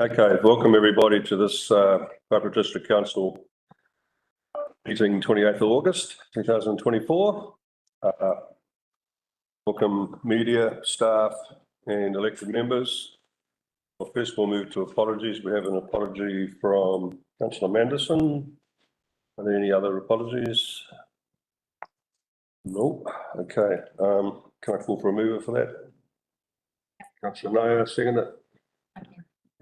Okay, welcome everybody to this Kaipara District Council meeting 28th of August 2024. Welcome media, staff and elected members. Well, first we'll move to apologies. We have an apology from Councillor Manderson. Are there any other apologies? No. Okay. Can I call for a mover for that? Councillor Naya, second it.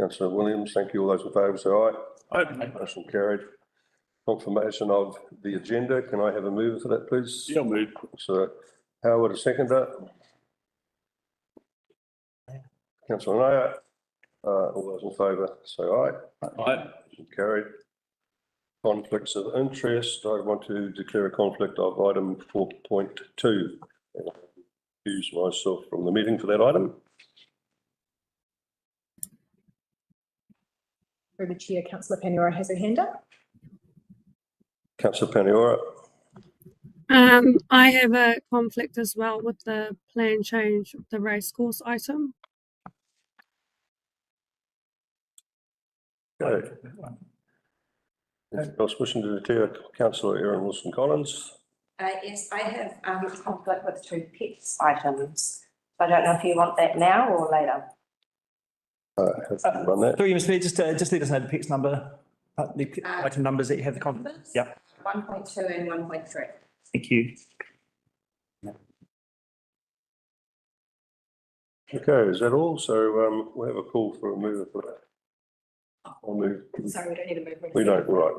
Councillor Williams, thank you. All those in favour say aye. Aye. Motion carried. Confirmation of the agenda. Can I have a mover for that, please? Yeah, move. So Howard, a seconder. Councillor Naya, all those in favour say aye. Aye. Motion carried. Conflicts of interest. I want to declare a conflict of item 4.2. Excuse myself from the meeting for that item. Through the chair, Councillor Paniora has her hand up. Councillor Paniora. I have a conflict as well with the plan change of the racecourse item. Okay. Anything else wishing to declare? Councillor Erin Wilson-Collins. Yes, I have conflict with 2 pets items. I don't know if you want that now or later. Run that. Through you, Mr. Mayor, just let us know the PICS number, the item numbers that you have the conflict. Yeah. 1.2 and 1.3. Thank you. Okay, is that all? So we'll have a call for a mover for that. I'll move. Sorry, we don't need a movement. We don't, right.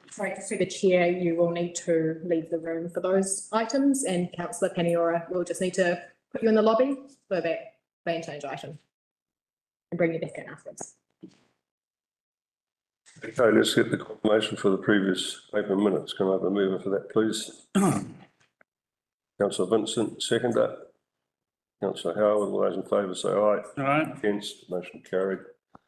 Sorry, through the chair, you will need to leave the room for those items, and Councillor Paniora will just need to put you in the lobby for that plan change item and bring you back in afterwards. Okay, let's get the confirmation for the previous paper minutes. Can I have a mover for that, please? Councillor Vincent, seconder. Councillor Howard, all those in favour say aye. Aye. Against, motion carried.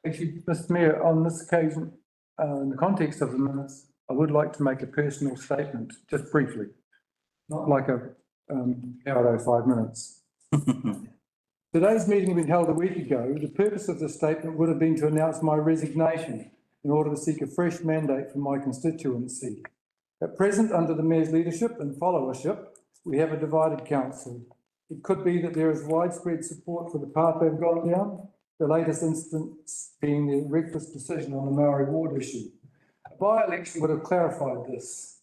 Actually, Mr. Mayor, on this occasion, in the context of the minutes, I would like to make a personal statement, just briefly, not like a hour 5 minutes. Today's meeting had been held a week ago. The purpose of the statement would have been to announce my resignation in order to seek a fresh mandate from my constituency. At present, under the Mayor's leadership and followership, we have a divided council. It could be that there is widespread support for the path they've gone down, the latest instance being the reckless decision on the Maori ward issue. A by-election would have clarified this.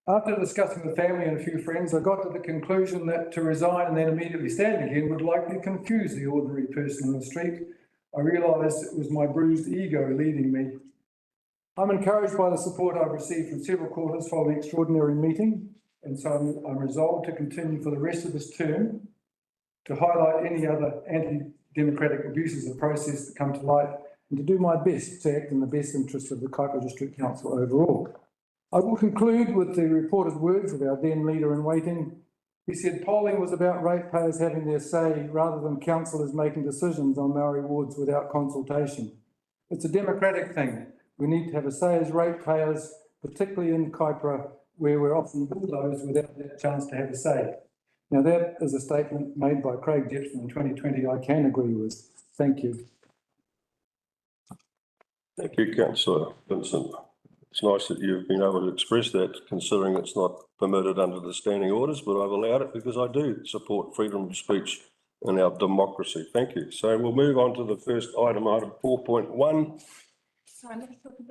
After discussing with family and a few friends, I got to the conclusion that to resign and then immediately stand again would likely confuse the ordinary person in the street. I realised it was my bruised ego leading me. I'm encouraged by the support I've received from several quarters following the extraordinary meeting, and so I'm resolved to continue for the rest of this term to highlight any other anti-democratic abuses of process that come to light and to do my best to act in the best interests of the Kaipara District Council overall. I will conclude with the reported words of our then leader in waiting. He said polling was about ratepayers having their say rather than councillors making decisions on Maori wards without consultation. It's a democratic thing. We need to have a say as ratepayers, particularly in Kaipara, where we're often bulldozed without that chance to have a say. Now that is a statement made by Craig Jepson in 2020 I can agree with. Thank you. Thank you, Councillor Vincent. It's nice that you've been able to express that, considering it's not permitted under the standing orders, but I've allowed it because I do support freedom of speech in our democracy. Thank you. So we'll move on to the first item, item 4.1. So I'm not sure if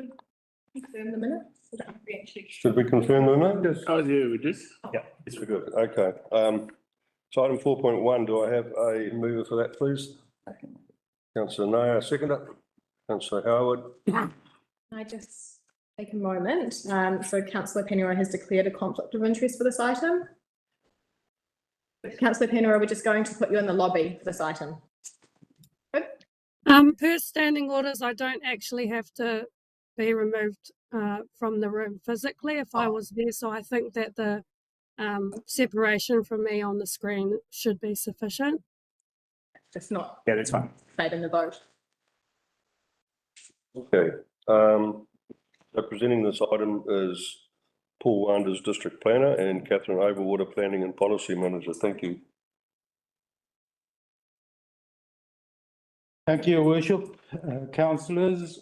we confirm the minutes. Should we confirm the minutes? Oh, yeah, we did. Yeah. Yes, we're good. Okay. So item 4.1, do I have a mover for that, please? Councillor Naya, seconder. Councillor Howard. I just take a moment. So Councillor Paniora has declared a conflict of interest for this item. Councillor Paniora, we're just going to put you in the lobby for this item. Good. Per standing orders, I don't actually have to be removed from the room physically if I was there. So I think that the separation from me on the screen should be sufficient. Just not. Yeah, that's fine. Stayed in the vote. Okay. So presenting this item is Paul Wanders, District Planner, and Catherine Overwater, Planning and Policy Manager. Thank you. Thank you, Your Worship, councillors.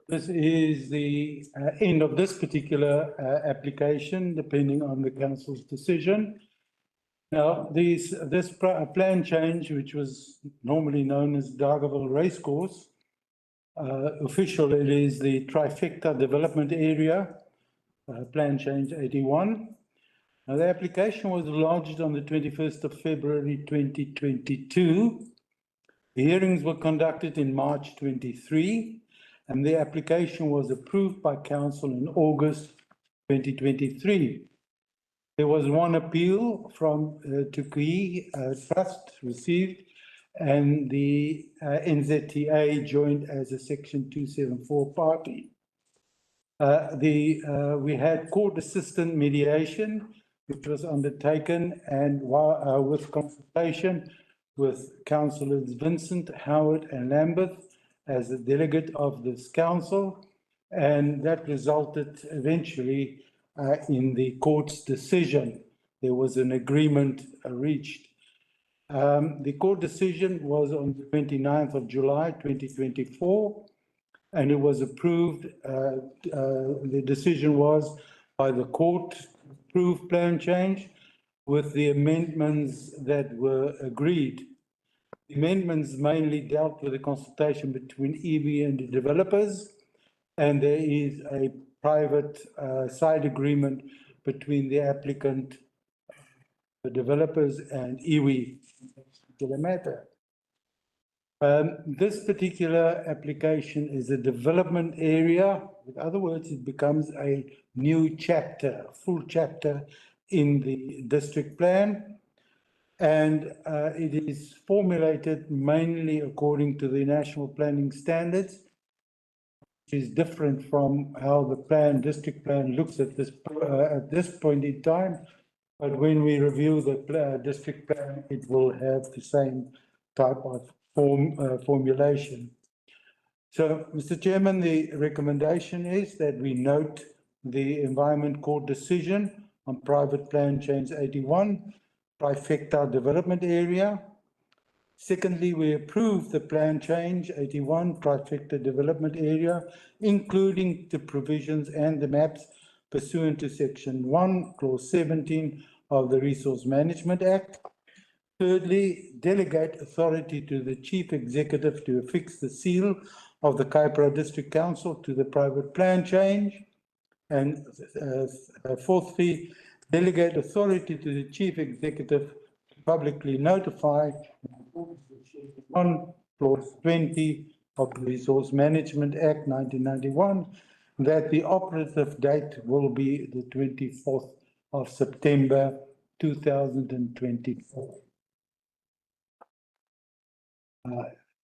This is the end of this particular application, depending on the council's decision. Now, this plan change, which was normally known as Dargaville Racecourse, officially it is the Trifecta Development Area, plan change 81. Now, the application was lodged on the 21st of February 2022. The hearings were conducted in March 23, and the application was approved by council in August 2023. There was one appeal from Tukui Trust received, and the NZTA joined as a Section 274 party. We had court assistant mediation, which was undertaken, and with consultation with councillors Vincent, Howard and Lambeth as a delegate of this council, and that resulted eventually in the court's decision. There was an agreement reached. The court decision was on the 29th of July 2024, and it was approved. The decision was by the court approved plan change with the amendments that were agreed. The amendments mainly dealt with the consultation between iwi and the developers, and there is a private side agreement between the applicant, the developers and iwi in this particular matter. This particular application is a development area. In other words, it becomes a new chapter, full chapter in the district plan, and it is formulated mainly according to the national planning standards, which is different from how the district plan looks at this point in time. But when we review the district plan, it will have the same type of formulation. So, Mr. Chairman, the recommendation is that we note the Environment Court decision on private plan change 81, Trifecta Development Area. Secondly, we approve the plan change 81, Trifecta Development Area, including the provisions and the maps pursuant to Section 1, Clause 17 of the Resource Management Act. Thirdly, delegate authority to the Chief Executive to affix the seal of the Kaipara District Council to the private plan change. And fourthly, delegate authority to the Chief Executive to publicly notify on Clause 20 of the Resource Management Act 1991 that the operative date will be the 24th of September 2024.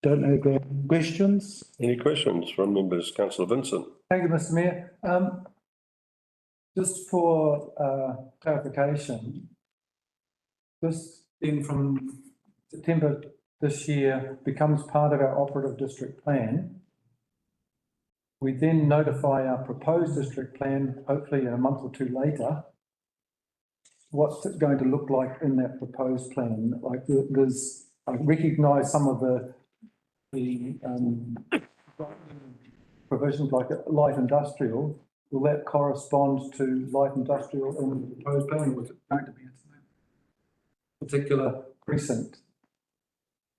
Don't know if there are any questions. Any questions from members? Councillor Vincent. Thank you, Mr. Mayor. Just for clarification, this then from September this year becomes part of our operative district plan. We then notify our proposed district plan, hopefully a month or two later. What's it going to look like in that proposed plan? Like I recognise some of the provisions like light industrial. Will that correspond to light industrial in the proposed plan, or is it going to be a particular precinct?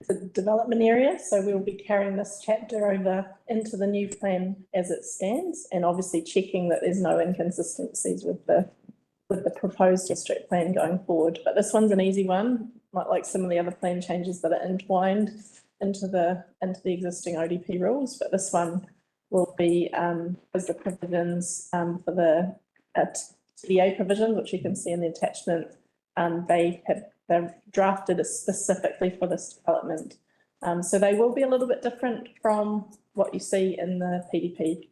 It's a development area, so we'll be carrying this chapter over into the new plan as it stands, and obviously checking that there's no inconsistencies with the proposed district plan going forward. But this one's an easy one, not like some of the other plan changes that are entwined into the existing ODP rules. But this one will be as the provisions for the TDA provisions, which you can see in the attachment. They're drafted specifically for this development. So they will be a little bit different from what you see in the PDP.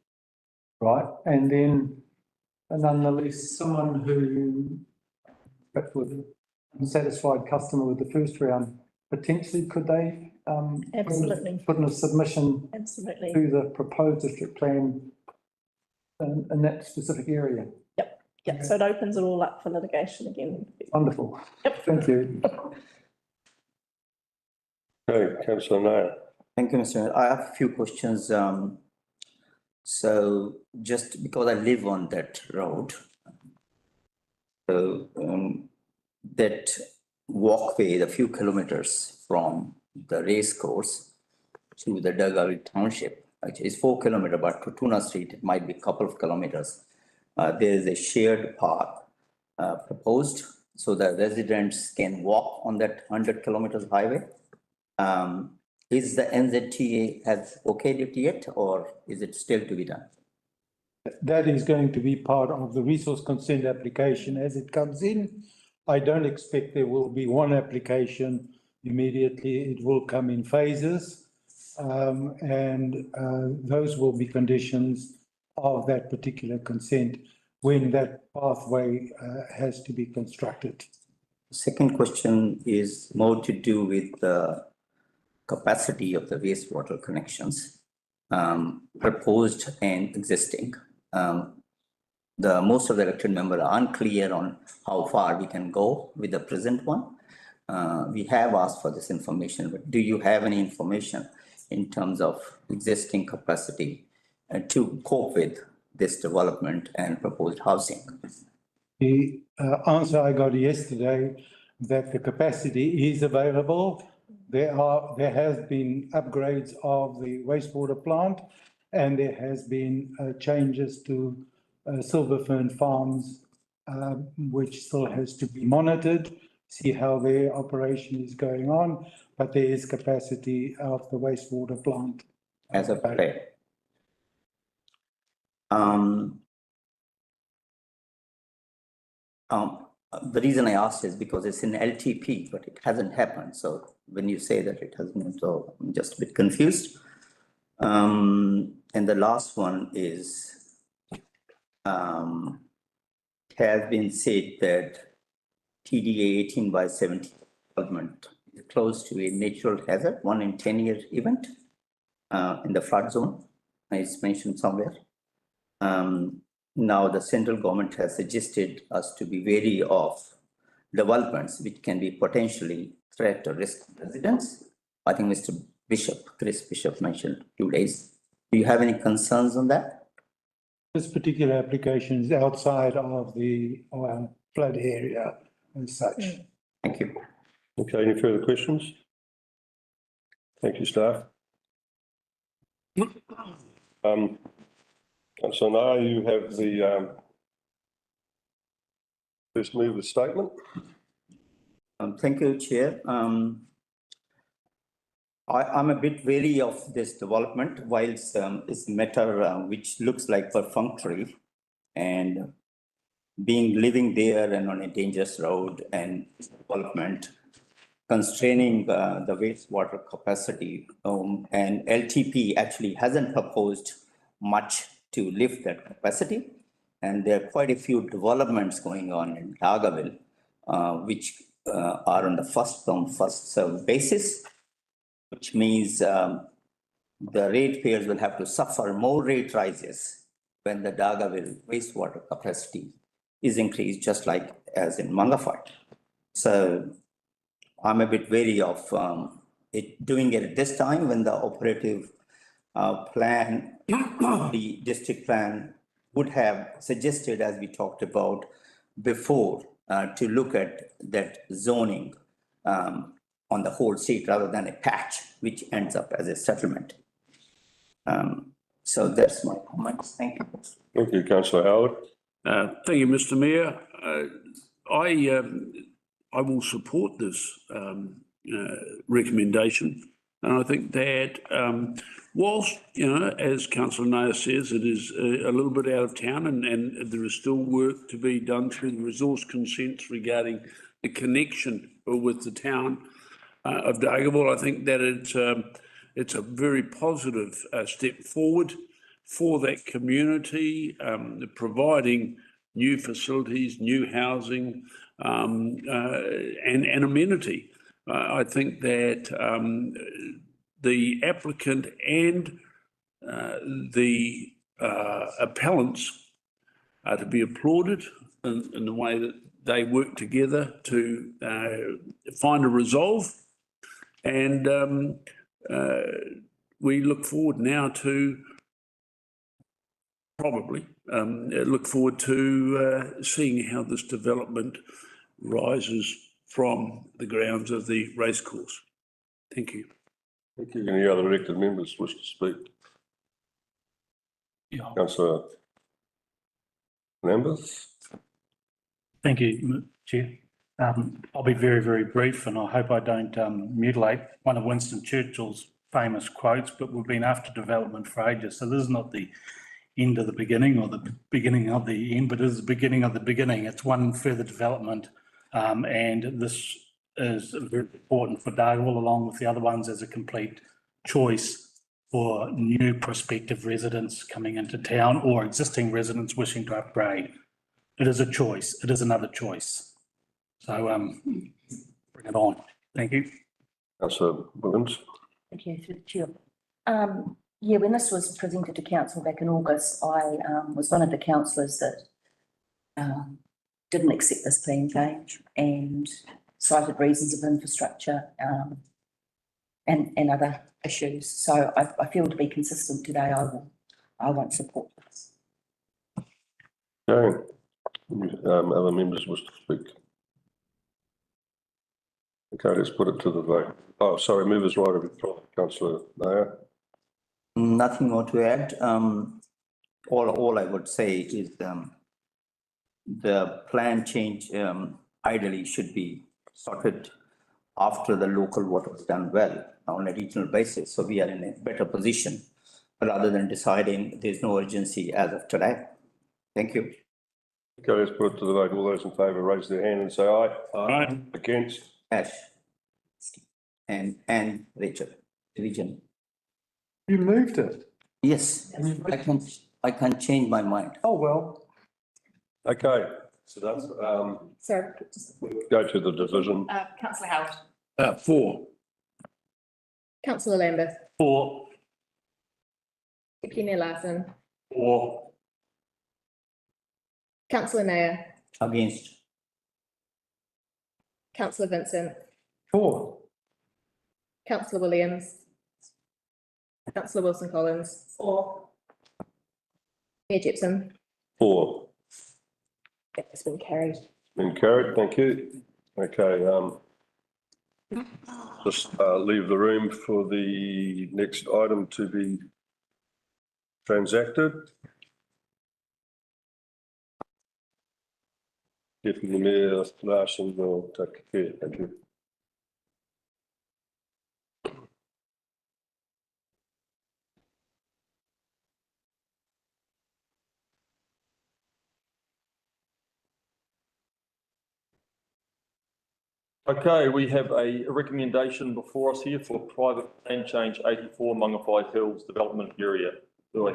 Right, and then nonetheless, someone who perhaps was an unsatisfied customer with the first round, potentially could they Absolutely. put in a submission Absolutely. to the proposed district plan in that specific area? Yep. Okay. So it opens it all up for litigation again. Wonderful. Yep. Thank you. Okay, councillor Nair. Thank you, Mr. Mayor. I have a few questions. So just because I live on that road, so that walkway, the few kilometers from the racecourse to the Dargaville township, actually is 4 kilometers, but to Tuna Street, it might be a couple of kilometers. There is a shared path proposed so that residents can walk on that 100 kilometers highway. Is the NZTA has okayed it yet, or is it still to be done? That is going to be part of the resource consent application as it comes in. I don't expect there will be one application immediately. It will come in phases. Those will be conditions of that particular consent when that pathway has to be constructed. Second question is more to do with the capacity of the wastewater connections, proposed and existing. Most of the elected members are unclear on how far we can go with the present one. We have asked for this information, but do you have any information in terms of existing capacity to cope with this development and proposed housing? The answer I got yesterday that the capacity is available. There has been upgrades of the wastewater plant, and there has been changes to Silver Fern Farms, which still has to be monitored, see how their operation is going on, but there is capacity of the wastewater plant. As of today. The reason I asked is because it's in LTP, but it hasn't happened. So when you say that it hasn't, so I'm just a bit confused. And the last one is, has been said that TDA 18/70 development is close to a natural hazard, 1 in 10-year event in the flood zone. It's mentioned somewhere. Now the central government has suggested us to be wary of developments which can be potentially threat or risk to residents. I think Mr. Chris Bishop mentioned 2 days. Do you have any concerns on that? This particular application is outside of the flood area as such. Thank you. Okay, any further questions? Thank you, staff. So now you have the first move the statement. Thank you, Chair. I'm a bit wary of this development, whilst it's a matter which looks like perfunctory, and living there and on a dangerous road and development, constraining the wastewater capacity, and LTP actually hasn't proposed much to lift that capacity. And there are quite a few developments going on in Dargaville, which are on the first come, first served basis, which means the ratepayers will have to suffer more rate rises when the Dargaville wastewater capacity is increased, just like as in Mangawhai. So I'm a bit wary of doing it at this time when the operative plan, the district plan would have suggested, as we talked about before, to look at that zoning on the whole street rather than a patch, which ends up as a settlement. So that's my comments. Thank you. Thank you, Councillor Howard. Thank you, Mr. Mayor. I will support this recommendation, and I think that whilst, as Councillor Nair says, it is a little bit out of town, and there is still work to be done through the resource consents regarding the connection with the town of Dargaville. I think that it's a very positive step forward for that community, providing new facilities, new housing, and amenity. I think that the applicant and the appellants are to be applauded in the way that they work together to find a resolve. And we look forward now to seeing how this development rises from the grounds of the racecourse. Thank you. Thank you. Any other elected members wish to speak? Yeah. Councillor Lambeth? Thank you, Chair. I'll be very, very brief, and I hope I don't mutilate one of Winston Churchill's famous quotes, but we've been after development for ages. So this is not the end of the beginning or the beginning of the end, but it is the beginning of the beginning. It's one further development, and this is very important for Dargaville, along with the other ones, as a complete choice for new prospective residents coming into town or existing residents wishing to upgrade. It is a choice. It is another choice. So bring it on. Thank you. Councillor Williams? Thank you, through the chair. Yeah, when this was presented to council back in August, I was one of the councillors that didn't accept this plan change and cited reasons of infrastructure and other issues. So I feel, to be consistent today, I won't support this. Okay. Other members wish to speak? Okay, let's put it to the vote. Oh, sorry, movers right of it, Councillor Mayer. Nothing more to add. All I would say is the plan change ideally should be sorted after the local water is done well on a regional basis. So we are in a better position rather than deciding there's no urgency as of today. Thank you. Okay, let's put it to the vote. All those in favour raise their hand and say aye. Aye. Against? Ash and Rachel, Region. You moved it. Yes, I can change my mind. Oh, well. Okay, so that's, So, we'll go to the division. Councillor Howard. 4. Councillor Lambeth. 4. Deputy Mayor Larson. 4. Councillor Mayer. Against. Councillor Vincent. 4. Councillor Williams. Councillor Wilson Collins. 4. Mayor Jepson. 4. That's been carried. Been carried, thank you. Okay, just leave the room for the next item to be transacted. Deputy Mayor Larson will take care. Thank you. Okay, we have a recommendation before us here for private plan change 84 Mangawhai Hills Development Area.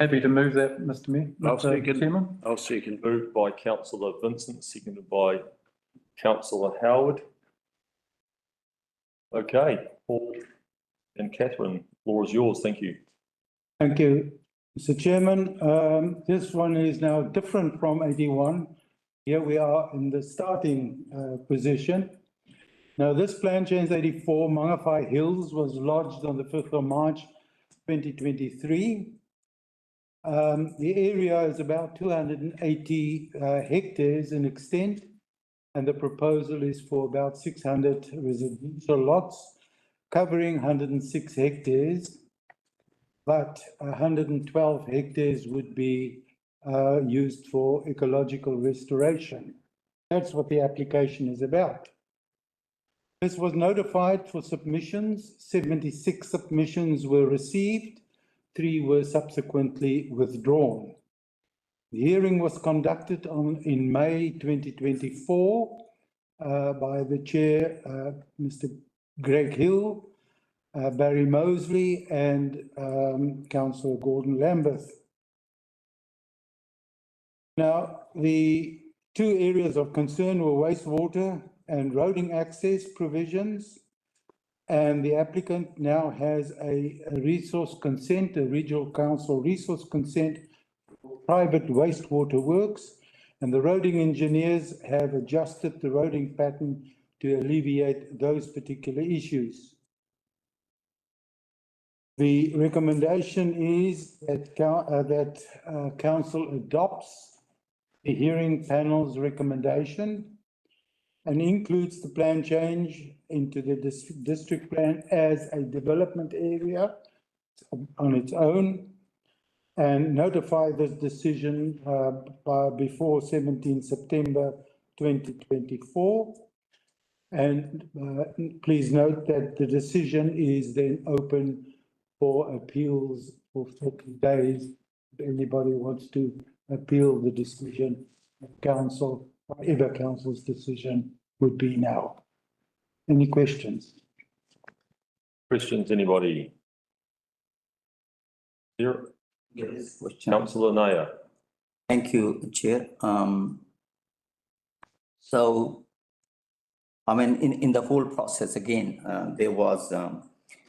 Happy to move that, Mr. Mayor. I'll Mr. second. Chairman. I'll second. Moved by councillor Vincent, seconded by councillor Howard. Okay, Paul and Catherine, floor is yours. Thank you. Thank you, Mr. Chairman. This one is now different from 81. Here we are in the starting position. Now, this plan change 84 Mangawhai Hills was lodged on the 5th of March 2023. The area is about 280 hectares in extent, and the proposal is for about 600 residential lots covering 106 hectares, but 112 hectares would be used for ecological restoration. That's what the application is about. This was notified for submissions. 76 submissions were received. 3 were subsequently withdrawn. The hearing was conducted in May 2024 by the chair, Mr. Greg Hill, Barry Mosley, and Councillor Gordon Lambeth. Now, the 2 areas of concern were wastewater and roading access provisions, and the applicant now has a resource consent, a regional council resource consent for private wastewater works, and the roading engineers have adjusted the roading pattern to alleviate those particular issues. The recommendation is that council adopts the hearing panel's recommendation and includes the plan change into the district plan as a development area on its own, and notify this decision before 17 September 2024. And please note that the decision is then open for appeals for 30 days. If anybody wants to appeal the decision of council, whatever council's decision would be now. Any questions? Questions, anybody? Zero. Yes, question. Councillor Naya. Thank you, Chair. So, I mean, in the whole process, again, there was an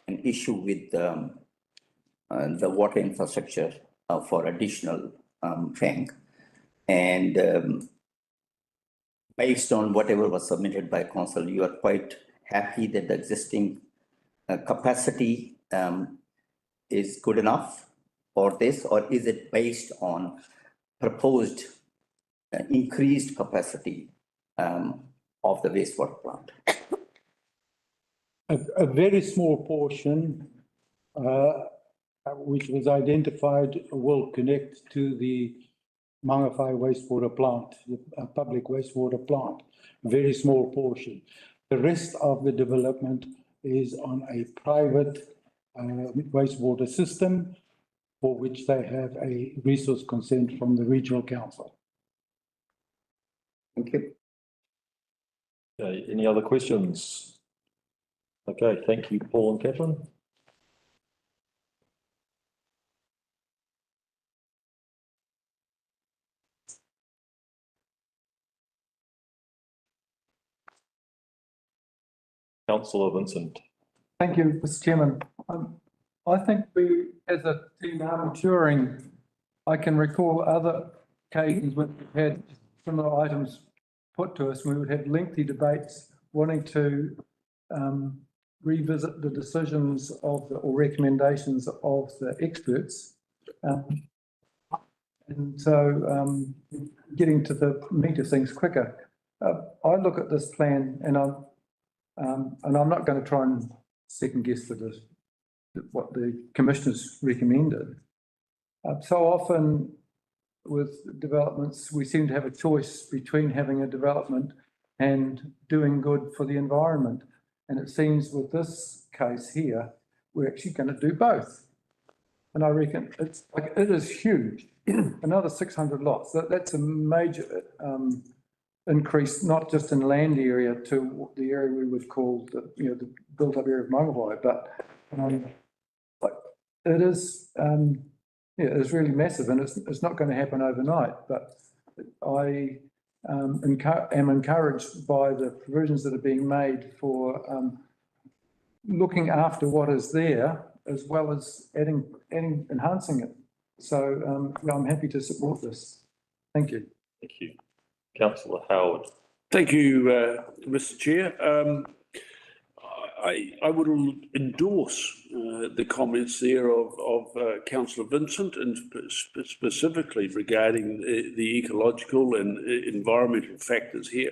issue with the water infrastructure for additional tank. And based on whatever was submitted by council, you are quite happy that the existing capacity is good enough for this, or is it based on proposed increased capacity of the wastewater plant? A very small portion, which was identified, will connect to the Mangawhai wastewater plant, the public wastewater plant, a very small portion. The rest of the development is on a private wastewater system for which they have a resource consent from the regional council. Thank you. Okay, any other questions? Okay, thank you, Paul and Catherine. Councillor Vincent. Thank you, Mr. Chairman. I think we, as a team, are maturing. I can recall other occasions when we've had similar items put to us, we would have lengthy debates wanting to revisit the decisions of or recommendations of the experts. And so getting to the meat of things quicker. I look at this plan and I'm not going to try and second guess what the commissioners recommended. So often with developments, we seem to have a choice between having a development and doing good for the environment. And it seems with this case here, we're actually going to do both. And I reckon it's like, it is huge. Another 600 lots. That's a major increase, not just in land area to the area we would call the, the built-up area of Mangawhai, but like it is, it's really massive, and it's not going to happen overnight. But I am encouraged by the provisions that are being made for looking after what is there, as well as enhancing it. So I'm happy to support this. Thank you. Thank you. Councillor Howard. Thank you, Mr. Chair. I would endorse the comments there of Councillor Vincent, and specifically regarding the ecological and environmental factors here.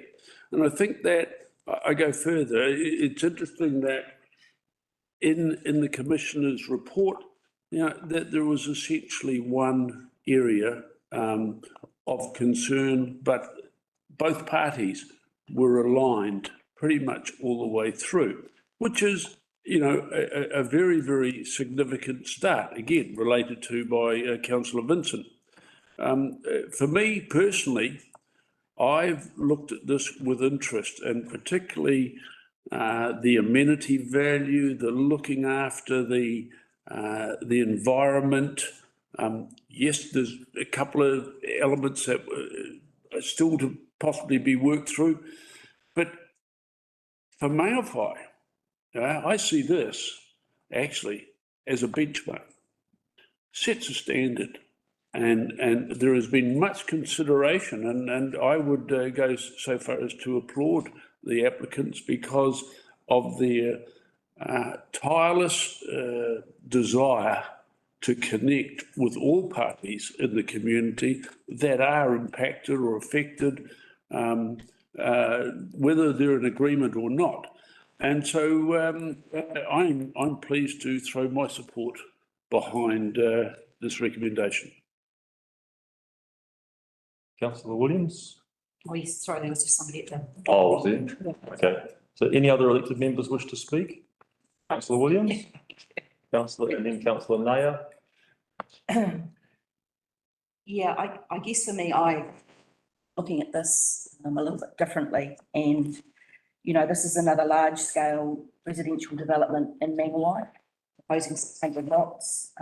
And I think that I go further. It's interesting that in the Commissioner's report, that there was essentially one area of concern, but both parties were aligned pretty much all the way through, which is, a very, very significant start, again, related to by Councillor Vincent. For me personally, I've looked at this with interest, and particularly the amenity value, the looking after the environment. Yes, there's a couple of elements that are still to possibly be worked through, but for Mangawhai, I see this actually as a benchmark, sets a standard, and there has been much consideration, and I would go so far as to applaud the applicants because of their tireless desire to connect with all parties in the community that are impacted or affected, whether they're in agreement or not. And so I'm pleased to throw my support behind this recommendation. Councillor Williams? Oh, yes, sorry, there was just somebody at the. Oh, was there? Okay. So any other elected members wish to speak? Councillor Williams? Councillor, and then Councillor Naya? Yeah, I guess for me, looking at this a little bit differently, and, you know, this is another large scale residential development in Mangawhai, proposing 600 lots.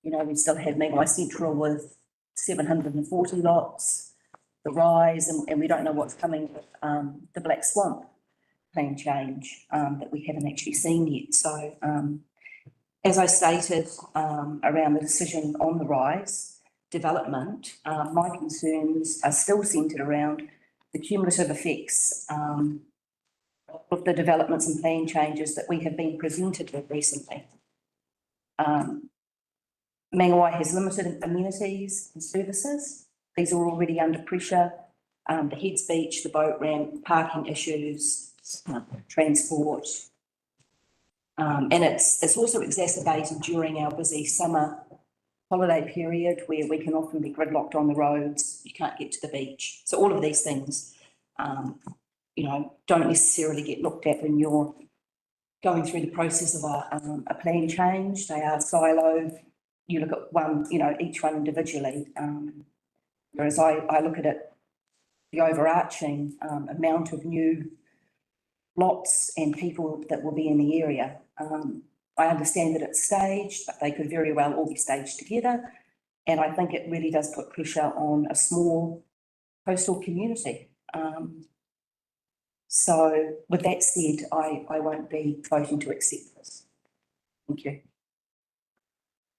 You know, we still have Mangawhai Central with 740 lots, the Rise, and we don't know what's coming with the Black Swamp plan change that we haven't actually seen yet. So as I stated around the decision on the Rise development, my concerns are still centred around the cumulative effects of the developments and plan changes that we have been presented with recently. Mangawhai has limited amenities and services. These are already under pressure. The Heads Beach, the boat ramp, parking issues, transport. And it's also exacerbated during our busy summer holiday period where we can often be gridlocked on the roads. You can't get to the beach. So all of these things, you know, don't necessarily get looked at when you're going through the process of a plan change. They are siloed. You look at one, you know, each one individually. Whereas I look at it, the overarching amount of new lots and people that will be in the area. I understand that it's staged, but they could very well all be staged together. And I think it really does put pressure on a small coastal community. So with that said, I won't be voting to accept this. Thank you.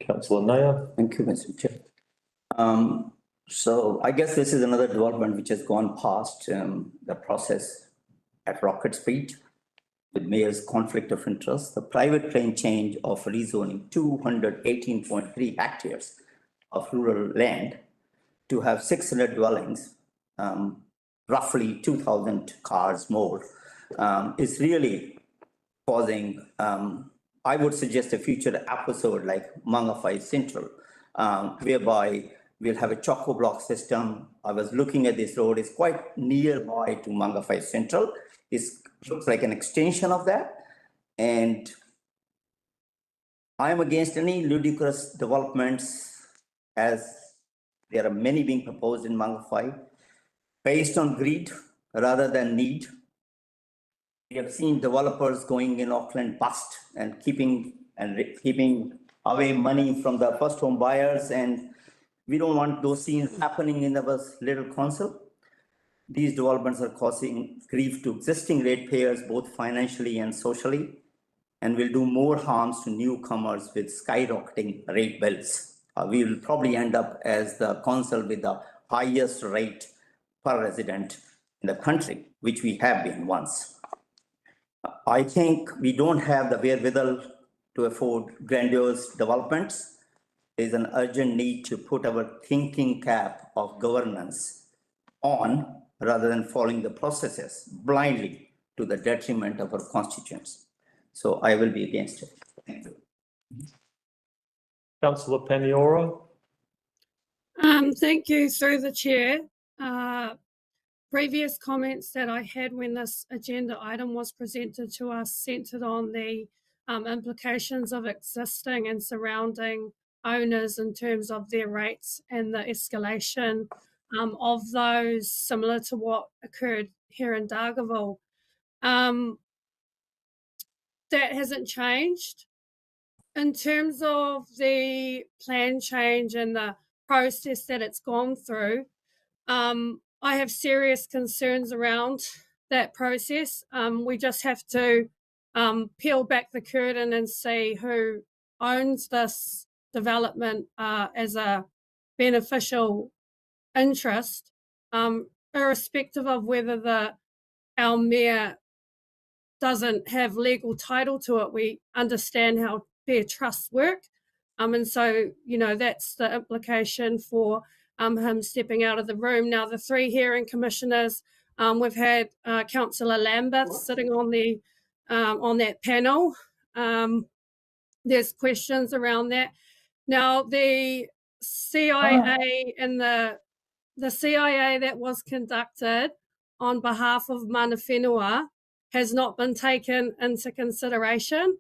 Councillor Naya? Thank you, Mr. Chair. So I guess this is another development which has gone past the process at rocket speed with Mayor's conflict of interest. The private plan change of rezoning 218.3 hectares of rural land to have 600 dwellings, roughly 2,000 cars more, is really causing, I would suggest a future episode like Mangawhai Central, whereby we'll have a choco-block system. I was looking at this road, it's quite nearby to Mangawhai Central. It looks like an extension of that. And I'm against any ludicrous developments, as there are many being proposed in Mangawhai based on greed rather than need. We have seen developers going in Auckland bust and keeping away money from the first home buyers, and we don't want those scenes happening in our little council. These developments are causing grief to existing ratepayers, both financially and socially, and will do more harms to newcomers with skyrocketing rate bills. We will probably end up as the council with the highest rate per resident in the country, which we have been once. I think we don't have the wherewithal to afford grandiose developments. There's an urgent need to put our thinking cap of governance on rather than following the processes blindly to the detriment of our constituents. So I will be against it. Thank you. Councillor Paniora? Thank you, through the chair. Previous comments that I had when this agenda item was presented to us centred on the implications of existing and surrounding owners in terms of their rates and the escalation of those, similar to what occurred here in Dargaville. That hasn't changed. In terms of the plan change and the process that it's gone through, I have serious concerns around that process. We just have to peel back the curtain and see who owns this development as a beneficial interest, irrespective of whether our mayor doesn't have legal title to it. We understand how fair trusts work. And so, that's the implication for him stepping out of the room. Now, the 3 hearing commissioners, we've had Councillor Lambeth sitting on that panel. There's questions around that. Now, the CIA and the CIA that was conducted on behalf of mana whenua has not been taken into consideration.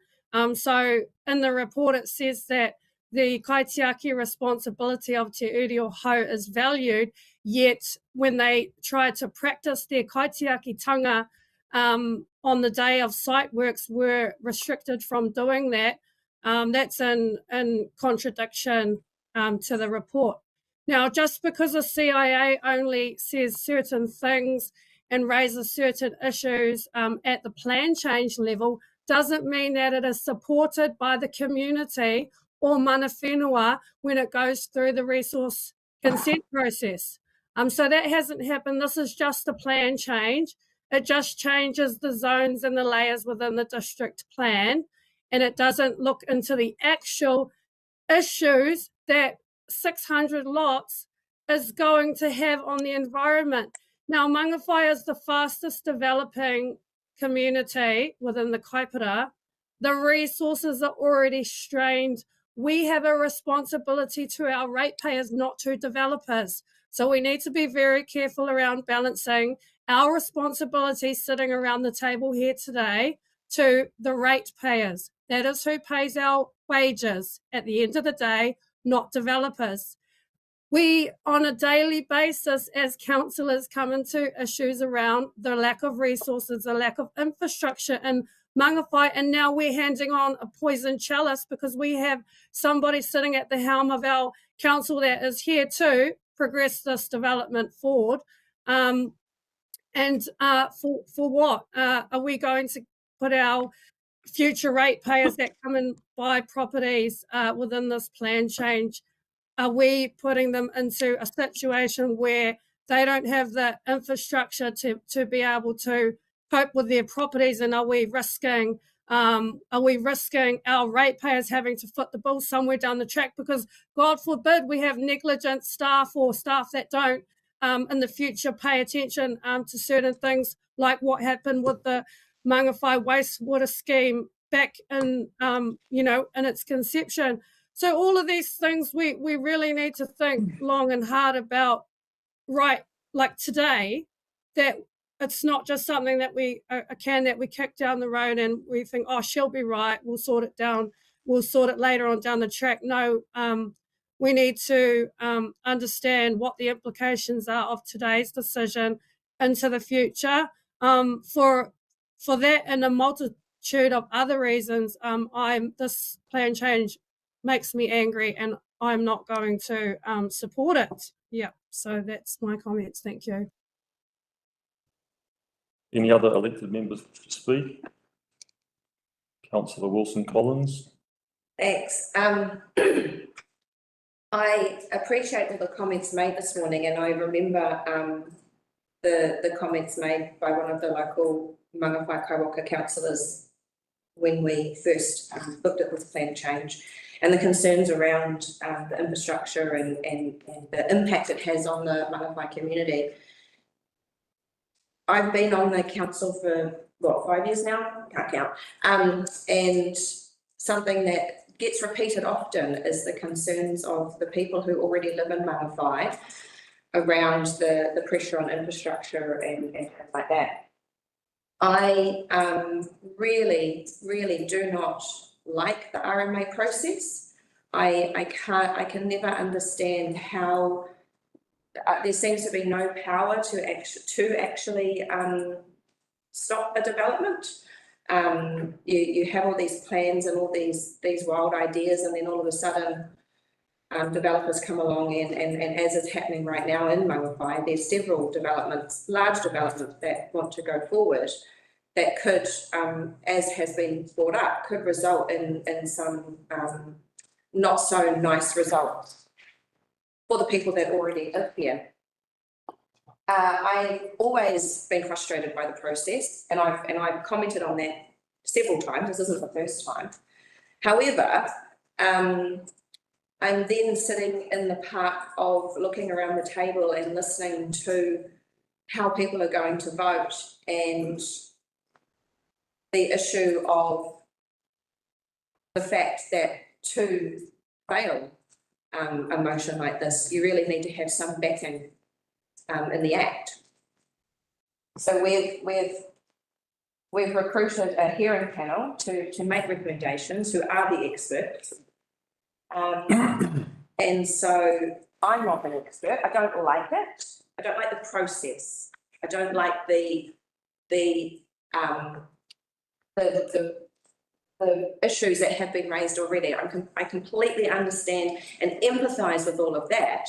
So in the report, it says that the kaitiaki responsibility of Te Uri o Hau is valued, yet when they try to practice their kaitiaki-tanga on the day of site works were restricted from doing that. That's in contradiction to the report. Now, just because the CIA only says certain things and raises certain issues at the plan change level doesn't mean that it is supported by the community or mana whenua when it goes through the resource consent process. So that hasn't happened. This is just a plan change. It just changes the zones and the layers within the district plan, and it doesn't look into the actual issues that 600 lots is going to have on the environment. Now, Mangawhai is the fastest developing community within the kaipara. The resources are already strained. We have a responsibility to our ratepayers, not to developers. So we need to be very careful around balancing our responsibility sitting around the table here today to the ratepayers. That is who pays our wages at the end of the day, not developers. We, on a daily basis, as councillors, come into issues around the lack of resources, the lack of infrastructure in Mangawhai, and now we're handing on a poison chalice because we have somebody sitting at the helm of our council that is here to progress this development forward. For what? Are we going to put our future ratepayers that come and buy properties within this plan change, are we putting them into a situation where they don't have the infrastructure to be able to cope with their properties? And are we risking our ratepayers having to foot the bill somewhere down the track? Because God forbid we have negligent staff or staff that don't in the future pay attention to certain things, like what happened with the Mangawhai wastewater scheme back in in its conception. So all of these things we really need to think long and hard about, right, like today, that it's not just something that a can that we kick down the road and we think, oh, she'll be right, we'll sort it later on down the track. No, we need to understand what the implications are of today's decision into the future. For that and a multitude of other reasons, this plan change makes me angry and I'm not going to support it. Yeah, so that's my comments. Thank you. Any other elected members to speak? Councillor Wilson-Collins. Thanks. I appreciate all the comments made this morning, and I remember the comments made by one of the local Mangawhai Kaiwaka councillors when we first looked at this plan change, and the concerns around the infrastructure and the impact it has on the Mangawhai community. I've been on the council for, 5 years now? Can't count. And something that gets repeated often is the concerns of the people who already live in Mangawhai around the pressure on infrastructure and things like that. I really, really do not like the RMA process. I can never understand how there seems to be no power to actually stop a development. You have all these plans and all these wild ideas, and then all of a sudden developers come along and as is happening right now in Mangawhai, there's several developments, large developments that want to go forward that could, as has been brought up, could result in some not so nice results for the people that already live here. I've always been frustrated by the process, and I've commented on that several times. This isn't the first time. However, I'm then sitting in the park of looking around the table and listening to how people are going to vote, and the issue of the fact that to fail a motion like this, you really need to have some backing in the act. So we've recruited a hearing panel to make recommendations who are the experts. And so I'm not an expert. I don't like it. I don't like the process. I don't like the issues that have been raised already. I completely understand and empathise with all of that.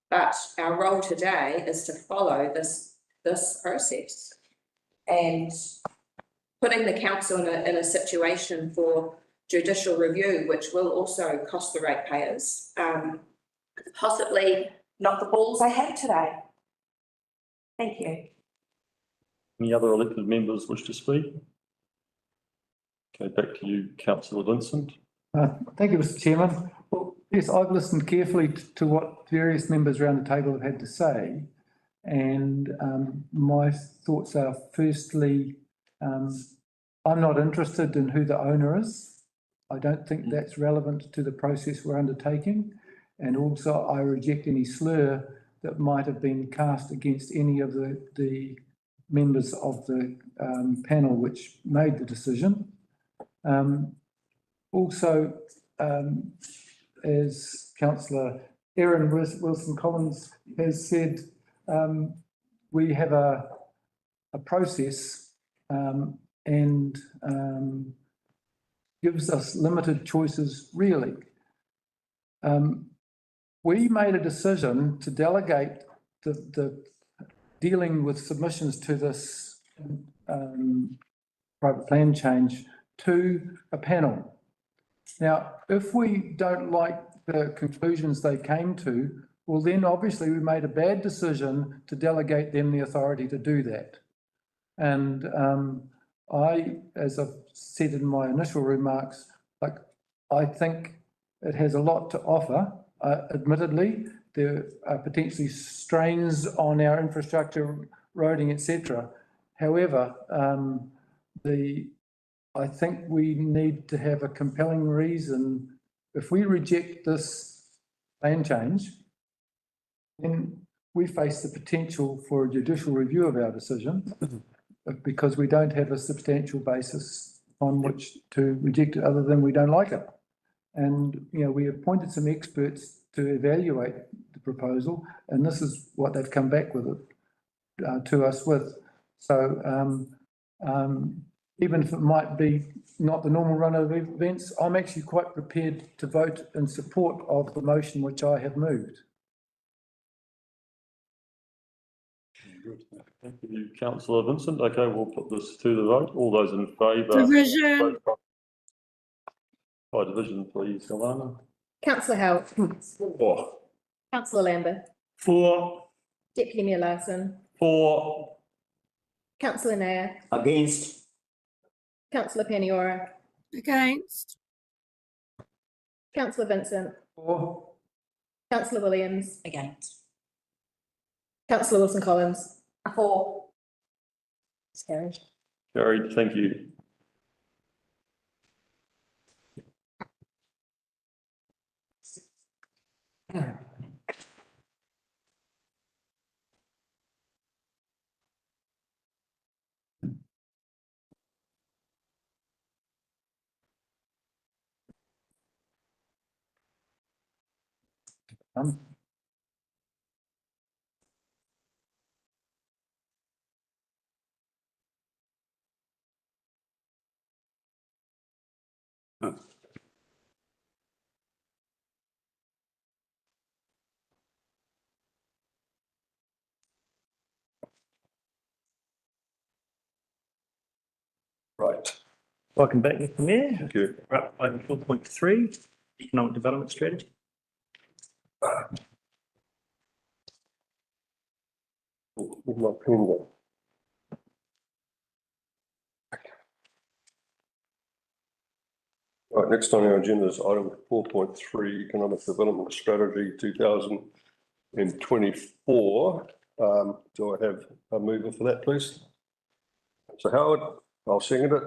But our role today is to follow this process, and putting the council in a situation for judicial review, which will also cost the ratepayers, possibly not the balls I have today. Thank you. Any other elected members wish to speak? Okay, back to you, councillor Vincent. Thank you, Mr. Chairman. Well, yes, I've listened carefully to what various members around the table have had to say. And my thoughts are, firstly, I'm not interested in who the owner is. I don't think that's relevant to the process we're undertaking. And also, I reject any slur that might have been cast against any of the members of the panel which made the decision. Also, as Councillor Erin Wilson-Collins has said, we have a process and gives us limited choices, really. We made a decision to delegate the dealing with submissions to this private plan change to a panel. Now, if we don't like the conclusions they came to, well, then obviously we made a bad decision to delegate them the authority to do that. And I, as I've said in my initial remarks, I think it has a lot to offer. Admittedly, there are potentially strains on our infrastructure, roading, etc. However, I think we need to have a compelling reason. If we reject this plan change, then we face the potential for a judicial review of our decision because we don't have a substantial basis on which to reject it other than we don't like it. And, you know, we appointed some experts to evaluate the proposal, and this is what they've come back with it to us with. So even if it might be not the normal run of events, I'm actually quite prepared to vote in support of the motion which I have moved. Thank you, councillor Vincent. Okay, we'll put this to the vote. All those in favour? Division. By division, please, Alana. Councillor Howell. For. Councillor Lambert. For. Deputy Mayor Larson. For. Councillor Nair. Against. Councillor Paniora. Against. Councillor Vincent. For. Councillor Williams. Against. Councillor Wilson-Collins. For. Carried. Carried, thank you. Right. Welcome back, Mr. Mayor. Thank you. Right, item 4.3, economic development strategy. Where's my pen gone? Right, next on our agenda is item 4.3, Economic Development Strategy 2024. Do I have a mover for that, please? So Howard, I'll second it.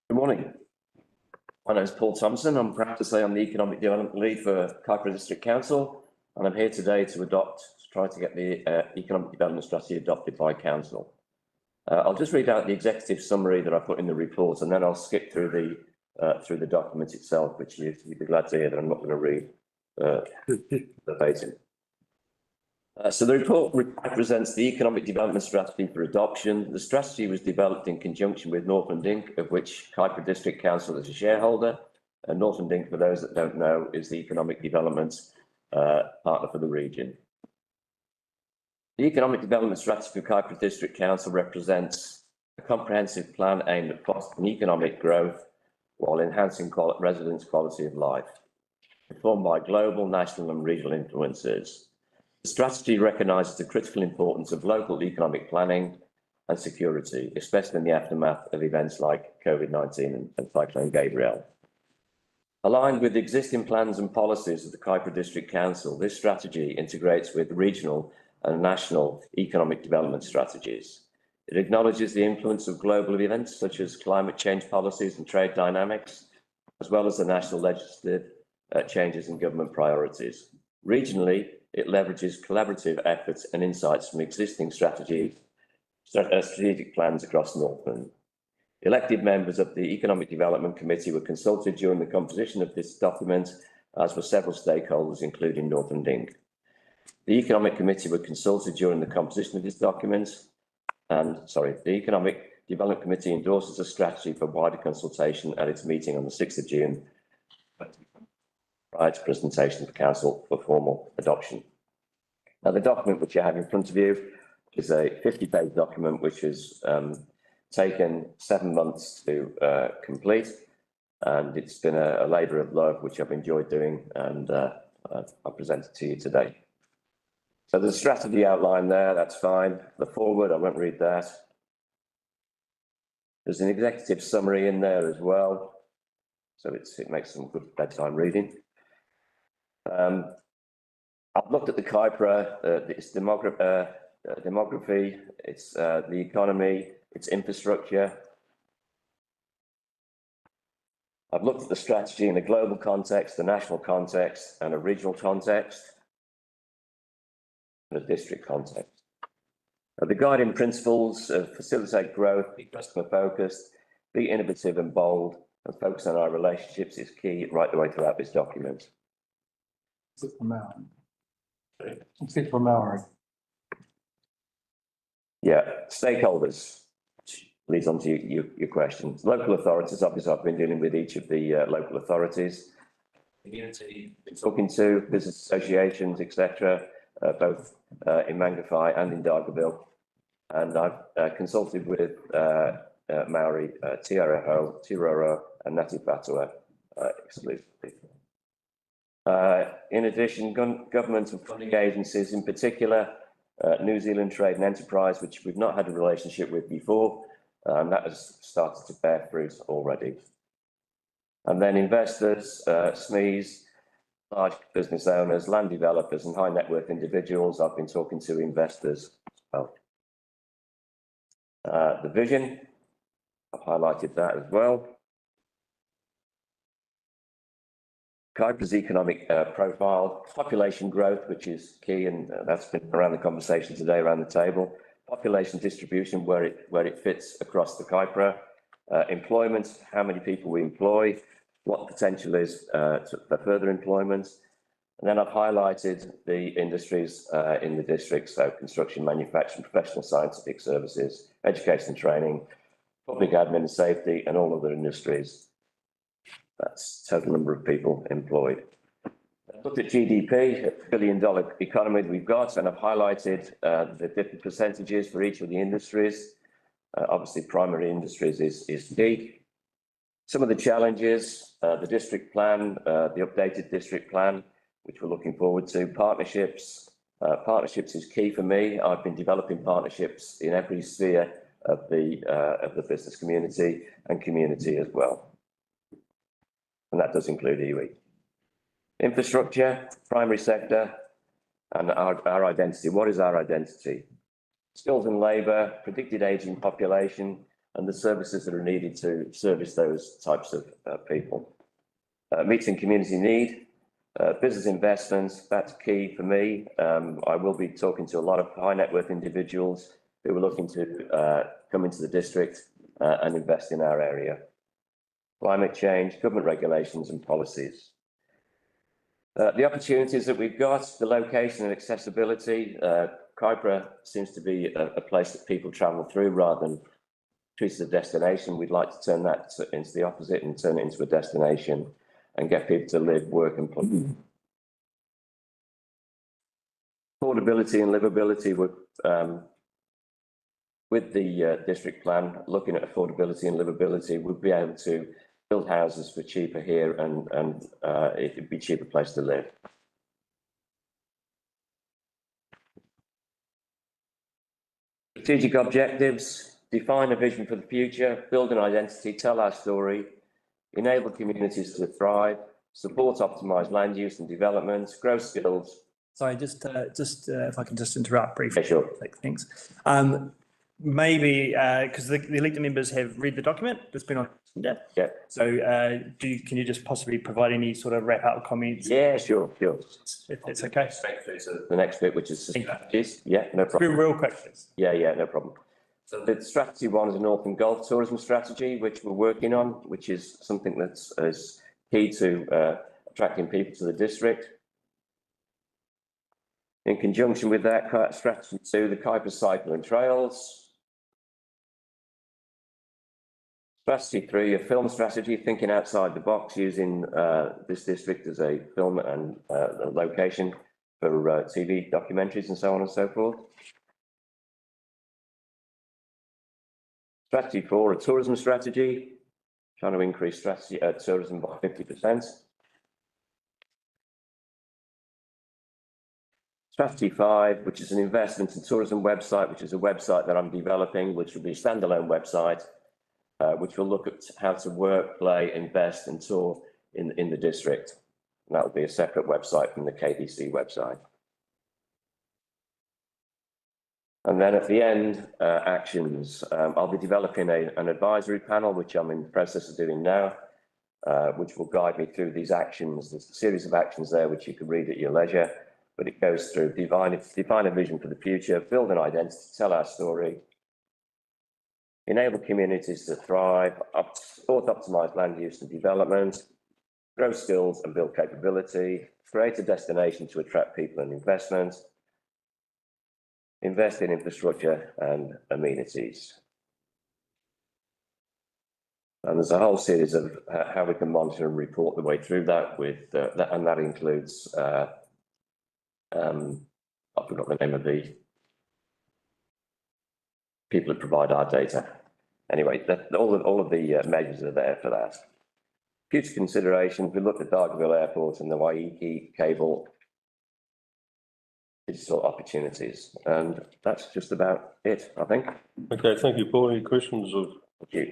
Good morning. My name is Paul Thompson. I'm proud to say I'm the Economic Development Lead for Kaipara District Council, and I'm here today to try to get the Economic Development Strategy adopted by Council. I'll just read out the executive summary that I put in the report, and then I'll skip through the document itself, which you'd be glad to hear that I'm not going to read verbatim. So the report represents the Economic Development Strategy for adoption. The strategy was developed in conjunction with Northland Inc., of which Kaipara District Council is a shareholder. And Northland Inc., for those that don't know, is the economic development partner for the region. The Economic Development Strategy for Kaipara District Council represents a comprehensive plan aimed at fostering economic growth while enhancing residents' quality of life, informed by global, national and regional influences. The strategy recognises the critical importance of local economic planning and security, especially in the aftermath of events like COVID-19 and Cyclone Gabrielle. Aligned with existing plans and policies of the Kaipara District Council, this strategy integrates with regional and national economic development strategies. It acknowledges the influence of global events such as climate change policies and trade dynamics, as well as the national legislative changes in government priorities. Regionally, it leverages collaborative efforts and insights from existing strategic plans across Northland. Elected members of the Economic Development Committee were consulted during the composition of this document, as were several stakeholders, including Northland Inc. The Economic Committee were consulted during the composition of this document, the Economic Development Committee endorses a strategy for wider consultation at its meeting on the 6th of June, prior to presentation to Council for formal adoption. Now, the document which you have in front of you is a 50-page document which has taken 7 months to complete, and it's been a labour of love which I've enjoyed doing, and I'll present it to you today. So there's a strategy outline there, that's fine. The forward, I won't read that. There's an executive summary in there as well, so it makes some good bedtime reading. I've looked at the Kaipara, its demography, its the economy, its infrastructure. I've looked at the strategy in a global context, a national context, and a regional context, and a district context. The guiding principles facilitate growth, be customer focused, be innovative and bold, and focus on our relationships is key right the way throughout this document. Except for Maori. Except for Maori. Yeah, stakeholders leads on to your questions. Local authorities, obviously I've been dealing with each of the local authorities. Community, been talking to business associations, etc., both in Mangawhai and in Dargaville. And I've consulted with Maori, Tiroro and Ngāti Whātua exclusively. In addition, government and funding agencies, in particular, New Zealand Trade and Enterprise, which we've not had a relationship with before, and that has started to bear fruit already. And then investors, SMEs, large business owners, land developers and high net worth individuals. I've been talking to investors as well. The vision, I've highlighted that as well. Kaipara's economic profile, population growth, which is key, and that's been around the conversation today around the table. Population distribution, where it fits across the Kaipara. Employment, how many people we employ, what the potential is for further employment. And then I've highlighted the industries in the district, so construction, manufacturing, professional scientific services, education and training, public admin and safety, and all other industries. That's total number of people employed. I've looked at GDP, $1 billion economy that we've got, and I've highlighted the different percentages for each of the industries. Obviously, primary industries is key. Some of the challenges, the district plan, the updated district plan, which we're looking forward to. Partnerships. Partnerships is key for me. I've been developing partnerships in every sphere of the business community and community as well. And that does include iwi. Infrastructure, primary sector, and our identity. What is our identity? Skills and labour, predicted ageing population, and the services that are needed to service those types of people. Meeting community need, business investments, that's key for me. I will be talking to a lot of high net worth individuals who are looking to come into the district and invest in our area. Climate change, government regulations and policies. The opportunities that we've got, the location and accessibility. Kaipara seems to be a place that people travel through rather than treat as a destination. We'd like to turn that into the opposite and turn it into a destination and get people to live, work and play. Affordability and livability with the district plan, looking at affordability and livability, we'll be able to build houses for cheaper here and it would be a cheaper place to live. Strategic objectives, define a vision for the future, build an identity, tell our story, enable communities to thrive, support optimised land use and development, grow skills. Sorry, just if I can just interrupt briefly. Yeah, sure. Thanks. Maybe because the elected members have read the document that's been on. Yeah. So can you just possibly provide any sort of wrap up comments? Yeah, sure. If that's okay. The next bit, which is the strategies. Yeah, no problem. Real quick, please. Yeah, no problem. So the strategy one is a Northern Gulf tourism strategy, which we're working on, which is something that's is key to attracting people to the district. In conjunction with that, strategy two, the Kaipara Cycle and Trails. Strategy three, a film strategy, thinking outside the box, using this district as a film and a location for TV documentaries and so on and so forth. Strategy four, a tourism strategy, trying to increase tourism by 50%. Strategy five, which is an investment in tourism website, which is a website that I'm developing, which will be a standalone website, which will look at how to work, play, invest and tour in the district. And that will be a separate website from the KDC website. And then at the end, actions. I'll be developing an advisory panel, which I'm in the process of doing now, which will guide me through these actions. There's a series of actions there, which you can read at your leisure, but it goes through define a vision for the future, build an identity, tell our story, enable communities to thrive, support optimised land use and development, grow skills and build capability, create a destination to attract people and investment, invest in infrastructure and amenities. And there's a whole series of how we can monitor and report the way through that and that includes, I forgot the name of the people that provide our data. Anyway, all of the measures are there for that. Future considerations, we looked at Dargaville Airport and the Waiheke cable digital opportunities, and that's just about it, I think. Okay, thank you, Paul. Any questions of you?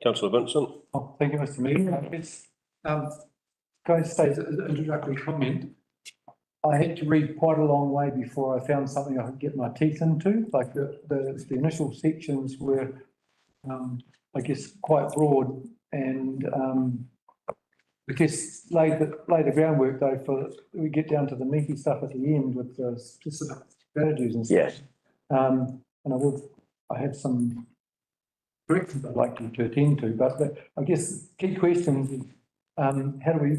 Councillor Vincent? Oh, thank you, Mr. Mayor. It's, going to say as an introductory comment, I had to read quite a long way before I found something I could get my teeth into. Like the initial sections were, I guess, quite broad and I guess laid the groundwork though for we get down to the meaty stuff at the end with the specific strategies and stuff. Yes. And I have some corrections I'd like you to attend to, but I guess key questions. How do we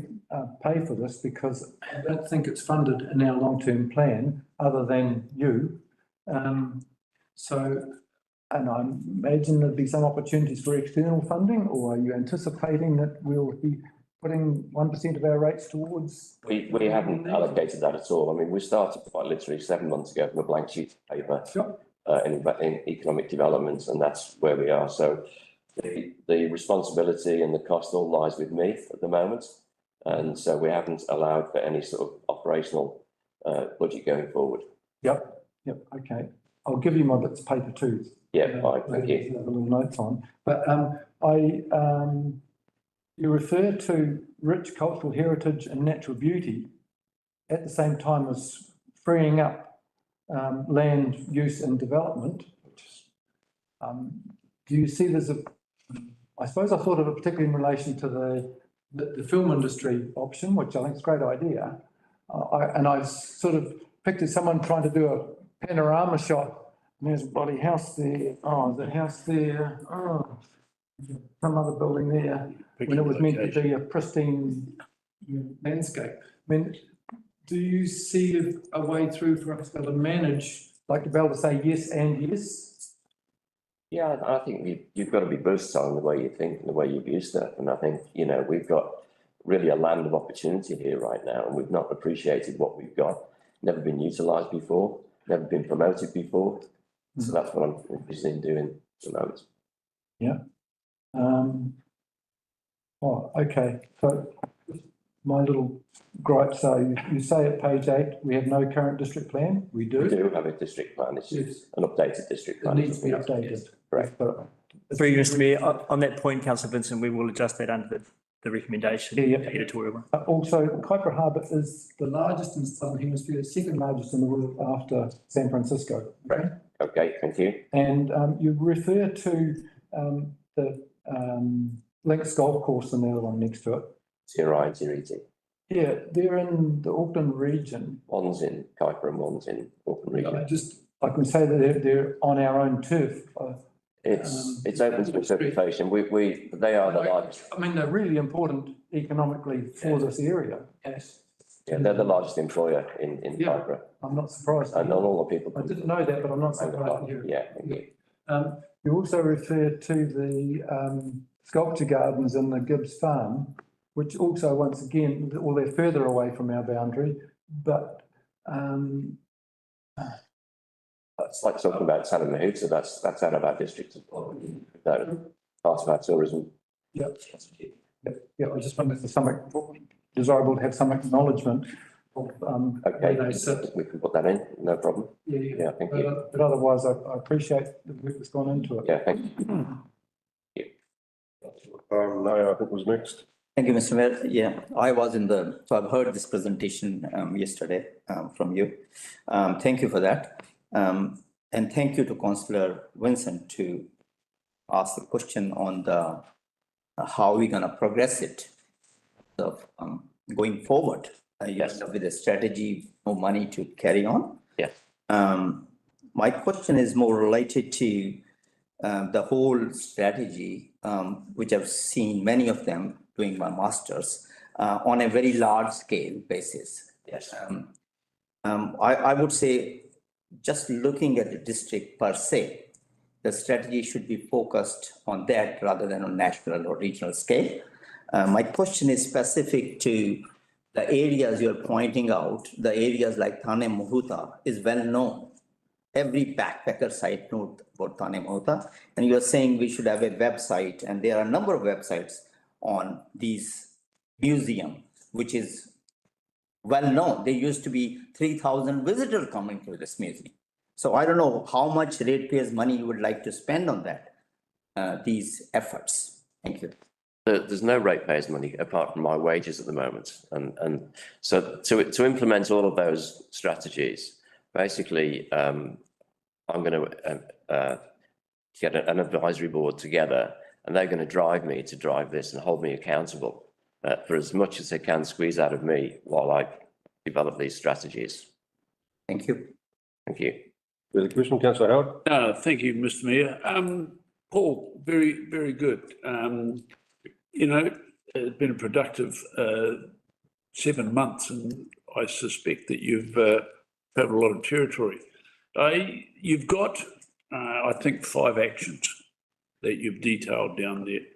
pay for this? Because I don't think it's funded in our long-term plan other than you. And I imagine there'd be some opportunities for external funding, or are you anticipating that we'll be putting 1% of our rates towards? We haven't allocated that at all. I mean, we started quite literally 7 months ago from a blank sheet of paper. Sure. in economic development, and that's where we are. So the responsibility and the cost all lies with me at the moment. And so we haven't allowed for any sort of operational budget going forward. Yep, okay. I'll give you my bits of paper too. Yeah, fine, thank you. Have a little notes on. But you refer to rich cultural heritage and natural beauty at the same time as freeing up land use and development. Do you see there's I suppose I thought of it particularly in relation to the film industry option, which I think is a great idea. And I sort of pictured someone trying to do a panorama shot. And there's a bloody house there. Oh, the house there. Oh, some other building there. When it was meant to be a pristine landscape. I mean, do you see a way through for us to be able to manage, like to be able to say yes and yes? Yeah, I think you've got to be versatile in the way you think and the way you view stuff. And I think, you know, we've got really a land of opportunity here right now, and we've not appreciated what we've got. Never been utilised before, never been promoted before. So that's what I'm interested in doing at the moment. Yeah. Oh, okay. So my little gripes are, you say at page 8, we have no current district plan. We do. We do have a district plan. It's Yes. an updated district plan. It needs to be updated. Correct. Through you, Mr Mayor, on that point, Councillor Vincent, we will adjust that under the recommendation, editorial one. Also, Kaipara Harbour is the largest in the Southern Hemisphere, second largest in the world after San Francisco. Right. Okay, thank you. And you refer to the Links Golf Course and the other one next to it. Tirai and Tiriti. Yeah, they're in the Auckland region. One's in Kaipara and one's in Auckland region. I can say that they're on our own turf. It's open to interpretation. They are the largest. I mean, they're really important economically for this area. Yes. Yeah, they're the largest employer in Kaipara. I'm not surprised. And not all the people. I didn't know that, but I'm not surprised. Yeah. You also referred to the sculpture gardens in the Gibbs Farm, which also, once again, well, they're further away from our boundary, but it's like talking about Santa Mahuta, that's out of our district as well. That part of our tourism. Yep. Yeah, I just wondered if there's something desirable to have some acknowledgement of okay, where they sit. we can put that in, no problem. Yeah, thank you. But otherwise, I appreciate the work that's gone into it. Yeah, thank you. No, I think was next. Thank you, Mr. Mayor. Yeah, I was so I've heard this presentation yesterday from you. Thank you for that. And thank you to Councillor Vincent to ask the question on the how we're going to progress it. So going forward, yes, with a strategy, no money to carry on. Yeah. My question is more related to the whole strategy, which I've seen many of them doing my masters on a very large scale basis. Yes. I would say, just looking at the district per se, the strategy should be focused on that rather than on national or regional scale. My question is specific to the areas you're pointing out. The areas like Thane Mahuta is well known. Every backpacker site knows about Thane Mahuta. And you're saying we should have a website, and there are a number of websites on these museums, which is well known. There used to be 3,000 visitors coming to this museum. So I don't know how much ratepayers' money you would like to spend on that, these efforts. Thank you. There's no ratepayers' money apart from my wages at the moment. And so to implement all of those strategies, basically, I'm going to get an advisory board together, and they're going to drive me to drive this and hold me accountable for as much as they can squeeze out of me while I develop these strategies. Thank you. Thank you. Further question, Councillor Howard? Thank you, Mr. Mayor. Paul, very, very good. You know, it's been a productive 7 months, and I suspect that you've covered a lot of territory. You've got, I think, 5 actions that you've detailed down there.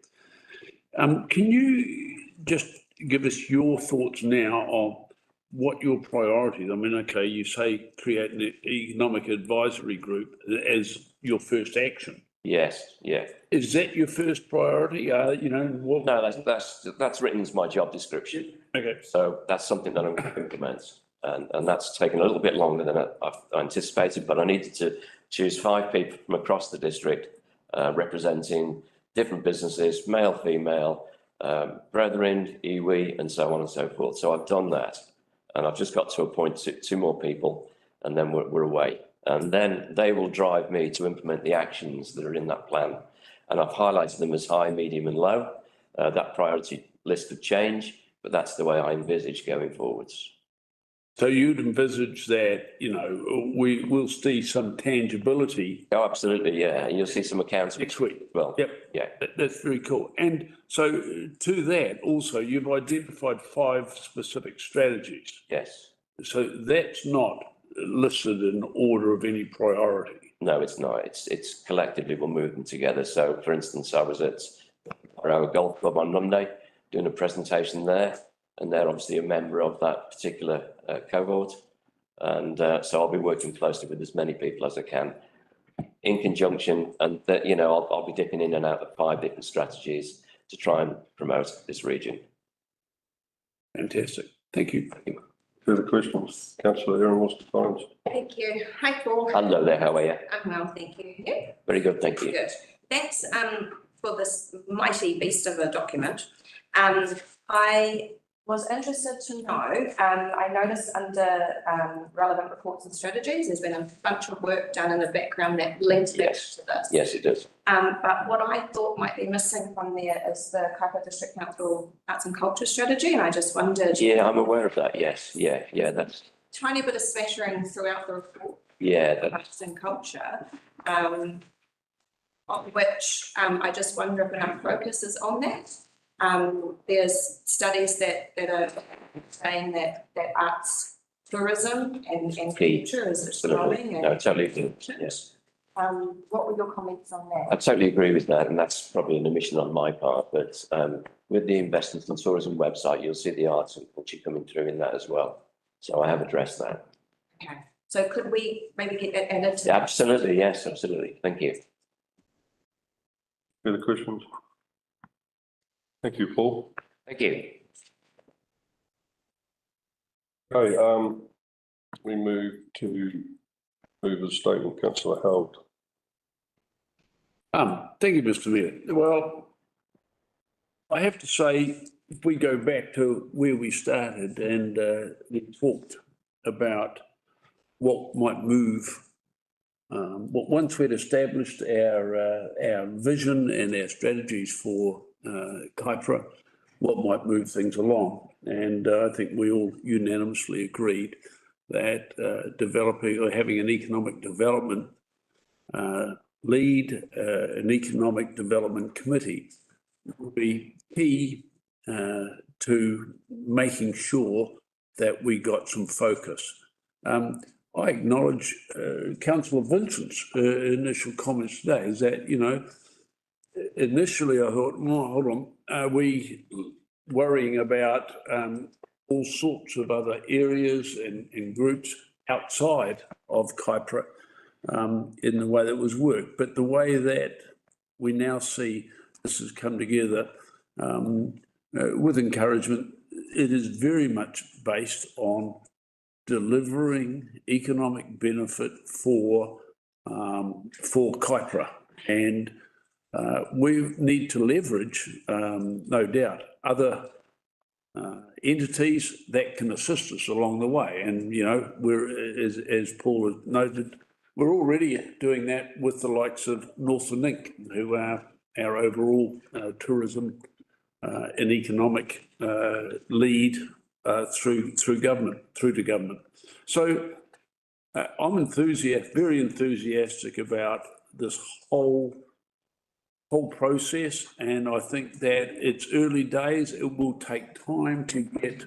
Can you just give us your thoughts now on what your priorities, I mean, okay, you say create an economic advisory group as your first action. Yes, yeah. Is that your first priority? You know, what? No, that's written as my job description. Okay. So that's something that I'm going to implement. And that's taken a little bit longer than I've anticipated, but I needed to choose 5 people from across the district, representing different businesses, male, female, brethren, iwi, and so on and so forth. So I've done that, and I've just got to appoint 2 more people, and then we're away. And then they will drive me to implement the actions that are in that plan. And I've highlighted them as high, medium, and low. That priority list could change, but that's the way I envisage going forwards. So you'd envisage that, you know, we will see some tangibility. Oh, absolutely, yeah. And you'll see some accounts next week. Well, yep, yeah, that's very cool. And so to that, also, you've identified 5 specific strategies. Yes. So that's not listed in order of any priority. No, it's not. It's collectively we'll move them together. So, for instance, I was at our golf club on Monday doing a presentation there, and they're obviously a member of that particular cohort. And so I'll be working closely with as many people as I can in conjunction. And that, you know, I'll be dipping in and out of 5 different strategies to try and promote this region. Fantastic. Thank you. Further questions? Councillor Aaron Washington. Thank you. Hi, Paul. Hello there, how are you? I'm well, thank you. Yeah. Very good, thank you. Good. Thanks for this mighty beast of a document. I was interested to know, I noticed under relevant reports and strategies, there's been a bunch of work done in the background that links back to this. Yes, it does. But what I thought might be missing from there is the Kaipara District Council Arts and Culture Strategy, and I just wondered. Yeah, I'm aware of that, yes. Yeah, that's. Tiny bit of smattering throughout the report. Yeah. That's. Arts and culture, of which I just wonder if enough focus is on that. There's studies that are saying that arts tourism and culture is growing. No, I totally agree. Yes. What were your comments on that? I totally agree with that, and that's probably an omission on my part, but with the investment and tourism website, you'll see the arts and culture coming through in that as well. So I have addressed that. Okay, so could we maybe get that added to? Absolutely, yes, absolutely. Thank you. Further questions? Thank you, Paul. Thank you. Okay, we move a statement, Councillor Howard. Thank you, Mr. Mayor. Well, I have to say, if we go back to where we started and we talked about what might move, once we'd established our vision and our strategies for Kaipara, what might move things along. And I think we all unanimously agreed that developing or having an economic development lead, an economic development committee would be key to making sure that we got some focus. I acknowledge Councillor Vincent's initial comments today is that, you know, initially I thought, oh, hold on, are we worrying about all sorts of other areas and groups outside of Kaipara in the way that was worked? But the way that we now see this has come together with encouragement, it is very much based on delivering economic benefit for Kaipara. And we need to leverage, no doubt, other entities that can assist us along the way. And, you know, as Paul has noted, we're already doing that with the likes of Northern Inc., who are our overall tourism and economic lead through to government. So I'm very enthusiastic about this whole process, and I think that it's early days. It will take time to get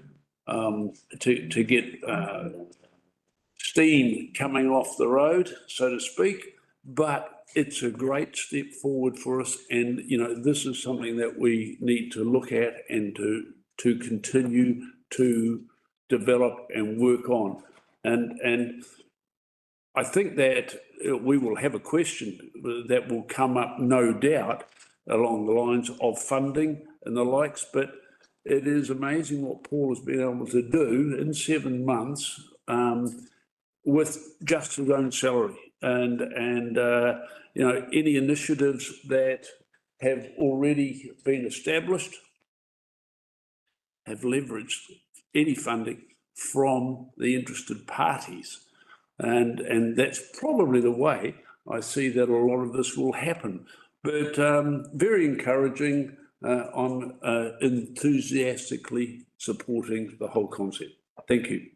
steam coming off the road, so to speak, but it's a great step forward for us. And, you know, this is something that we need to look at and to continue to develop and work on. And I think that we will have a question that will come up, no doubt, along the lines of funding and the likes, but it is amazing what Paul has been able to do in 7 months with just his own salary. And you know, any initiatives that have already been established have leveraged any funding from the interested parties. And that's probably the way I see that a lot of this will happen. But very encouraging. I'm enthusiastically supporting the whole concept. Thank you.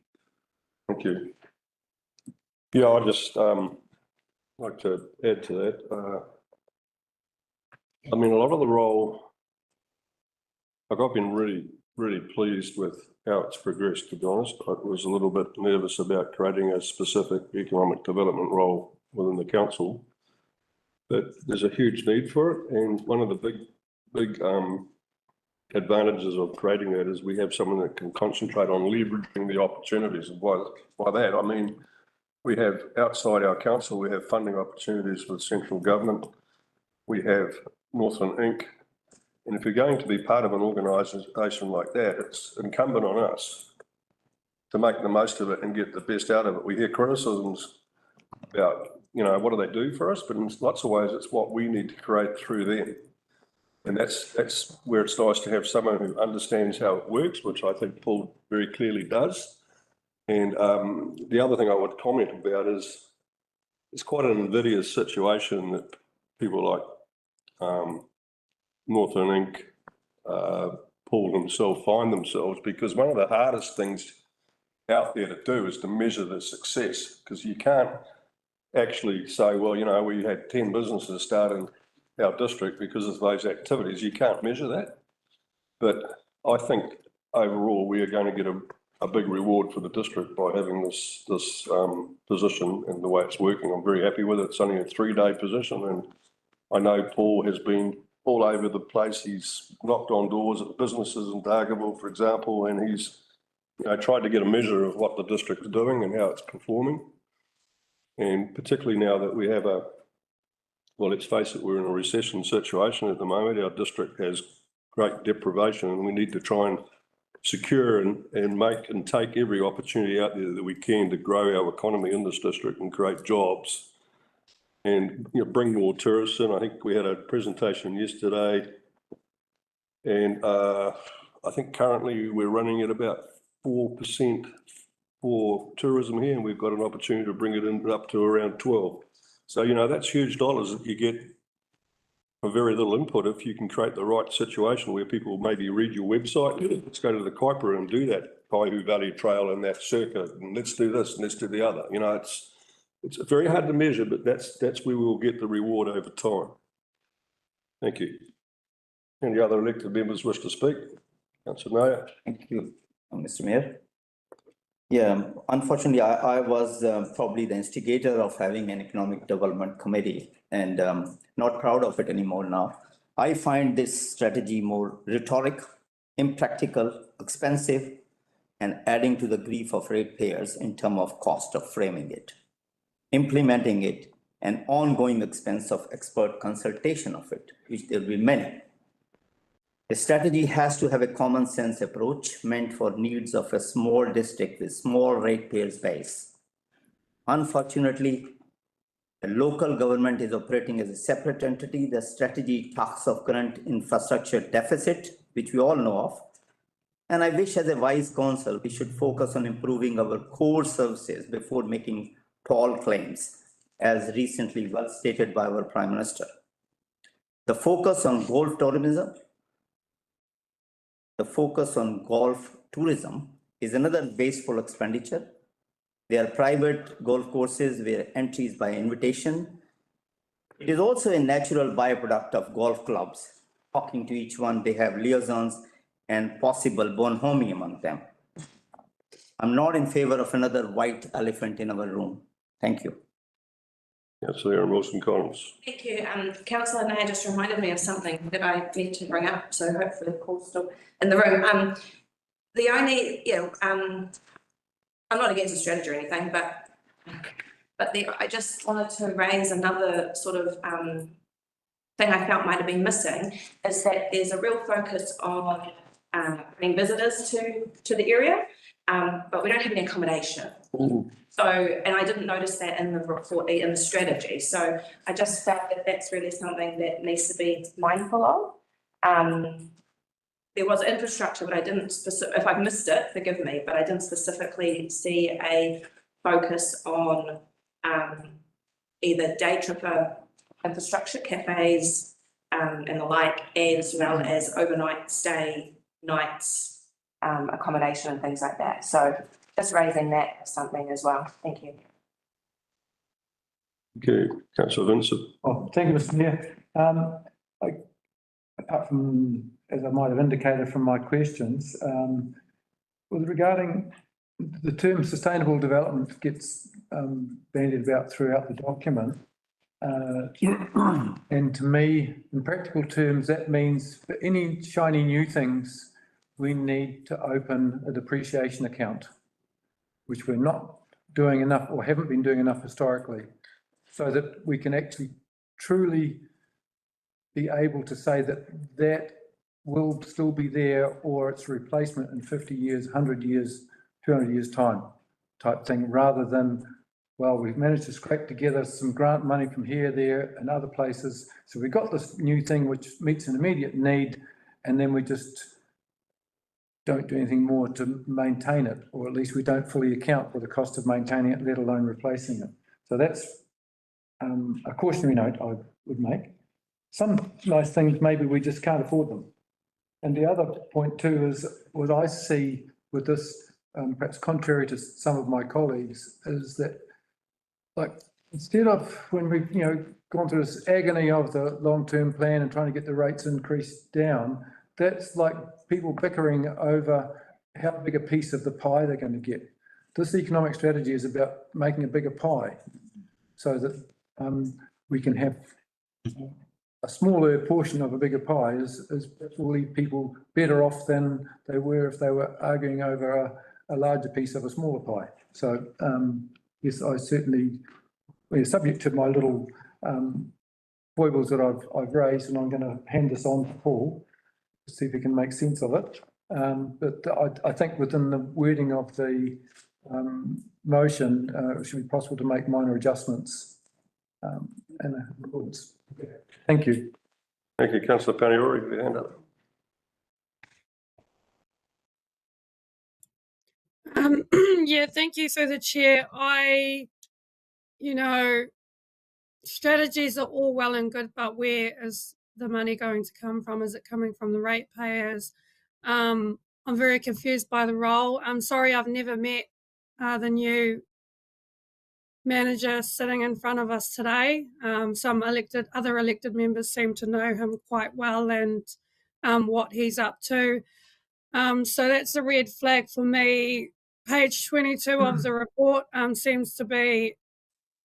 Thank you. Yeah, I'd just like to add to that. I mean, a lot of the role, like I've been really pleased with how it's progressed, to be honest. I was a little bit nervous about creating a specific economic development role within the council, but there's a huge need for it. And one of the big advantages of creating that is we have someone that can concentrate on leveraging the opportunities. And by that, I mean, we have outside our council, we have funding opportunities with central government. We have Northern Inc. And if you're going to be part of an organisation like that, it's incumbent on us to make the most of it and get the best out of it. We hear criticisms about, you know, what do they do for us? But in lots of ways, it's what we need to create through them. And that's where it's nice to have someone who understands how it works, which I think Paul very clearly does. And the other thing I would comment about is it's quite an invidious situation that people like Northern Inc., Paul himself find themselves, because one of the hardest things out there to do is to measure the success, because you can't actually say, well, you know, we had 10 businesses start in our district because of those activities. You can't measure that. But I think overall we are going to get a big reward for the district by having this position and the way it's working. I'm very happy with it. It's only a 3-day position, and I know Paul has been all over the place. He's knocked on doors at businesses in Dargaville, for example, and he's, you know, tried to get a measure of what the district is doing and how it's performing. And particularly now that we have well, let's face it, we're in a recession situation at the moment. Our district has great deprivation, and we need to try and secure and make and take every opportunity out there that we can to grow our economy in this district and create jobs. And, you know, bring more tourists in. I think we had a presentation yesterday, and I think currently we're running at about 4% for tourism here, and we've got an opportunity to bring it in up to around 12. So, you know, that's huge dollars that you get for very little input if you can create the right situation where people maybe read your website. Let's go to the Kuiper and do that Kaihu Valley Trail and that circuit, and let's do this and let's do the other. You know, it's very hard to measure, but that's where we'll get the reward over time. Thank you. Any other elected members wish to speak? Councillor Naya. Thank you, Mr. Mayor. Yeah, unfortunately, I was probably the instigator of having an economic development committee, and not proud of it anymore now. I find this strategy more rhetoric, impractical, expensive, and adding to the grief of ratepayers in terms of cost of framing it, implementing it, and ongoing expense of expert consultation of it, which there will be many. The strategy has to have a common sense approach meant for needs of a small district with small ratepayers base. Unfortunately, the local government is operating as a separate entity. The strategy talks of current infrastructure deficit, which we all know of. And I wish as a wise council, we should focus on improving our core services before making tall claims, as recently well stated by our Prime Minister. The focus on golf tourism is another wasteful expenditure. They are private golf courses where entry is by invitation. It is also a natural byproduct of golf clubs. Talking to each one, they have liaisons and possible bonhomie among them. I'm not in favor of another white elephant in our room. Thank you. Councillor Wilson Collins. Thank you. Councillor Naya just reminded me of something that I need to bring up, so hopefully Paul's still in the room. the only, I'm not against a strategy or anything, but I just wanted to raise another sort of thing I felt might have been missing, is that there's a real focus on bringing visitors to the area, but we don't have any accommodation. So, and I didn't notice that in the report, in the strategy. So I just felt that that's really something that needs to be mindful of. There was infrastructure, but I didn't if I've missed it, forgive me, but I didn't specifically see a focus on either day tripper infrastructure, cafes, and the like, as well as overnight stay nights, accommodation and things like that. So just raising that as something as well. Thank you. Okay, Councillor Vincent. Oh, thank you, Mr. Mayor. Apart from, as I might have indicated from my questions, regarding the term sustainable development gets bandied about throughout the document. And to me, in practical terms, that means for any shiny new things, we need to open a depreciation account, which we're not doing enough or haven't been doing enough historically, so that we can actually truly be able to say that that will still be there, or its replacement in 50 years, 100 years, 200 years time type thing, rather than, well, we've managed to scrape together some grant money from here, there and other places. So we've got this new thing which meets an immediate need, and then we just don't do anything more to maintain it, or at least we don't fully account for the cost of maintaining it, let alone replacing it. So that's a cautionary note I would make. Some nice things, maybe we just can't afford them. And the other point too is what I see with this, perhaps contrary to some of my colleagues, is that, like, instead of when we've, gone through this agony of the long-term plan and trying to get the rates increased down, that's like people bickering over how big a piece of the pie they're going to get. This economic strategy is about making a bigger pie so that we can have a smaller portion of a bigger pie will leave people better off than they were if they were arguing over a larger piece of a smaller pie. So yes, I certainly, subject to my little foibles that I've raised, and I'm going to hand this on to Paul to see if he can make sense of it. But I think within the wording of the motion, it should be possible to make minor adjustments. Thank you. Thank you, Councillor Paniori, for your hand up. Yeah, thank you through the chair. Strategies are all well and good, but where is the money going to come from? Is it coming from the ratepayers? I'm very confused by the role. I'm sorry, I've never met the new manager sitting in front of us today. Some other elected members seem to know him quite well and what he's up to. So that's a red flag for me. Page 22 of the report seems to be,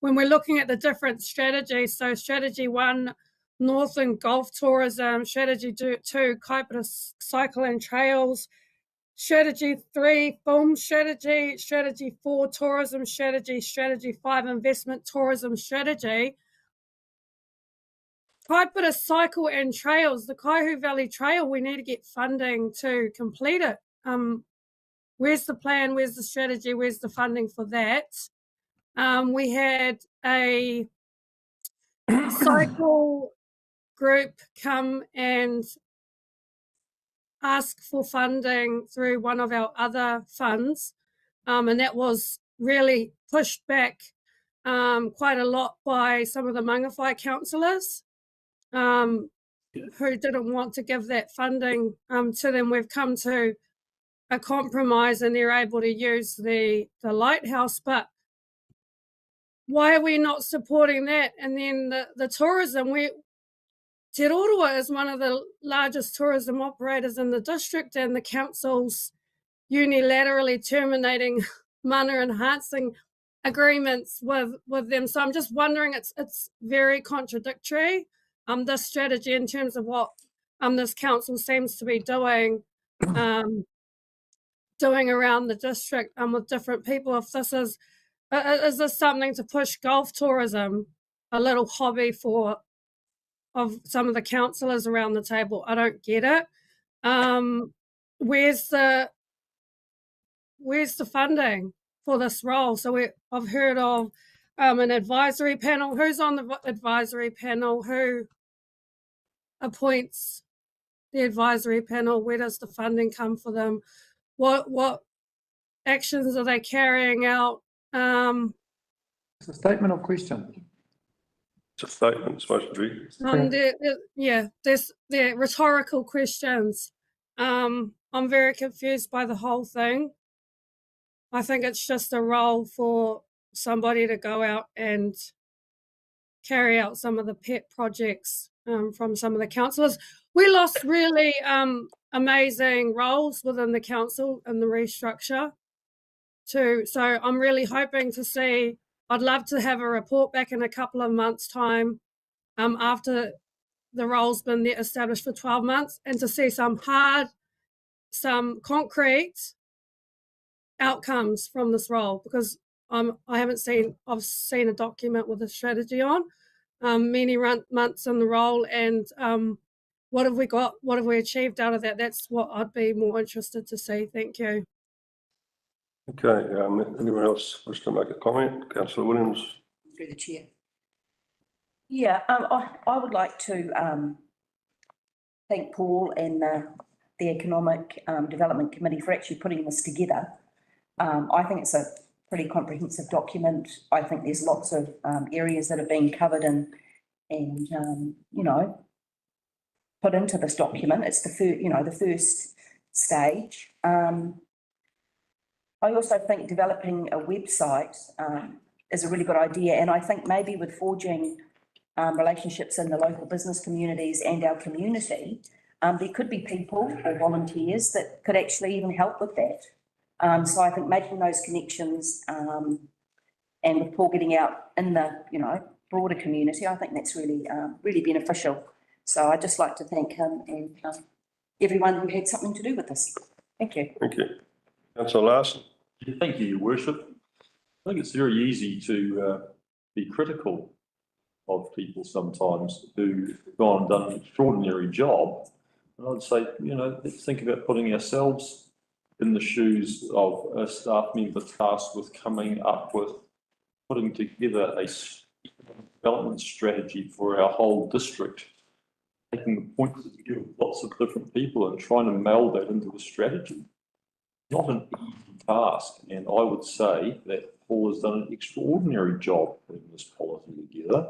when we're looking at the different strategies, so strategy 1, Northern Golf Tourism, strategy 2, Kaipara Cycle and Trails, strategy 3, Film Strategy, strategy 4, Tourism Strategy, strategy 5, Investment Tourism Strategy. Kaipara Cycle and Trails, the Kaihu Valley Trail, we need to get funding to complete it. Where's the plan? Where's the strategy? Where's the funding for that? We had a cycle group come and ask for funding through one of our other funds, and that was really pushed back quite a lot by some of the Mangawhai councillors who didn't want to give that funding to them. We've come to a compromise and they're able to use the lighthouse, but why are we not supporting that? And then the tourism, Te Roroa is one of the largest tourism operators in the district, and the council's unilaterally terminating mana enhancing agreements with them. So I'm just wondering, it's very contradictory, this strategy in terms of what this council seems to be doing. doing around the district with different people. If this is this something to push golf tourism, a little hobby of some of the councillors around the table? I don't get it. Where's the funding for this role? So I've heard of an advisory panel. Who's on the advisory panel? Who appoints the advisory panel? Where does the funding come for them? What actions are they carrying out? It's a statement or question? It's a statement, it's supposed to be. They're rhetorical questions. I'm very confused by the whole thing. I think it's just a role for somebody to go out and carry out some of the pet projects from some of the councillors. We lost really amazing roles within the council and the restructure too. So I'm really hoping to see, I'd love to have a report back in a couple of months' time after the role's been established for 12 months, and to see some concrete outcomes from this role, because I've seen a document with a strategy on many months in the role, and what have we got, what have we achieved out of that? That's what I'd be more interested to see. Thank you. Okay, anyone else wish to make a comment? Councillor Williams. Through the chair. Yeah, I would like to thank Paul and the Economic Development Committee for actually putting this together. I think it's a pretty comprehensive document. I think there's lots of areas that are being covered and you know, put into this document. It's the first stage. I also think developing a website is a really good idea, and I think maybe with forging relationships in the local business communities and our community, there could be people or volunteers that could actually even help with that. So I think making those connections and with Paul getting out in the broader community, I think that's really really beneficial. So I'd just like to thank him and everyone who had something to do with this. Thank you. Thank you. Councillor Larson. Thank you, Your Worship. I think it's very easy to be critical of people sometimes who've gone and done an extraordinary job. And I'd say, let's think about putting ourselves in the shoes of a staff member tasked with coming up with putting together a development strategy for our whole district, taking the points of view of lots of different people and trying to meld that into a strategy. Not an easy task, and I would say that Paul has done an extraordinary job putting this policy together.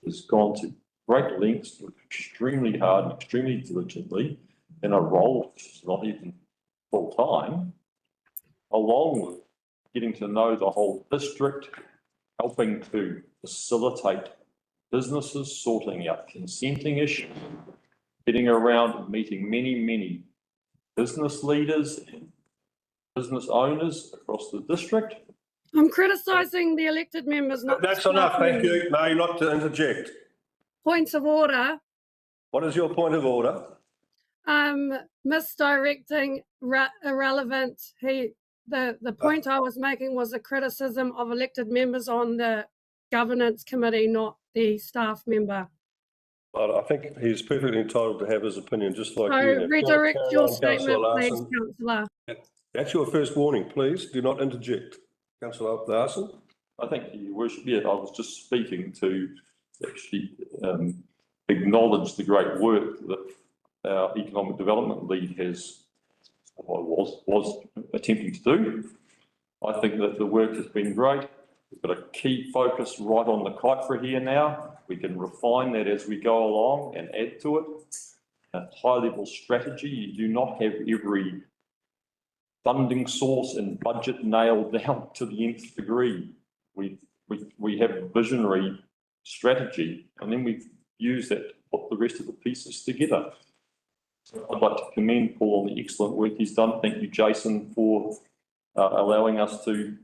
Has gone to great lengths, worked extremely hard and extremely diligently in a role which is not even full time, along with getting to know the whole district, helping to facilitate businesses, sorting out consenting issues, getting around and meeting many business leaders and business owners across the district. I'm criticising the elected members, not That's enough, thank you. No, you're not to interject. Points of order. What is your point of order? Misdirecting, irrelevant. The point I was making was a criticism of elected members on the governance committee, not the staff member. But I think he's perfectly entitled to have his opinion, just like So you. redirect your statement, please, Councillor. That's your first warning, please. Do not interject. Councillor Larson. I think, Your Worship, I was just speaking to actually acknowledge the great work that our economic development lead was attempting to do. I think that the work has been great. We've got a key focus right on the kite here now. We can refine that as we go along and add to it. A high-level strategy. You do not have every funding source and budget nailed down to the nth degree. We have a visionary strategy, and then we use that to put the rest of the pieces together. So I'd like to commend Paul on the excellent work he's done. Thank you, Jason, for allowing us to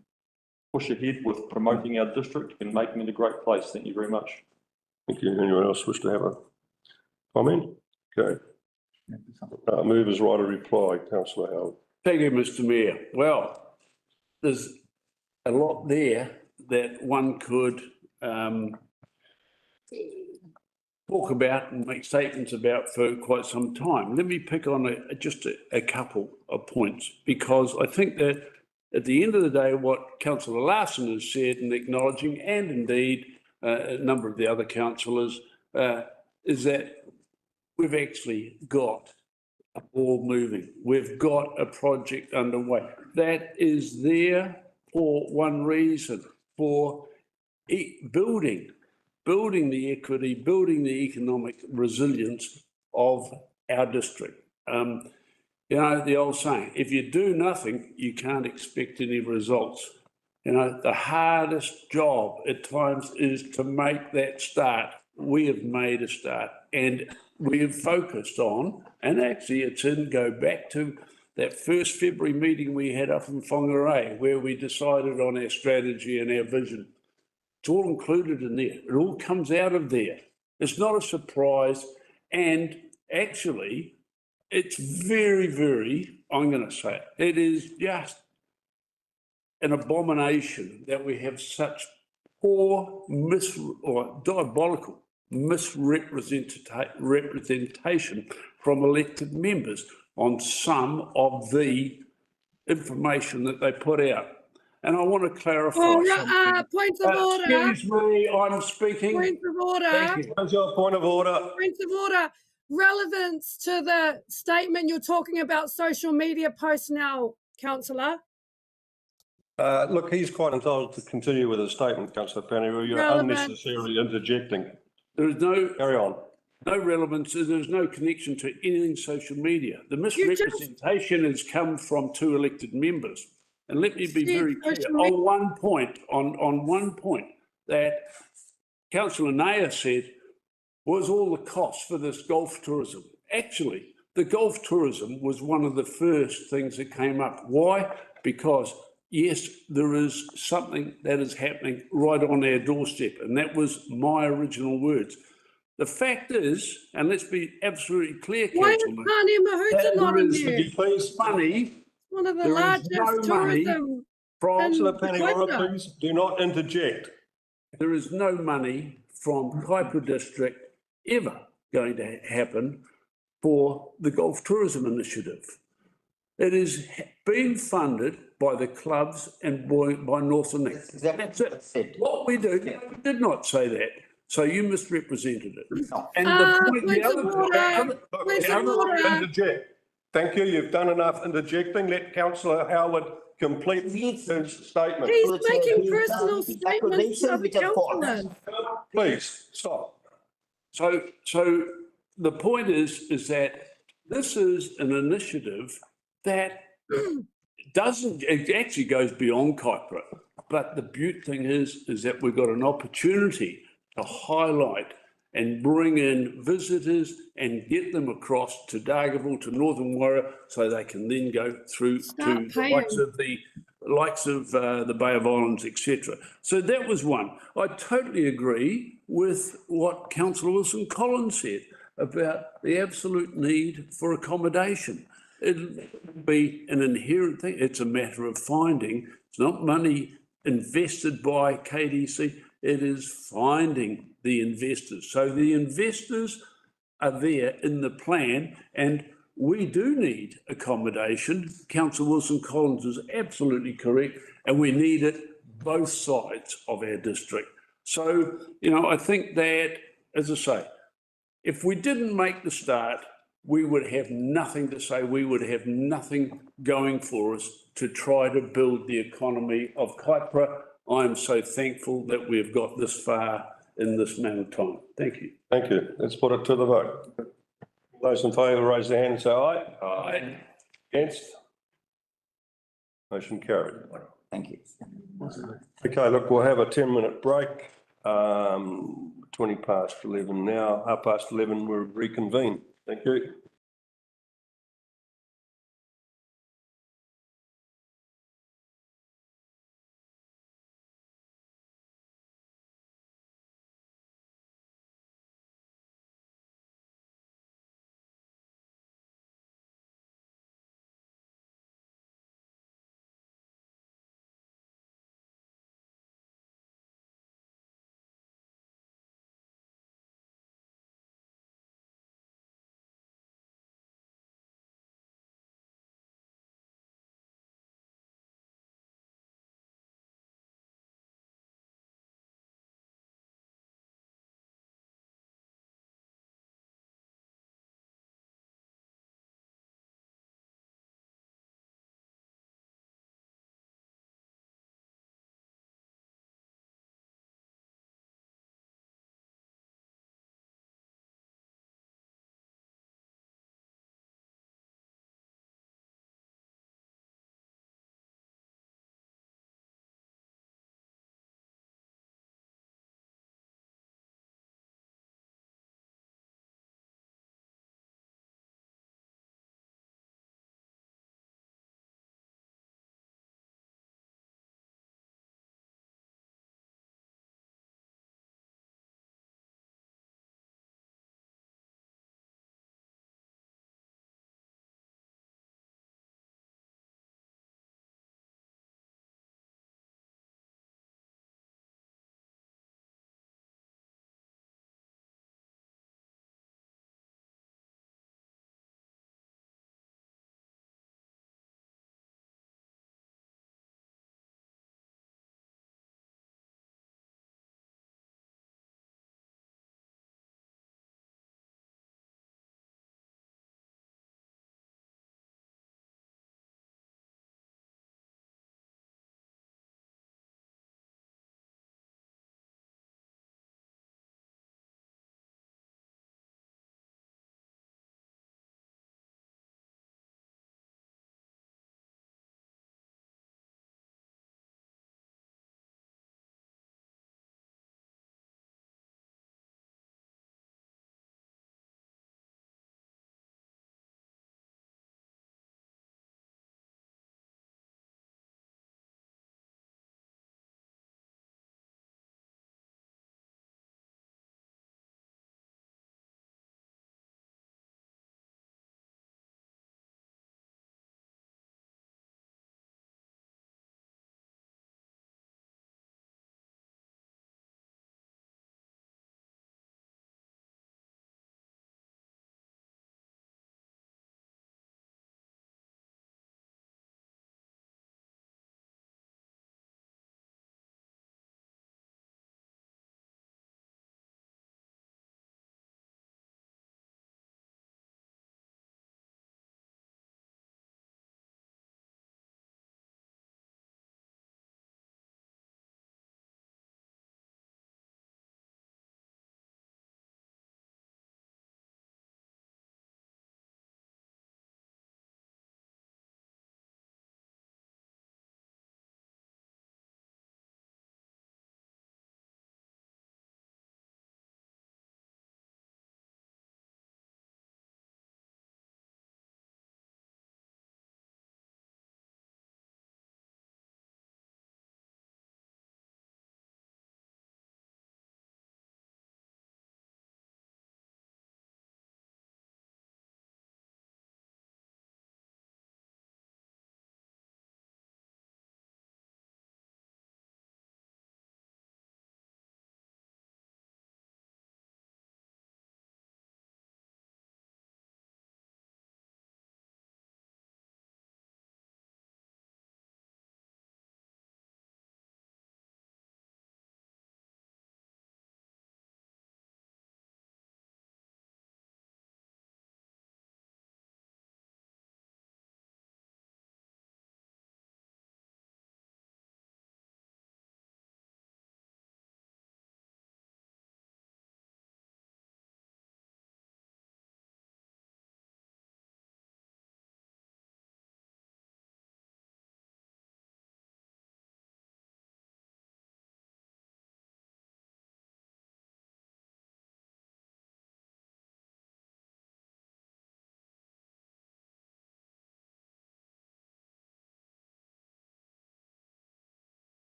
push ahead with promoting our district and making it a great place. Thank you very much. Thank you. Anyone else wish to have a comment? Okay. Move is right of reply, Councillor Howard. Thank you, Mr Mayor. Well, there's a lot there that one could talk about and make statements about for quite some time. Let me pick on just a couple of points, because I think that at the end of the day, what Councillor Larson has said and acknowledging, and indeed a number of the other councillors, is that we've actually got a ball moving. We've got a project underway that is there for one reason, for building the equity, building the economic resilience of our district. You know, the old saying, if you do nothing, you can't expect any results. You know, the hardest job at times is to make that start. We have made a start, and we have focused on, and actually go back to that first February meeting we had up in Whangarei, where we decided on our strategy and our vision. It's all included in there. It all comes out of there. It's not a surprise. And actually, it's very, very, I'm going to say it is just an abomination that we have such poor or diabolical misrepresentation from elected members on some of the information that they put out. And I want to clarify something. Point of order. Excuse me, I'm speaking. Point of order. Thank you. What's your point of order? Point of order. Relevance to the statement you're talking about social media posts now, councillor. Look, he's quite entitled to continue with his statement, Councillor Pannier. You're unnecessarily interjecting. There is no carry on. No relevance, and there's no connection to anything social media. The misrepresentation has come from two elected members. And let me be very clear on one point that Councillor Nair said was all the cost for this golf tourism. Actually, the golf tourism was one of the first things that came up. Why? Because yes, there is something that is happening right on our doorstep, and that was my original words. The fact is, and let's be absolutely clear, Councillor, please, money. One of the largest tourism. Councillor Pannier, please do not interject. There is no money from Kaipara District ever going to happen for the Golf Tourism Initiative. It is being funded by the clubs and by Northern Nick. That's it. What we do, we did not say that. So you misrepresented it. And interject. Thank you. You've done enough interjecting. Let Councillor Howard complete his statement. He's making personal statements to the councillors. Please stop. So the point is that this is an initiative that it actually goes beyond Kaipara. But the beaut thing is that we've got an opportunity to highlight and bring in visitors and get them across to Dargaville, to Northern Warra, so they can then go through to the likes of the Bay of Islands, etc. So that was one. I totally agree with what Councillor Wilson Collins said about the absolute need for accommodation. It'll be an inherent thing. It's a matter of finding. It's not money invested by KDC. It is finding the investors. So the investors are there in the plan, and we do need accommodation. Councillor Wilson Collins is absolutely correct, and we need it both sides of our district. So, you know, I think that, as I say, if we didn't make the start, we would have nothing to say. We would have nothing going for us to try to build the economy of Kaipara. I am so thankful that we've got this far in this amount of time. Thank you. Thank you. Let's put it to the vote. Those in favour, raise their hand and say aye. Aye. Against? Motion carried. Thank you. Okay, look, we'll have a 10-minute break. 11:20 now. 11:30, we'll reconvene. Thank you.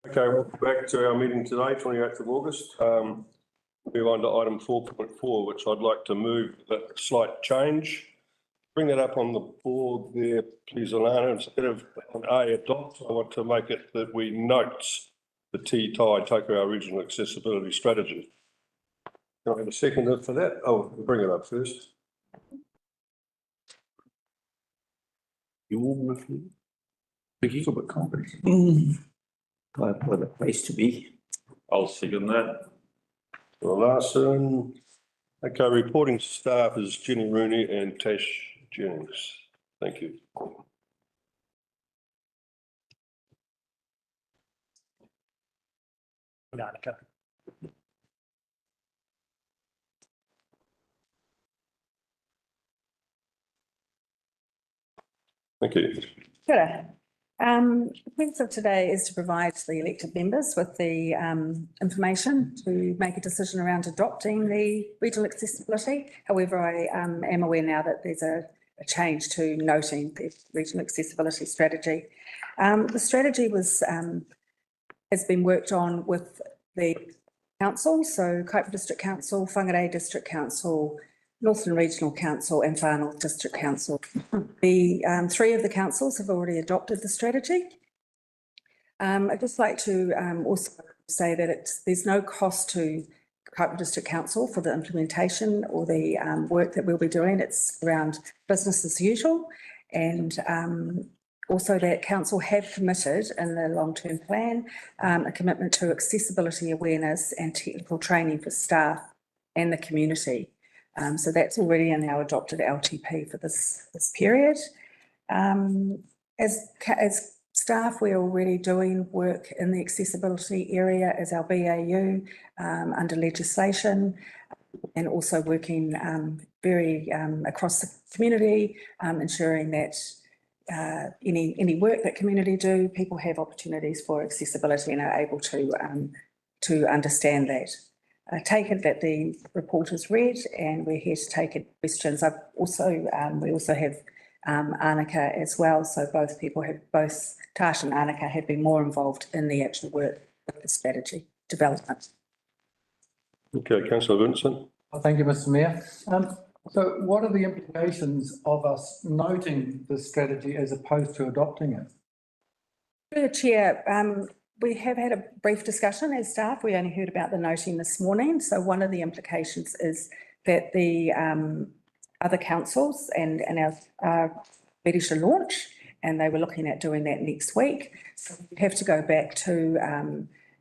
Okay, welcome back to our meeting today, 28th of August. Move on to item 4.4, which I'd like to move a slight change. Bring that up on the board there, please, Alana. Instead of an A, adopt, I want to make it that we note the Taikawa Regional Accessibility Strategy. Can I have a seconder for that? Oh, we'll bring it up first. Vicky? It's a bit complex. What a place to be. I'll second that. Larson. Okay, reporting staff is Jenny Rooney and Tash Jennings. Thank you. Thank you. Good. The purpose of today is to provide the elected members with the information to make a decision around adopting the regional accessibility. However, I am aware now that there's a change to noting the regional accessibility strategy. The strategy has been worked on with the council, so Kaipara District Council, Whangarei District Council, Northern Regional Council and Far North District Council. The three of the councils have already adopted the strategy. I'd just like to also say that there's no cost to Kaipara District Council for the implementation or the work that we'll be doing. It's around business as usual, and also that council have committed in the long-term plan a commitment to accessibility awareness and technical training for staff and the community. So that's already in our adopted LTP for this period. As staff, we're already doing work in the accessibility area as our BAU under legislation, and also working very across the community, ensuring that any work that community do, people have opportunities for accessibility and are able to understand that. I take it that the report is read and we're here to take questions. We also have Annika as well. So both Tash and Annika have been more involved in the actual work of the strategy development. Okay, Councillor Vincent. Thank you, Mr. Mayor. So what are the implications of us noting the strategy as opposed to adopting it? Through the Chair, we have had a brief discussion as staff. We only heard about the noting this morning. So one of the implications is that the other councils and our ready to launch, and they were looking at doing that next week. So we have to go back to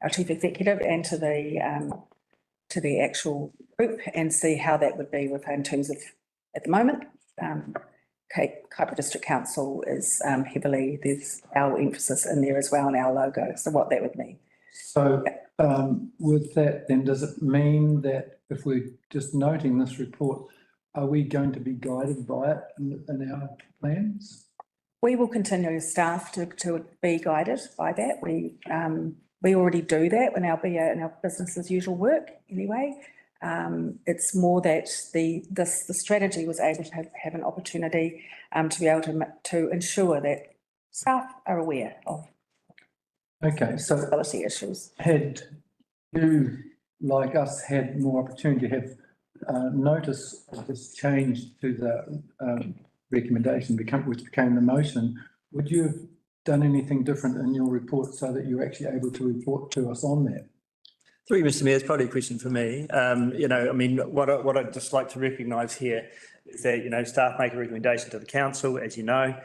our chief executive and to the actual group and see how that would be with in terms of at the moment. Kaipara District Council is heavily, there's our emphasis in there as well and our logo, so what that would mean. So with that then, does it mean that if we're just noting this report, are we going to be guided by it in our plans? We will continue as staff to be guided by that. We already do that in our business as usual work anyway. It's more that the strategy was able to have an opportunity to be able to ensure that staff are aware of accessibility issues. Had you, like us, had more opportunity to have notice of this change to the recommendation, which became the motion, would you have done anything different in your report so that you're actually able to report to us on that? Through you, Mr. Mayor, it's probably a question for me. What I'd just like to recognise here is that, staff make a recommendation to the council, as you know.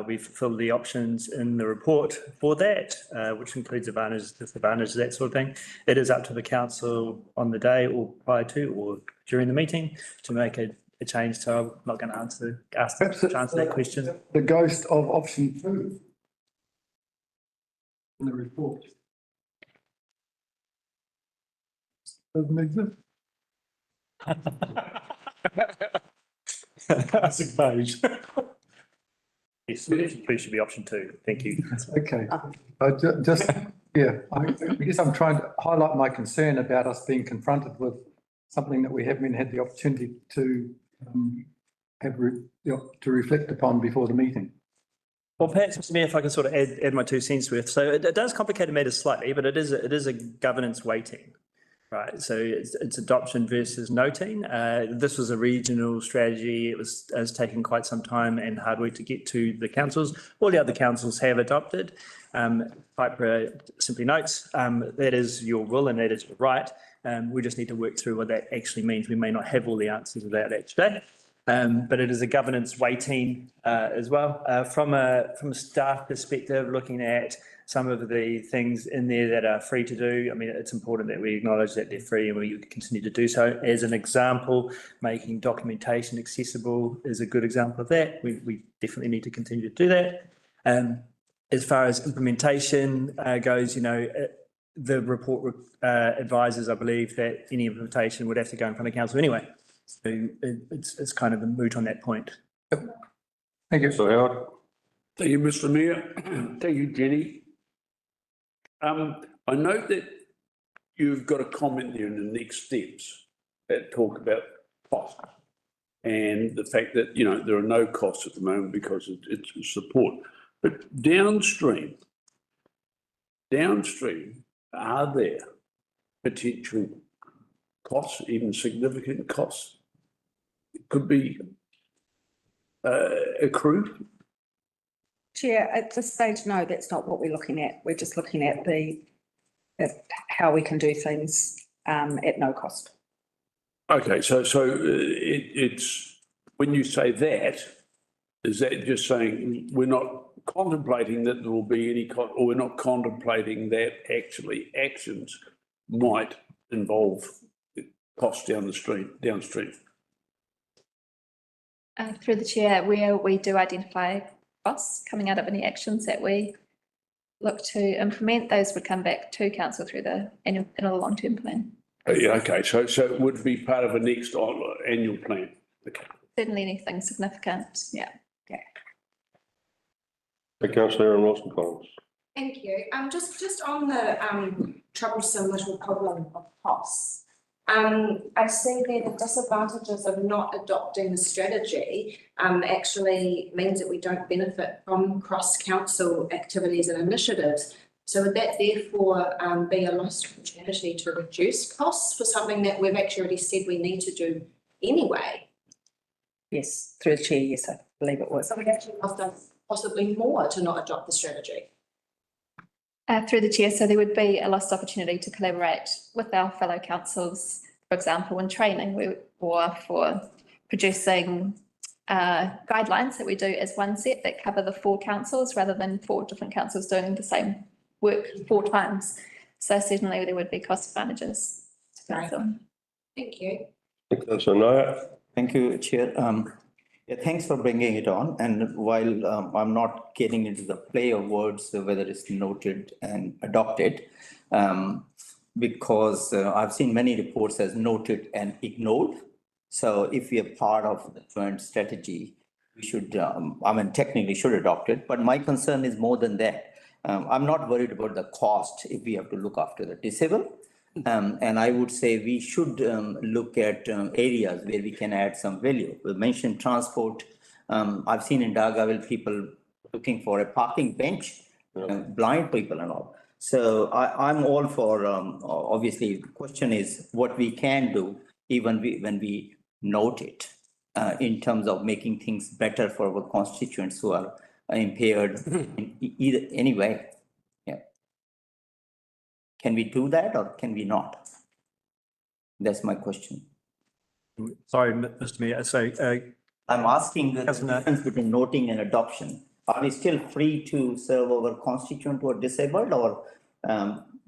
We've fulfilled the options in the report for that, which includes advantages, disadvantages, that sort of thing. It is up to the council on the day or prior to or during the meeting to make a change. So I'm not going to answer that question. The ghost of option 2 in the report. Doesn't exist. I suppose. Yes, it should be option 2. Thank you. Okay. I guess I'm trying to highlight my concern about us being confronted with something that we haven't had the opportunity to reflect upon before the meeting. Well, perhaps, Mr. Mayor, if I can sort of add my 2 cents worth. So it does complicate matters slightly, but it is a governance weighting, right? So it's adoption versus noting. This was a regional strategy. It was taking quite some time and hard work to get to the councils. All the other councils have adopted. Piper simply notes that is your will and that is your right. We just need to work through what that actually means. We may not have all the answers to that today. But it is a governance weighting as well. From a staff perspective, looking at some of the things in there that are free to do, I mean, it's important that we acknowledge that they're free and we continue to do so. As an example, making documentation accessible is a good example of that. We definitely need to continue to do that. As far as implementation goes, you know, the report advises, I believe, that any implementation would have to go in front of council anyway. So it's kind of a moot on that point. Thank you. So Howard? Thank you, Mr. Mayor. Thank you, Jenny. I note that you've got a comment there in the next steps that talk about cost and the fact that, you know, there are no costs at the moment because it's support. But downstream, are there potential costs, even significant costs? It could be accrued? Chair, at this stage, no, that's not what we're looking at. We're just looking at how we can do things at no cost. Okay, so it's, when you say that, is that just saying we're not contemplating that there will be any cost, or we're not contemplating that actually actions might involve costs downstream? Through the chair, where we do identify costs coming out of any actions that we look to implement, those would come back to council through the annual long-term plan. Yeah, okay, so it would be part of a next annual plan. Okay. Certainly anything significant, yeah. Councillor Aaron Wilson-Collins. Thank you. Just on the troublesome little problem of costs. I see there the disadvantages of not adopting the strategy actually means that we don't benefit from cross-council activities and initiatives. So would that therefore be a lost opportunity to reduce costs for something that we've actually said we need to do anyway? Yes, through the chair, yes, I believe it was. So we actually cost us possibly more to not adopt the strategy. Through the chair, so there would be a lost opportunity to collaborate with our fellow councils, for example, in training or for producing guidelines that we do as one set that cover the 4 councils rather than 4 different councils doing the same work 4 times. So certainly there would be cost advantages to council. Thank you. Councillor Naya. Thank you, Chair. Yeah, thanks for bringing it on. And while I'm not getting into the play of words, whether it's noted and adopted, because I've seen many reports as noted and ignored. So if we are part of the joint strategy, we should, technically should adopt it. But my concern is more than that. I'm not worried about the cost if we have to look after the disabled. And I would say we should look at areas where we can add some value. We mentioned transport. I've seen in Dargaville people looking for a parking bench, blind people and all. So I'm all for, obviously, the question is what we can do even when we note it in terms of making things better for our constituents who are impaired in either any way. Can we do that or can we not? That's my question. Sorry, Mr. Mayor. So I'm asking the difference between noting and adoption. Are we still free to serve our constituent who are disabled, or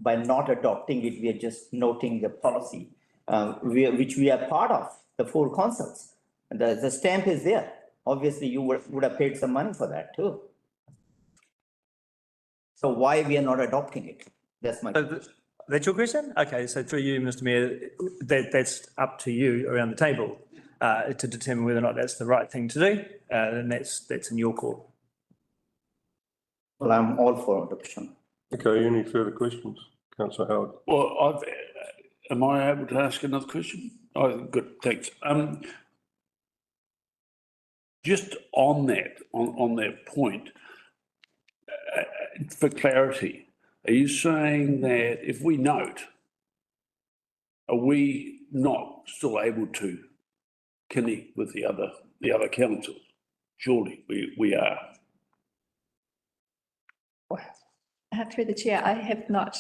by not adopting it, we are just noting the policy, which we are part of, the 4 councils. The stamp is there. Obviously, you would have paid some money for that too. So why we are not adopting it? That's my question. That's your question? Okay, so through you, Mr. Mayor, that's up to you around the table to determine whether or not that's the right thing to do. And that's in your court. Well, I'm all for adoption. Okay, any further questions? Councillor Howard. Well, am I able to ask another question? Oh, good, thanks. Just on that point, for clarity, are you saying that if we note, are we not still able to connect with the other councils? Surely we are. Through the chair, I have not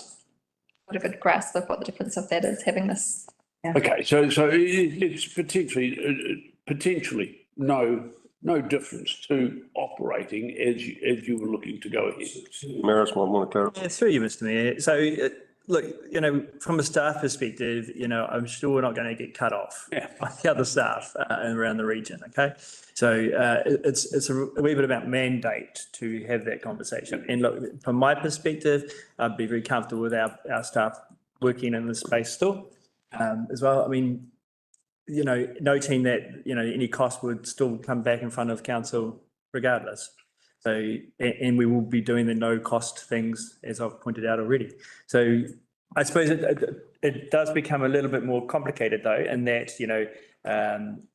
got a good grasp of what the difference of that is, having this. Okay, so it's potentially no difference to operating as you were looking to go ahead. Maris might want to clarify. Yeah, through you, Mr Mayor. So, look, you know, from a staff perspective, you know, I'm sure we're not going to get cut off by the other staff around the region, okay? So it's a wee bit about mandate to have that conversation. And look, from my perspective, I'd be very comfortable with our staff working in this space still as well. I mean, you know, noting that, you know, any cost would still come back in front of council regardless. So, and we will be doing the no cost things, as I've pointed out already. So I suppose it does become a little bit more complicated though, in that, you know,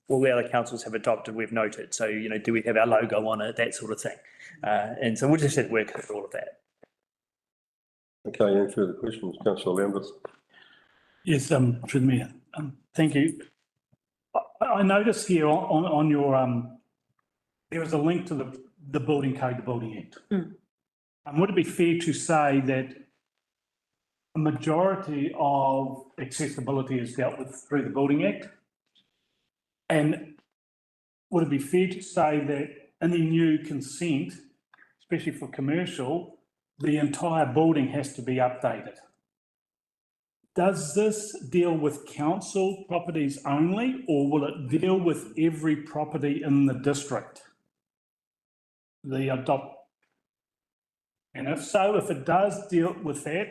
all the other councils have adopted, we've noted. So, you know, do we have our logo on it, that sort of thing. And so we'll just have to work through all of that. Okay, any further questions? Councillor Lambert. Yes, through the Mayor. Thank you. I noticed here on your, there was a link to the Building Code, the Building Act. Would it be fair to say that a majority of accessibility is dealt with through the Building Act? And would it be fair to say that any new consent, especially for commercial, the entire building has to be updated? Does this deal with council properties only, or will it deal with every property in the district? And if so, if it does deal with that,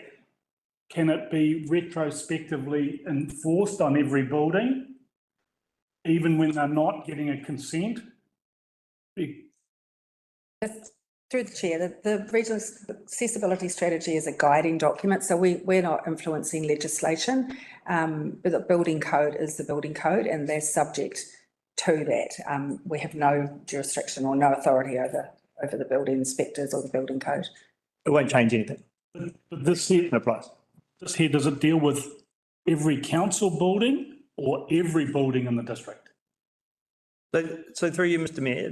can it be retrospectively enforced on every building, even when they're not getting a consent? Through the chair, the regional accessibility strategy is a guiding document, so we're not influencing legislation. But the building code is the building code, and they're subject to that. We have no jurisdiction or no authority over the building inspectors or the building code. It won't change anything. But this here applies. This here, does it deal with every council building or every building in the district? So through you, Mr Mayor,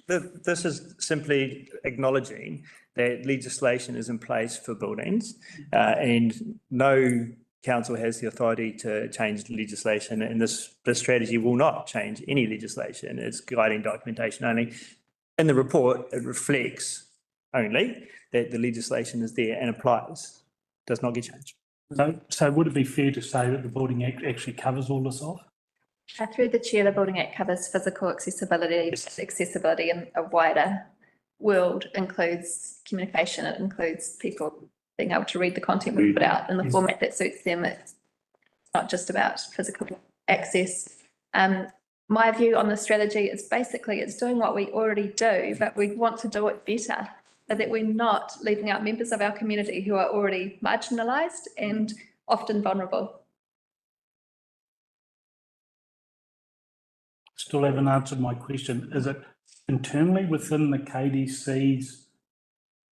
this is simply acknowledging that legislation is in place for buildings and no council has the authority to change legislation, and this strategy will not change any legislation. It's guiding documentation only. In the report, it reflects only that the legislation is there and applies, does not get changed. So would it be fair to say that the Building Act actually covers all this off? Through the chair, the Building Act covers physical accessibility. Accessibility in a wider world includes communication. It includes people being able to read the content we put out in the format that suits them. It's not just about physical access. My view on the strategy is basically it's doing what we already do, but we want to do it better, so that we're not leaving out members of our community who are already marginalised and often vulnerable. Still haven't answered my question. Is it internally within the KDC's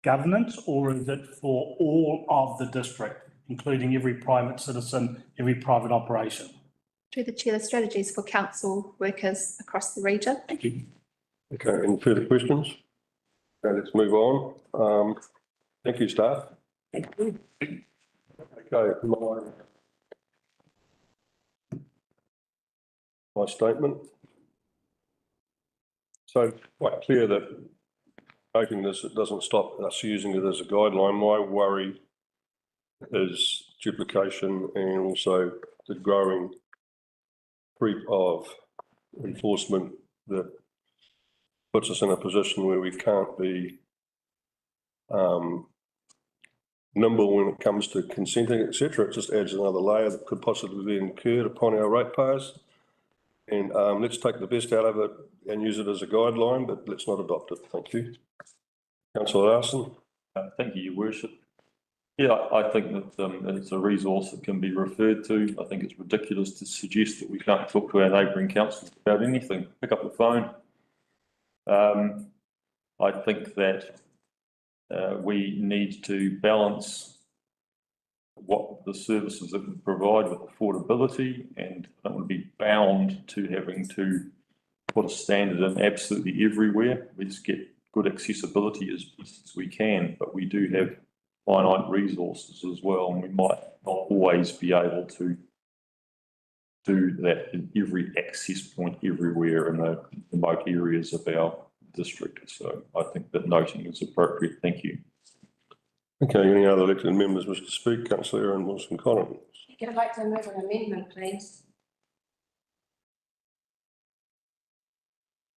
governance, or is it for all of the district, including every private citizen, every private operation? Through the chair, the strategies for council workers across the region. Thank you. Okay, any further questions? Okay, let's move on. Thank you, staff. Thank you. Okay, my statement. So quite clear that noting this, it doesn't stop us using it as a guideline. My worry is duplication and also the growing creep of enforcement that puts us in a position where we can't be nimble when it comes to consenting, etc. It just adds another layer that could possibly be incurred upon our ratepayers. And let's take the best out of it and use it as a guideline, but let's not adopt it. Thank you. Councillor Larson. Thank you, Your Worship. Yeah, I think that it's a resource that can be referred to. I think it's ridiculous to suggest that we can't talk to our neighbouring councils about anything. Pick up the phone. I think that we need to balance what the services that we provide with affordability, and don't want to be bound to having to put a standard in absolutely everywhere. Let's get good accessibility as best as we can, but we do have finite resources as well, and we might not always be able to do that in every access point everywhere in the remote areas of our district. So I think that noting is appropriate. Thank you. Okay, any other elected members wish to speak? Councillor Erin Wilson-Collins. I'd like to move an amendment, please.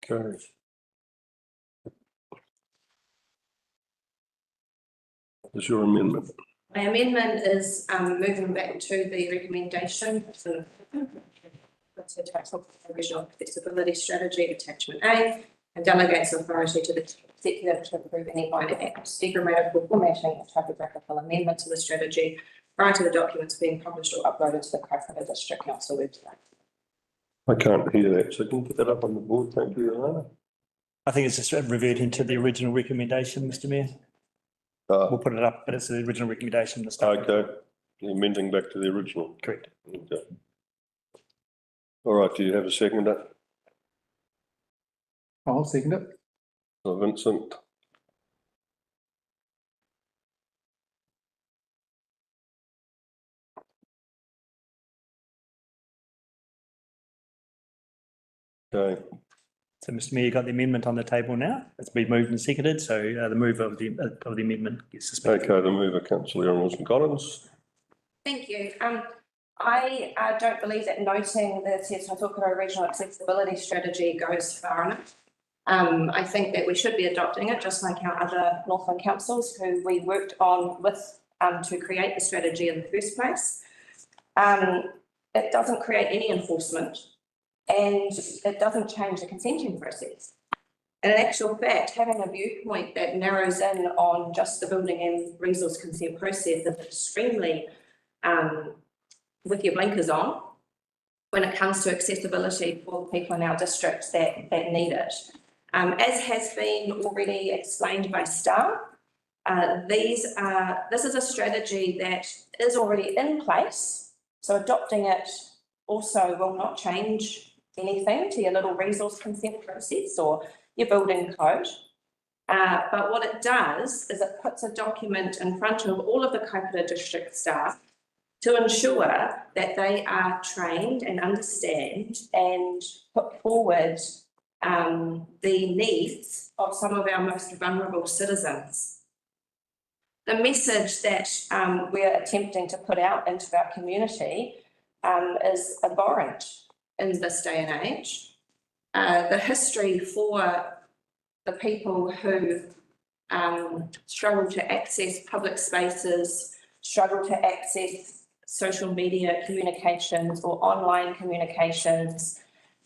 Okay. Is your amendment? My amendment is moving back to the recommendation to regional accessibility strategy attachment A, and delegates authority to the executive to approve any minor acts, decorated or formatting or typographical amendment to the strategy prior to the documents being published or uploaded to the Trifecta District Council website. I can't hear that, so can you put that up on the board? Thank you, Alana. I think it's just reverting to the original recommendation, Mr Mayor. We'll put it up, but it's the original recommendation to start. Okay, amending back to the original. Correct. Okay. All right, do you have a seconder? I'll second it. So Vincent. Okay. So, Mr Mayor, you got the amendment on the table now. It's been moved and seconded, so the mover of the amendment gets suspended. Okay, the mover, Councillor Erin Wilson-Collins. Thank you. I don't believe that noting the Te Tautokoro Regional Accessibility Strategy goes far enough. I think that we should be adopting it, just like our other Northland councils who we worked on with to create the strategy in the first place. It doesn't create any enforcement, and it doesn't change the consenting process. And in actual fact, having a viewpoint that narrows in on just the building and resource consent process is extremely with your blinkers on when it comes to accessibility for the people in our districts that need it. As has been already explained by staff, this is a strategy that is already in place, so adopting it also will not change anything to your little resource consent process or your building code. But what it does is it puts a document in front of all of the Kaipara district staff to ensure that they are trained and understand and put forward the needs of some of our most vulnerable citizens. The message that we're attempting to put out into our community is abhorrent in this day and age. The history for the people who struggle to access public spaces, struggle to access social media communications or online communications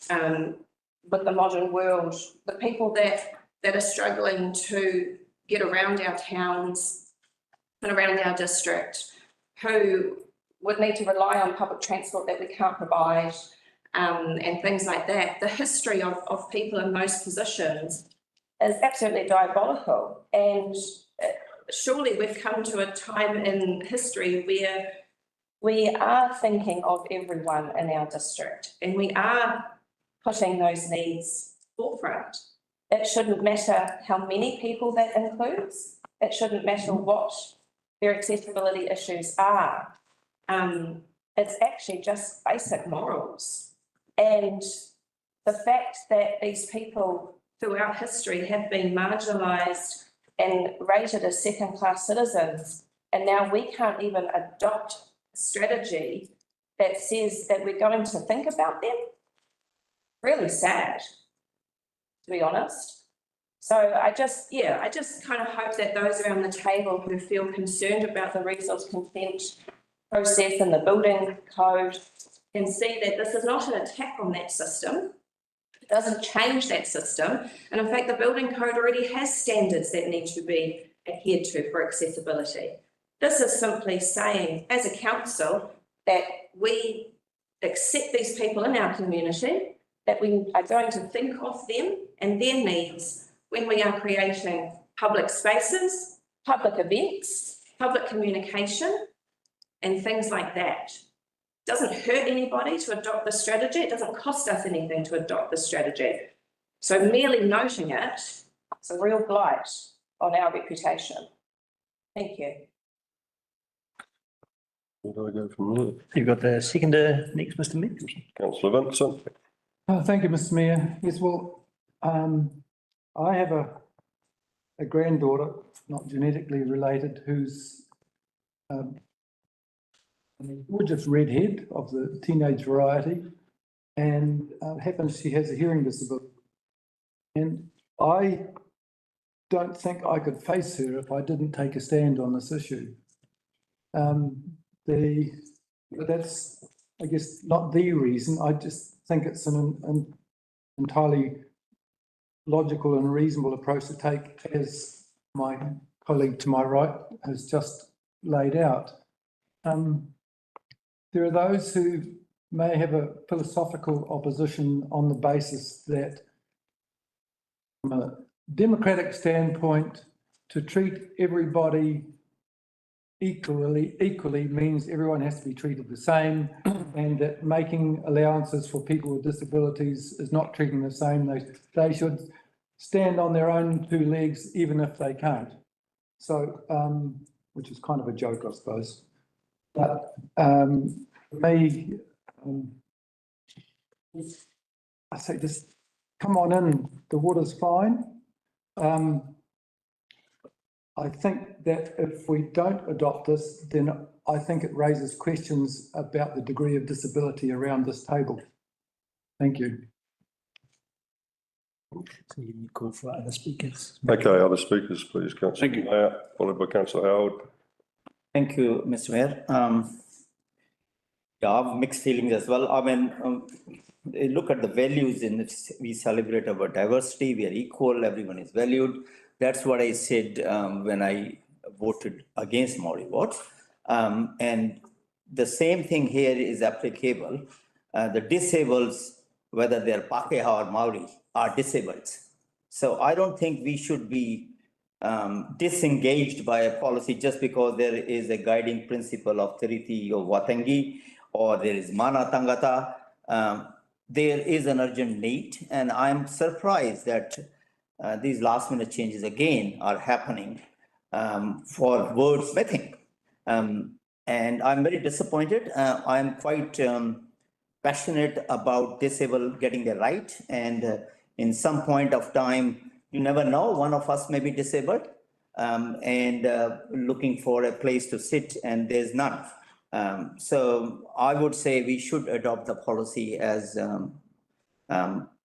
with the modern world, the people that are struggling to get around our towns and around our district, who would need to rely on public transport that we can't provide, and things like that. The history of people in those positions is absolutely diabolical, and surely we've come to a time in history where we are thinking of everyone in our district and we are putting those needs forefront. It shouldn't matter how many people that includes. It shouldn't matter what their accessibility issues are. It's actually just basic morals. And the fact that these people throughout history have been marginalised and rated as second-class citizens, and now we can't even adopt a strategy that says that we're going to think about them, really sad, to be honest. So I just kind of hope that those around the table who feel concerned about the resource consent process and the building code can see that this is not an attack on that system. It doesn't change that system. And in fact, the building code already has standards that need to be adhered to for accessibility. This is simply saying, as a council, that we accept these people in our community, that we are going to think of them and their needs when we are creating public spaces public events, public communication, and things like that. Doesn't hurt anybody to adopt the strategy. It doesn't cost us anything to adopt the strategy. So merely noting it, it's a real blight on our reputation. Thank you. Where do I go from there? You've got the seconder next, Mr. Mayor. Councillor Vincent. Thank you, Mr. Mayor. Yes, well, I have a granddaughter, not genetically related, who's a gorgeous redhead of the teenage variety, and happens she has a hearing disability. And I don't think I could face her if I didn't take a stand on this issue. That's, I guess, not the reason. I just think it's an entirely logical and reasonable approach to take, as my colleague to my right has just laid out. There are those who may have a philosophical opposition on the basis that, from a democratic standpoint, to treat everybody equally means everyone has to be treated the same, and that making allowances for people with disabilities is not treating the same. They should stand on their own two legs even if they can't. So, which is kind of a joke, I suppose. But for me, I say just come on in, the water's fine. I think that if we don't adopt this, then I think it raises questions about the degree of disability around this table. Thank you. So you can call for other speakers. Okay, other speakers, please. Councillor Mayor, followed by Councillor Howard. Thank you, Mr. Mayor. Yeah, I have mixed feelings as well. I mean, look at the values in which we celebrate our diversity. We are equal, everyone is valued. That's what I said when I voted against Maori votes. And the same thing here is applicable. The disabled, whether they're Pākehā or Maori, are disabled. So I don't think we should be disengaged by a policy just because there is a guiding principle of Tiriti or Watangi, or there is Mana Tangata. There is an urgent need, and I'm surprised that these last minute changes again are happening for wordsmithing. And I'm very disappointed. I'm quite passionate about disabled getting the right. And in some point of time, you never know, one of us may be disabled and looking for a place to sit, and there's none. So I would say we should adopt the policy as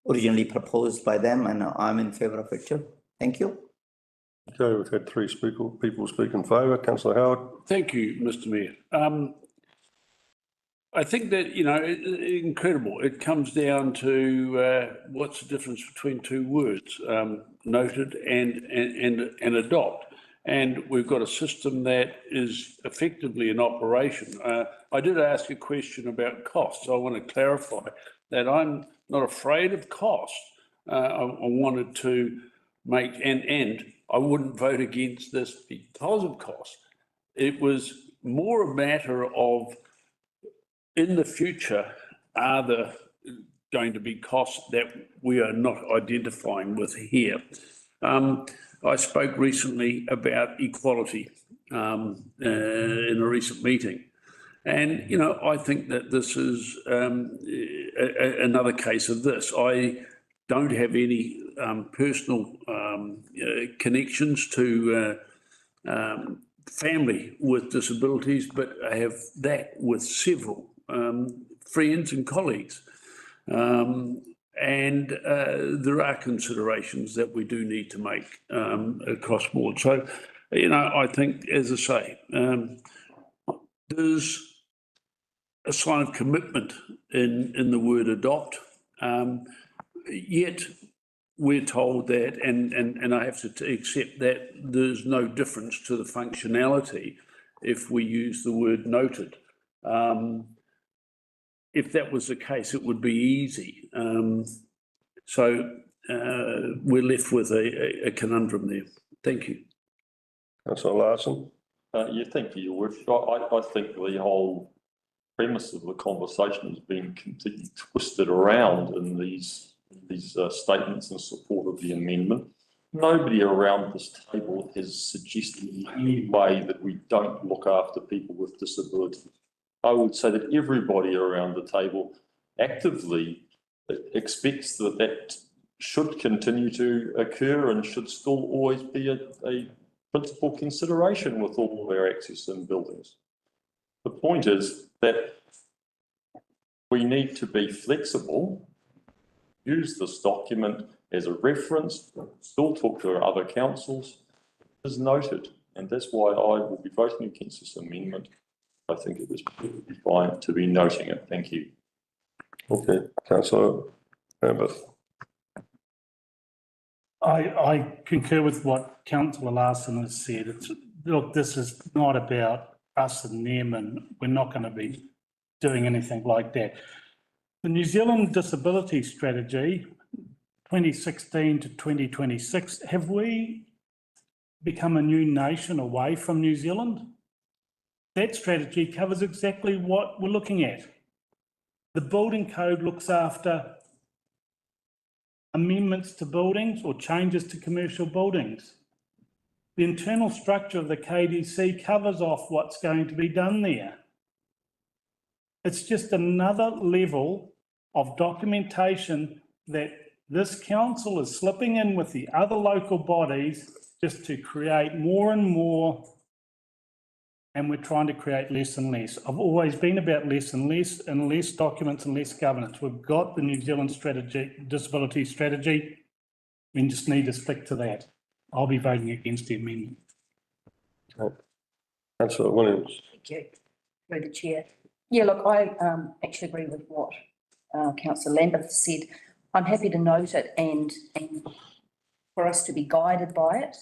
originally proposed by them, and I'm in favour of it too. Thank you. Okay, we've had three people speak in favour. Councillor Howard. Thank you, Mr. Mayor. I think that, you know, incredible. It comes down to what's the difference between two words, noted and adopt. And we've got a system that is effectively in operation. I did ask a question about costs. I want to clarify that I'm not afraid of cost. I wanted to make, and I wouldn't vote against this because of cost. It was more a matter of, in the future, are there going to be costs that we are not identifying with here? I spoke recently about equality in a recent meeting. And, you know, I think that this is another case of this. I don't have any personal connections to family with disabilities, but I have that with several friends and colleagues. And there are considerations that we do need to make across board. So, you know, I think, as I say, there's a sign of commitment in the word adopt, yet we're told that, and I have to accept that there's no difference to the functionality if we use the word noted. If that was the case, it would be easy. So we're left with a conundrum there. Thank you. Councillor Larson. Yeah, thank you, Your Worship. I think the whole premise of the conversation has been completely twisted around in these statements in support of the amendment. Nobody around this table has suggested in any way that we don't look after people with disability. I would say that everybody around the table actively expects that that should continue to occur and should still always be a principal consideration with all of our access in buildings. The point is that we need to be flexible, use this document as a reference, still talk to our other councils, as noted, and that's why I will be voting against this amendment. I think it was perfectly fine to be noting it. Thank you. Okay, Councillor Lambeth. I concur with what Councillor Larson has said. Look, this is not about us and them, and we're not going to be doing anything like that. The New Zealand Disability Strategy, 2016 to 2026, have we become a new nation away from New Zealand? That strategy covers exactly what we're looking at. The building code looks after amendments to buildings or changes to commercial buildings. The internal structure of the KDC covers off what's going to be done there. It's just another level of documentation that this council is slipping in with the other local bodies just to create more and more, and we're trying to create less and less. I've always been about less and less documents and less governance. We've got the New Zealand strategy, disability strategy. We just need to stick to that. I'll be voting against the amendment. Okay. Councillor Williams. Thank you, through the chair. Yeah, look, I actually agree with what Councillor Lambeth said. I'm happy to note it and for us to be guided by it.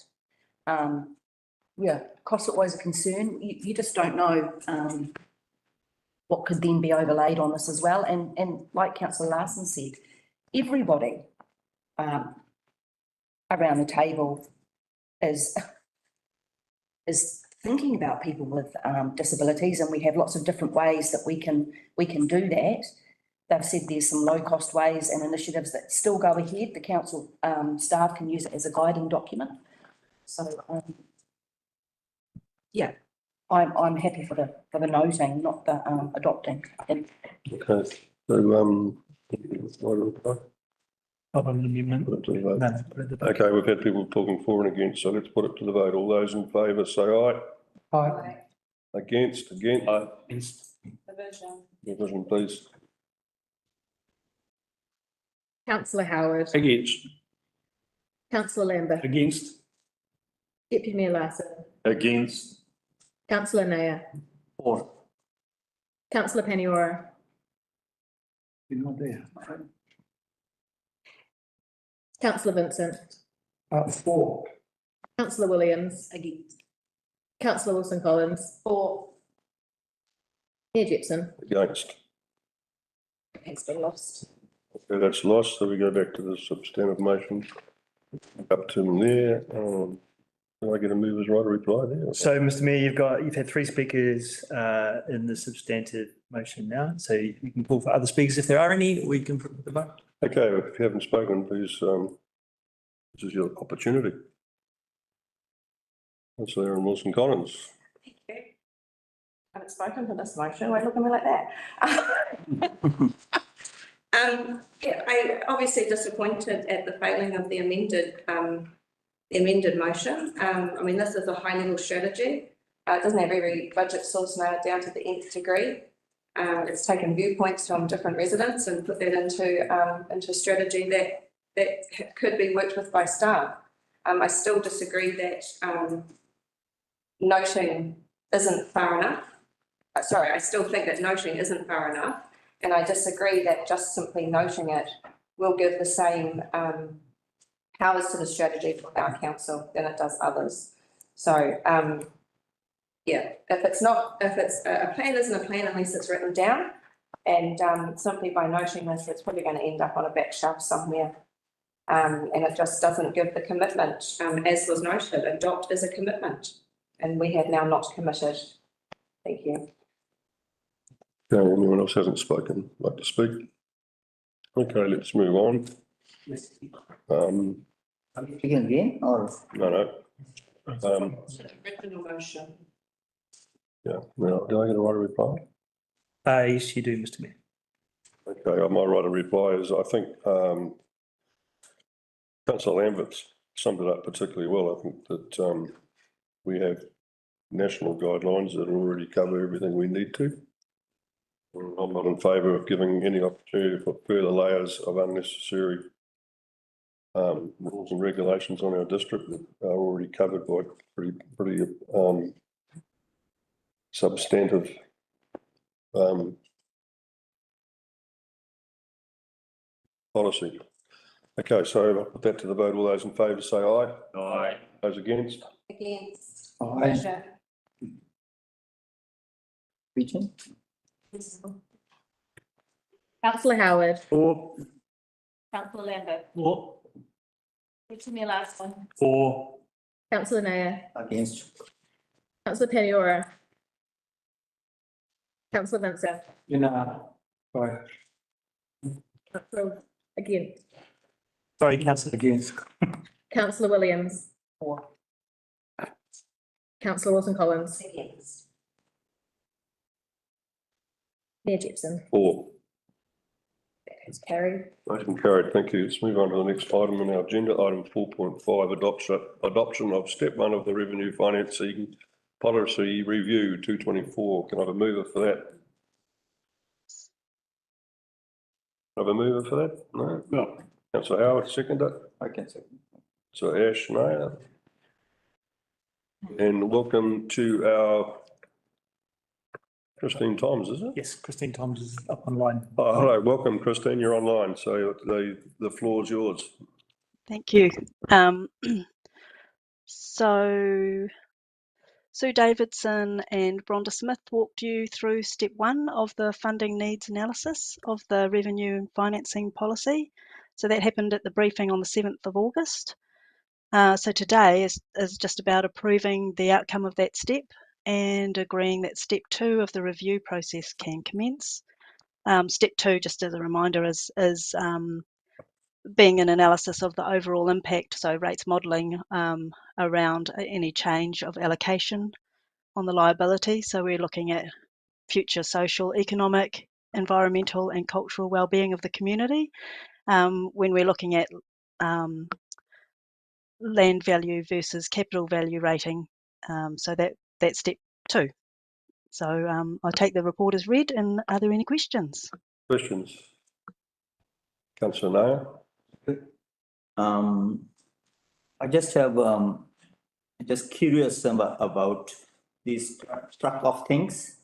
Yeah, costs are always a concern. You just don't know what could then be overlaid on this as well. And like Councillor Larson said, everybody around the table is thinking about people with disabilities, and we have lots of different ways that we can do that. They've said there's some low-cost ways and initiatives that still go ahead. The council staff can use it as a guiding document. So, yeah, I'm happy for the noting, not the adopting. Okay, so amendment. Okay, we've had people talking for and against, so let's put it to the vote. All those in favour say aye. Aye. Against. Against. Division, please. Councillor Howard. Against. Councillor Lambert. Against. Deputy Mayor Larson. Against. Councillor Nair. For. Councillor Paniora. You're not there. Councillor Vincent. For. Councillor Williams. Against. Councillor Wilson Collins. For. Mayor Jepson. Against. Has been lost. Okay, that's lost, so we go back to the substantive motion. Up to them there. Do I get a mover's right to reply there? So, Mr. Mayor, you've had 3 speakers in the substantive motion now, so you can call for other speakers if there are any. We can put the vote. Okay, if you haven't spoken, please, this is your opportunity. Councillor Aaron Wilson Collins. Thank you. I haven't spoken to this motion. Why look at me like that? Yeah, I'm obviously disappointed at the failing of the amended motion. I mean, this is a high-level strategy. It doesn't have every budget source nailed down to the nth degree. It's taken viewpoints from different residents and put that into strategy that could be worked with by staff. I still disagree that noting isn't far enough. Sorry, I still think that noting isn't far enough. And I disagree that just simply noting it will give the same powers to the strategy for our council than it does others. So, yeah, if a plan isn't a plan unless it's written down, and simply by noting this, it's probably going to end up on a back shelf somewhere. And it just doesn't give the commitment, as was noted. Adopt is a commitment. and we have now not committed. Thank you. Okay, anyone else hasn't spoken, like to speak? Okay, let's move on. Are you speaking again or? No. Original motion. Yeah, now, do I get a right of reply? Yes, you do, Mr Mayor. Okay, my right of reply is, I think, Councillor Lambert's summed it up particularly well. I think that, we have national guidelines that already cover everything we need to. I'm not in favour of giving any opportunity for further layers of unnecessary rules and regulations on our district that are already covered by pretty substantive policy. Okay, so I'll put that to the vote. All those in favour say aye. Aye. Those against? Against. Aye. Region? Councillor Howard. For. Councillor Lambert. For. Give me a last one. For. Councillor Nair. Against. Councillor Peniora. Councillor Vincent. Aye. Councillor against. Sorry, councillor. Against. Councillor Williams. For. Councillor Wilson Collins. Against. Mayor Jepson. For. It's carried. Motion carried. Thank you. Let's move on to the next item on our agenda, item 4.5, adoption of step 1 of the revenue financing policy review 224. Can I have a mover for that? Can I have a mover for that? No? No. Councillor Howard, second it. I can say. So Ash, Nair. And welcome to our Christine Toms, is it? Yes, Christine Toms is up online. Oh, hello, welcome Christine, you're online, so the floor is yours. Thank you. So Sue Davidson and Bronda Smith walked you through step 1 of the funding needs analysis of the revenue and financing policy. So that happened at the briefing on the 7th of August. So today is just about approving the outcome of that step and agreeing that step 2 of the review process can commence. Step 2, just as a reminder, is being an analysis of the overall impact, so rates modelling around any change of allocation on the liability. So we're looking at future social, economic, environmental and cultural wellbeing of the community. When we're looking at land value versus capital value rating, so that's step 2. So I'll take the report as read, and are there any questions? Questions? Councillor Nair? I just have, just curious about these struck off things.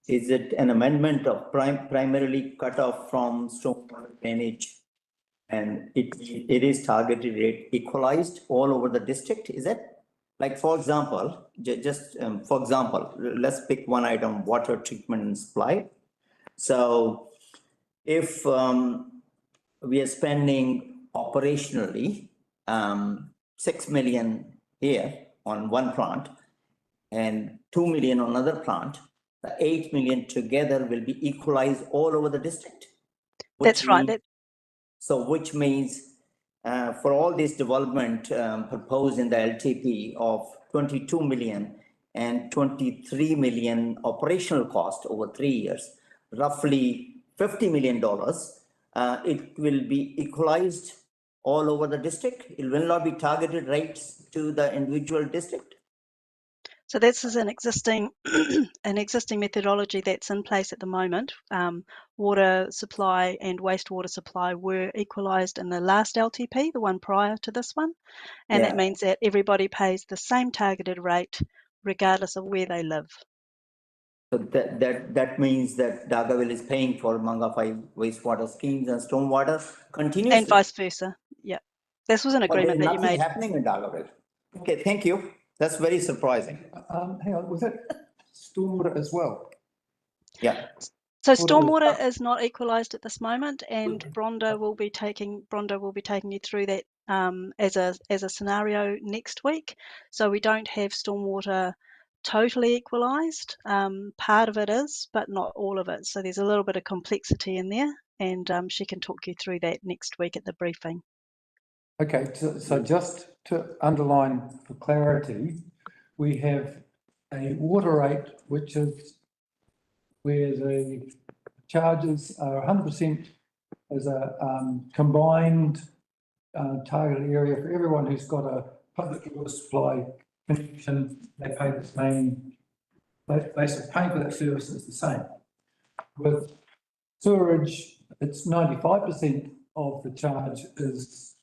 Is it an amendment of primarily cut off from stormwater drainage? And it is targeted rate equalized all over the district, is it? Like, for example, for example, let's pick one item, water treatment and supply. So if we are spending operationally 6 million here on one plant and 2 million on another plant, the 8 million together will be equalized all over the district. That's right. So which means for all this development proposed in the LTP of 22 million and 23 million operational cost over 3 years, roughly $50 million, it will be equalized all over the district. It will not be targeted rates to the individual district. So this is an existing methodology that's in place at the moment. Water supply and wastewater supply were equalised in the last LTP, the one prior to this one, and that means that everybody pays the same targeted rate regardless of where they live. So that means that Dargaville is paying for Mangawhai wastewater schemes and stormwater continuously. And vice versa. Yeah, this was an agreement that you made. Nothing happening in Dargaville. Okay, thank you. That's very surprising. Hang on, was that stormwater as well? Yeah. So stormwater is not equalised at this moment, and Bronda will be taking you through that as a scenario next week. So we don't have stormwater totally equalised. Part of it is, but not all of it. So there's a little bit of complexity in there, and she can talk you through that next week at the briefing. Okay, so just to underline for clarity, we have a water rate which is where the charges are 100% as a combined target area for everyone who's got a public water supply connection. They pay the same, basically paying for that service is the same. With sewerage, it's 95% of the charge is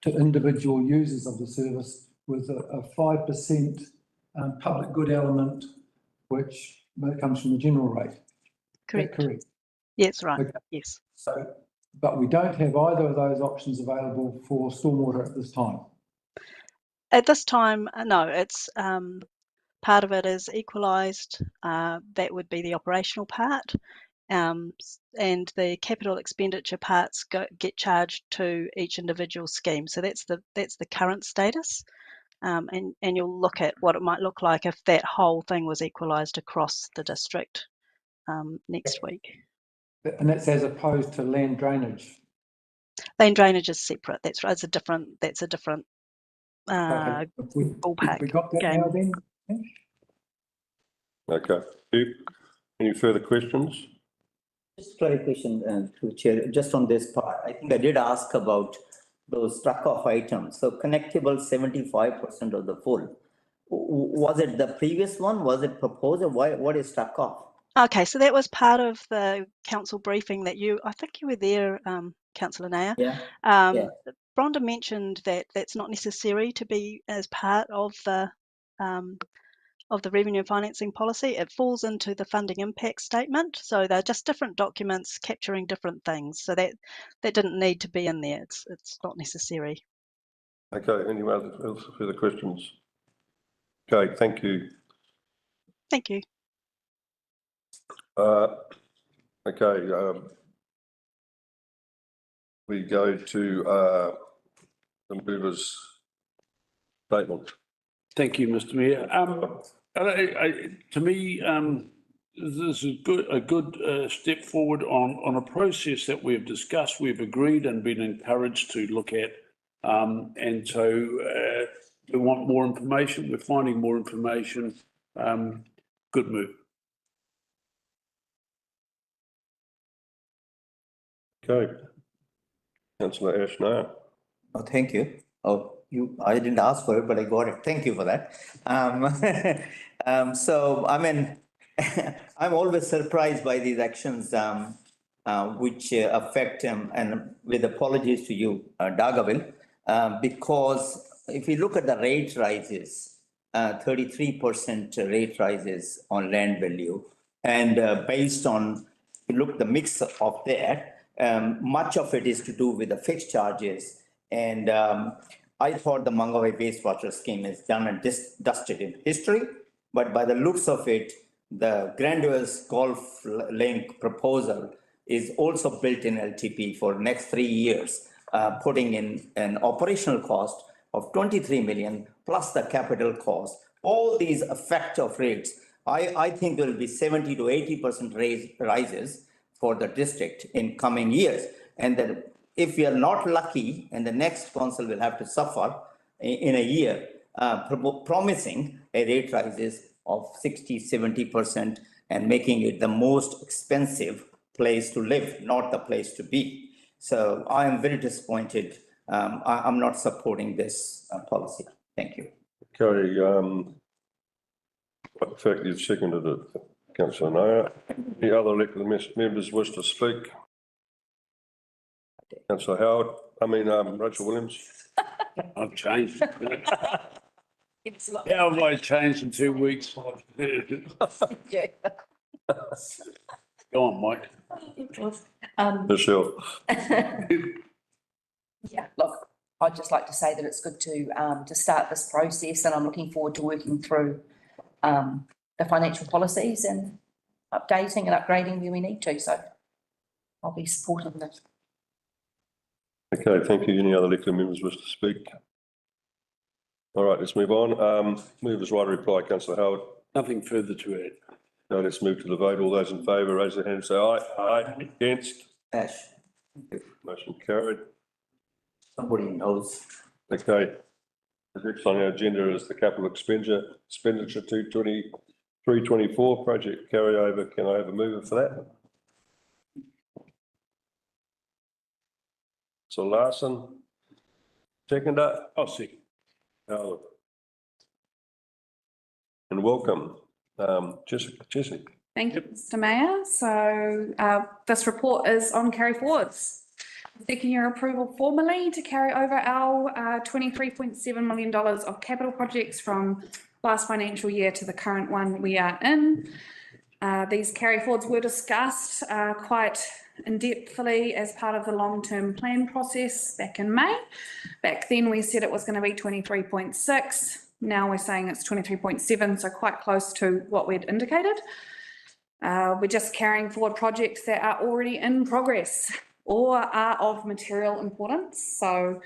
to individual users of the service, with a 5% public good element, which comes from the general rate. Correct. Correct. Yes, right. Okay. Yes. So, but we don't have either of those options available for stormwater at this time. At this time, no, it's part of it is equalised. That would be the operational part. And the capital expenditure parts get charged to each individual scheme. So that's the current status. And you'll look at what it might look like if that whole thing was equalised across the district next week. And that's as opposed to land drainage. Land drainage is separate. That's right. That's a different ballpark We got that game. now then? Okay. Any further questions? Just clarification to the chair, just on this part, I think I did ask about those struck off items. So connectable 75% of the full. Was it the previous one? Was it proposed? What is struck off? Okay, so that was part of the council briefing that I think you were there, Councillor Naya. Yeah. Rhonda mentioned that that's not necessary to be as part of the revenue and financing policy. It falls into the funding impact statement. So they're just different documents capturing different things. So that didn't need to be in there. It's not necessary. Okay, any other further questions? Okay, thank you. Thank you. Okay, we go to the mover's statement. Thank you, Mr. Mayor. To me, this is a good step forward on a process that we've discussed, we've agreed and been encouraged to look at. And so we want more information. We're finding more information. Good move. Okay. Councillor Ash. Oh, thank you. I didn't ask for it, but I got it. Thank you for that. So, I mean, I'm always surprised by these actions which affect, and with apologies to you, Dargaville, because if you look at the rate rises, 33% rate rises on land value, and based on, if you look at the mix of that, much of it is to do with the fixed charges. And I thought the Mangawhai wastewater scheme is done and dusted in history, but by the looks of it, the grandiose golf link proposal is also built in LTP for next 3 years, putting in an operational cost of 23 million plus the capital cost. All these effect of rates, I think there will be 70 to 80% rises for the district in coming years. And then if we are not lucky, and the next council will have to suffer in a year, promising a rate rises of 60, 70% and making it the most expensive place to live, not the place to be. So I am very disappointed. I'm not supporting this policy. Thank you. Okay, the fact you've seconded it, Councillor Naya. Any other elected members wish to speak? Councillor Howard, Rachel Williams. I've changed. How have I changed in 2 weeks? Go on, Mike. Michelle. Yeah, look, I'd just like to say that it's good to start this process, and I'm looking forward to working through the financial policies and updating and upgrading where we need to. So I'll be supporting this. Okay, thank you. Any other elected members wish to speak? All right, let's move on. Movers right to reply, councillor Howard. Nothing further to add. No, let's move to the vote. All those in favour, raise their hand and say aye. Aye. Against? Ash, Motion carried. somebody knows. Okay. The next on our agenda is the capital expenditure 223-24 project carryover. Can I have a mover for that? So Larson, seconder. I'll second. Howard. And welcome, Jessica. Thank you, Mr. Mayor. So this report is on carry forwards. Seeking your approval formally to carry over our $23.7 million of capital projects from last financial year to the current one we are in. These carry forwards were discussed quite in-depthly as part of the long-term plan process back in May. Back then we said it was going to be 23.6. Now we're saying it's 23.7, so quite close to what we'd indicated. We're just carrying forward projects that are already in progress or are of material importance. So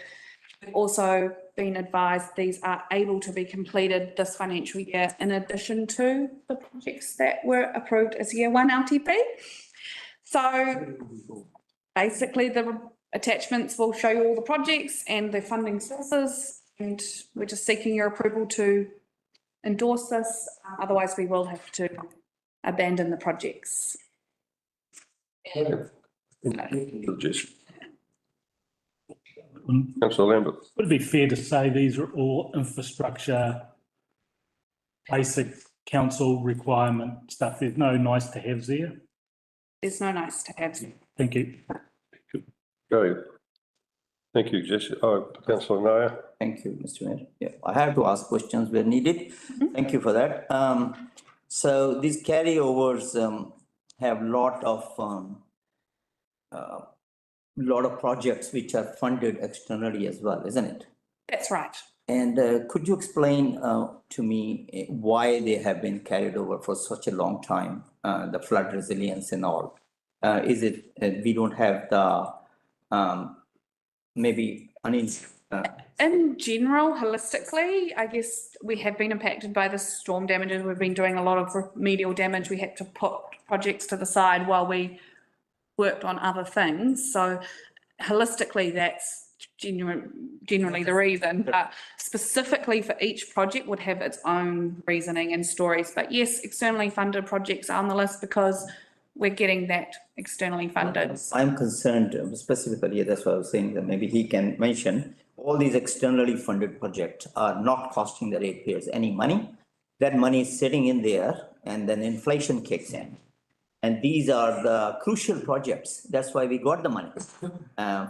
we've also been advised these are able to be completed this financial year in addition to the projects that were approved as year one LTP. So basically the attachments will show you all the projects and the funding sources, and we're just seeking your approval to endorse this. Otherwise we will have to abandon the projects. Councillor Lambert. Would it be fair to say these are all infrastructure, basic council requirement stuff? There's no nice to haves there? There's no nice to have. Thank you. Go. Thank you, Jessica. Oh, councillor Naya. Thank you, Mr. Mayor. Yeah, I have to ask questions where needed. Thank you for that. So these carryovers have lot of projects which are funded externally as well, isn't it? That's right. And could you explain to me why they have been carried over for such a long time, the flood resilience and all? Is it we don't have the maybe in general, holistically, I guess we have been impacted by the storm damages. We've been doing a lot of remedial damage. We had to put projects to the side while we worked on other things. So holistically, that's generally the reason. But specifically for each project would have its own reasoning and stories. But yes, externally funded projects are on the list because we're getting that externally funded. I'm concerned specifically, that's what I was saying, that maybe he can mention, all these externally funded projects are not costing the ratepayers any money. That money is sitting in there and then inflation kicks in. And these are the crucial projects. That's why we got the money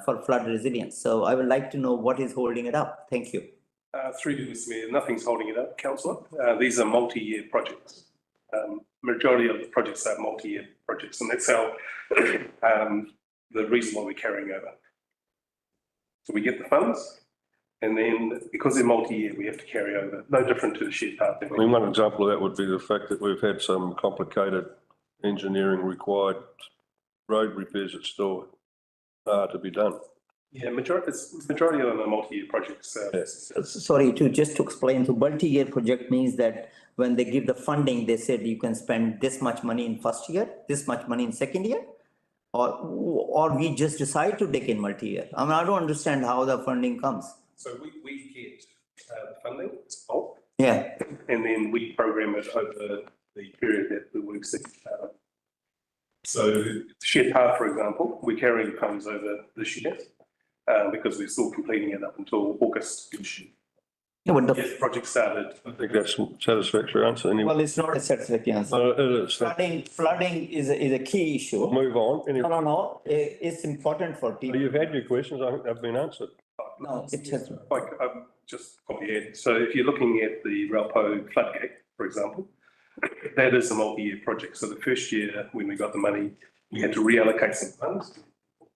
for flood resilience. So I would like to know what is holding it up. Thank you. Through to Mr. Mayor, nothing's holding it up, councillor. These are multi-year projects. Majority of the projects are multi-year projects, and that's how the reason why we're carrying over. So we get the funds, and then because they're multi-year, we have to carry over. No different to the shared path. I mean, one example of that would be the fact that we've had some complicated engineering required road repairs that still are to be done. Yeah, majority of them are multi-year projects. Sorry, just to explain, so multi-year project means that when they give the funding, they said you can spend this much money in first year, this much money in second year, or we just decide to take in multi-year. I mean, I don't understand how the funding comes. So we get the funding, it's bulk. Yeah. And then we program it over the period that the work's so the shared path, for example, we're carrying funds over this year because we're still completing it up until August this year. Yeah, but the project started. I think that's a satisfactory answer anyway. Well, it's not a satisfactory answer. It is. Flooding is a key issue. Move on. Anyway. No. It's important for people. You've had your questions. I think they've been answered. No, it has. Just copy ahead. So if you're looking at the Raupo floodgate, for example, that is a multi-year project. So the first year when we got the money, we had to reallocate some funds.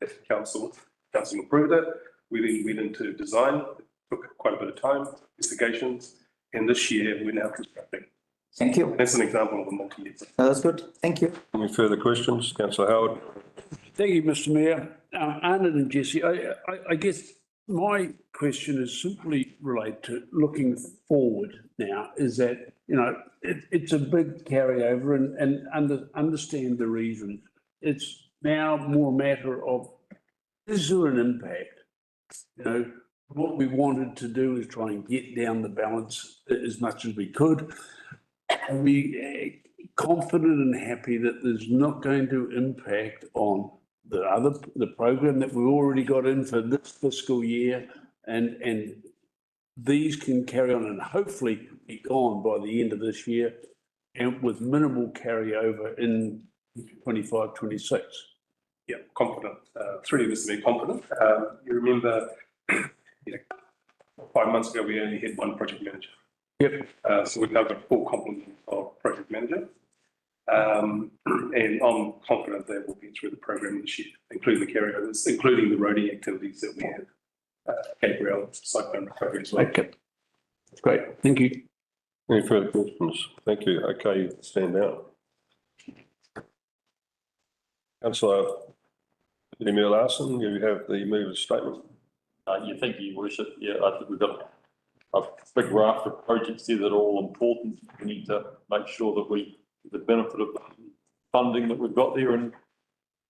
The council approved it. We then went into design. It took quite a bit of time, investigations, and this year we're now constructing. Thank you. That's an example of a multi-year. That's good. Thank you. Any further questions? Councillor Howard. Thank you, Mr. Mayor. Arnold and Jesse, I guess my question is simply related to looking forward now, is that, you know, it's a big carryover and understand the reason. It's now more a matter of, is there an impact? You know, what we wanted to do is try and get down the balance as much as we could. Are we confident and happy that there's not going to impact on the program that we already got in for this fiscal year, and these can carry on and hopefully be gone by the end of this year, and with minimal carryover in 25, 26? Yeah, confident. Three of us to be confident. You remember, 5 months ago, we only had one project manager. Yep. So we've now got a full complement of project manager. And I'm confident that we'll get through the program this year, including the carryovers, including the roading activities that we have. Gabriel, cyclone recovery as well. Okay. That's great. Thank you. Any further questions? Thank you. Okay, you can stand down. Councillor Emil Larson, you have the mover's statement. Yeah, thank you, Your Worship. Yeah, I think we've got a big raft of projects here that are all important. We need to make sure that we get the benefit of the funding that we've got there and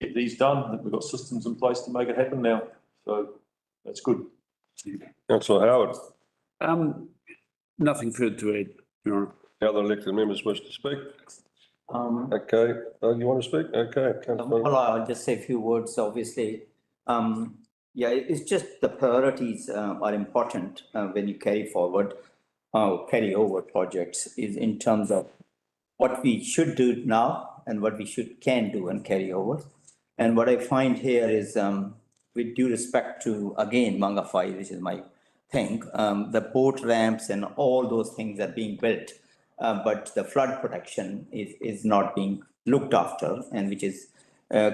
get these done. That we've got systems in place to make it happen now. So that's good. Councillor Howard. Nothing further to add, Your Honour. The other elected members wish to speak? Okay, you want to speak? Okay. Well, I'll just say a few words, obviously. Yeah, it's just the priorities are important when you carry forward, carry over projects, is in terms of what we should do now and what we can do and carry over. And what I find here is, with due respect to, again, Mangawhai, which is my thing, the boat ramps and all those things are being built, but the flood protection is not being looked after, and which is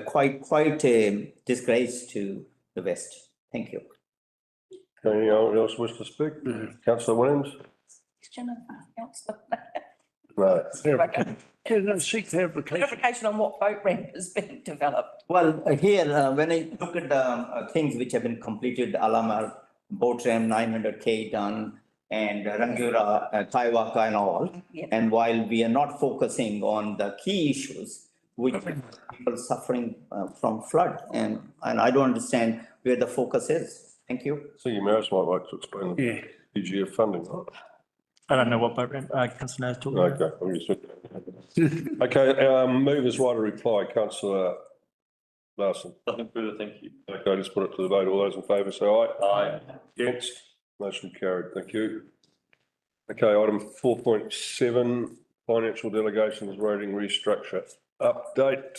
quite a disgrace to the West. Thank you. Anyone else wish to speak? Councillor Williams? No. Seek Clarification on what boat ramp is being developed. Well, here, when I look at the things which have been completed, Alamar, boat ramp 900K done, and Rangiora, Taiwaka and all. Yeah. And while we are not focusing on the key issues, which people suffering from flood, and I don't understand where the focus is. Thank you. So you might like to explain the PGF funding. I don't know what boat ramp Councillor is talking about. Okay, okay, movers right to reply, Councillor Larson. Nothing further, thank you. Okay, just put it to the vote. All those in favour say aye. Aye. Against? Motion carried. Thank you. Okay, item 4.7, financial delegations rating restructure update.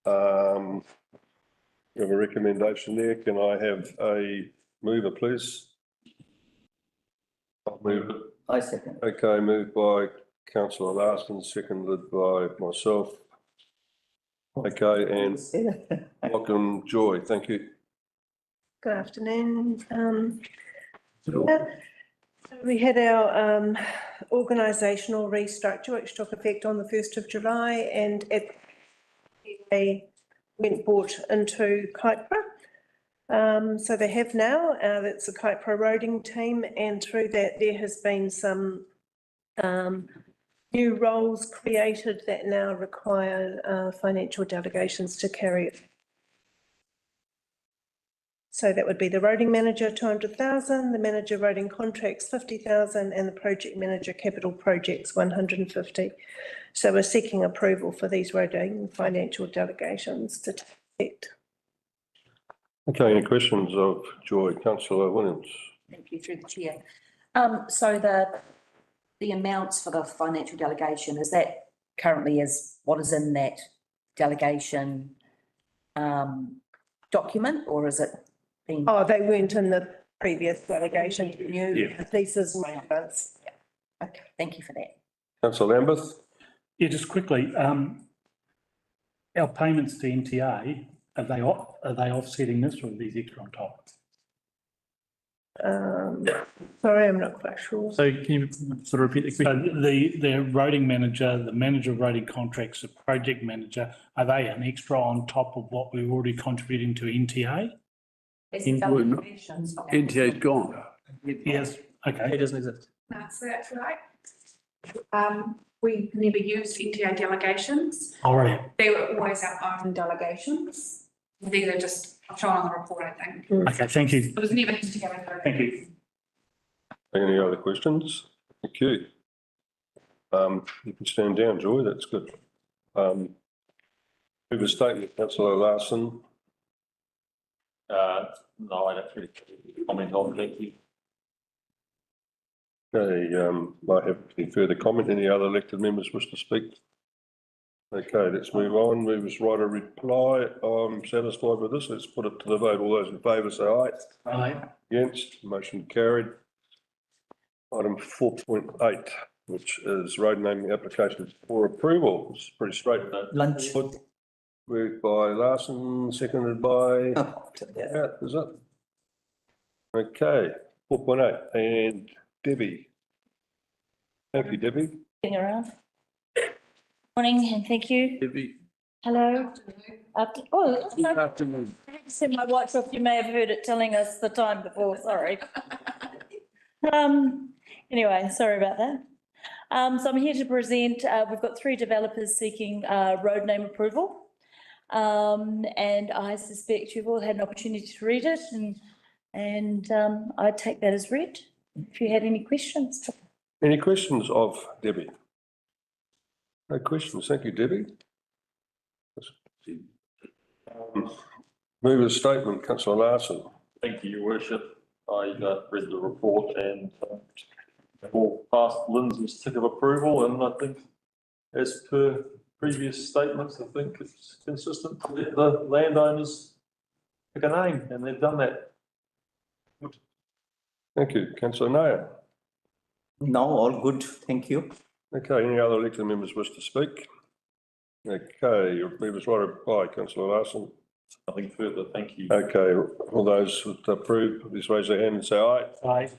We have a recommendation there. Can I have a mover, please? I'll move it. I second. Okay, moved by Councillor Larson, seconded by myself. Okay, and welcome, Joy. Thank you. Good afternoon. We had our organisational restructure, which took effect on the 1st of July, and they went brought into Kaipara. So they have now, that's the Kaipara roading team, and through that there has been some new roles created that now require financial delegations to carry it. So that would be the roading manager, 200,000, the manager roading contracts, 50,000, and the project manager capital projects, 150. So we're seeking approval for these roading financial delegations to take effect. Okay, any questions of Joy? Councillor Williams. Thank you, through the chair. So the amounts for the financial delegation, is that currently is what is in that delegation document, or is it being? Oh, they weren't in the previous delegation. New pieces and relevance. Yeah. Okay, thank you for that. Councillor Lambeth. Yeah, just quickly, our payments to MTA, are they offsetting this, or are these extra on top? Sorry, I'm not quite sure. So can you sort of repeat the question? So the roading manager, the manager of roading contracts, the project manager, are they an extra on top of what we're already contributing to NTA? NTA's gone. Yes, okay. It doesn't exist. That's right. We never used NTA delegations. All right. They were always our own delegations. These are just shown on the report, I think. Okay, thank you. It was never together. Thank you. Any other questions? Thank you. You can stand down, Joy, that's good. Move a statement, councillor Larson. No, I don't really comment on, thank you. Okay, I have any further comment? Any other elected members wish to speak? Okay, let's move on. Movers right of reply. I'm satisfied with this. Let's put it to the vote. All those in favour say aye. Aye. Against, motion carried. Item 4.8, which is road naming applications for approval. It's pretty straight. Lunch. Moved by Larson, seconded by. Yeah, is it? Okay, 4.8 and Debbie. Thank you, Debbie. Getting around. Morning and thank you. Debbie. Hello. Oh, Good afternoon. I had to send my watch off. You may have heard it telling us the time before, sorry. Anyway, sorry about that. So I'm here to present, we've got 3 developers seeking road name approval. And I suspect you've all had an opportunity to read it and I take that as read. If you had any questions. Any questions of Debbie? No questions. Thank you, Debbie. Move a statement, councillor Larson. Thank you, Your Worship. I read the report and all passed Lindsay's tick of approval, and I think as per previous statements, I think it's consistent to let the landowners pick a name, and they've done that. Thank you. Councillor Nair. No, all good, thank you. Okay, any other elected members wish to speak? Okay, your members right of reply, councillor Larson. Nothing further, thank you. Okay, all those who approve, please raise their hand and say aye. Aye.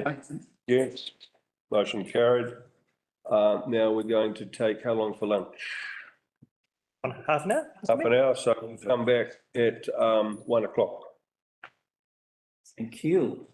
Yes, motion carried. Now we're going to take how long for lunch? Half an hour? Half an hour, so we'll come back at 1 o'clock. Thank you.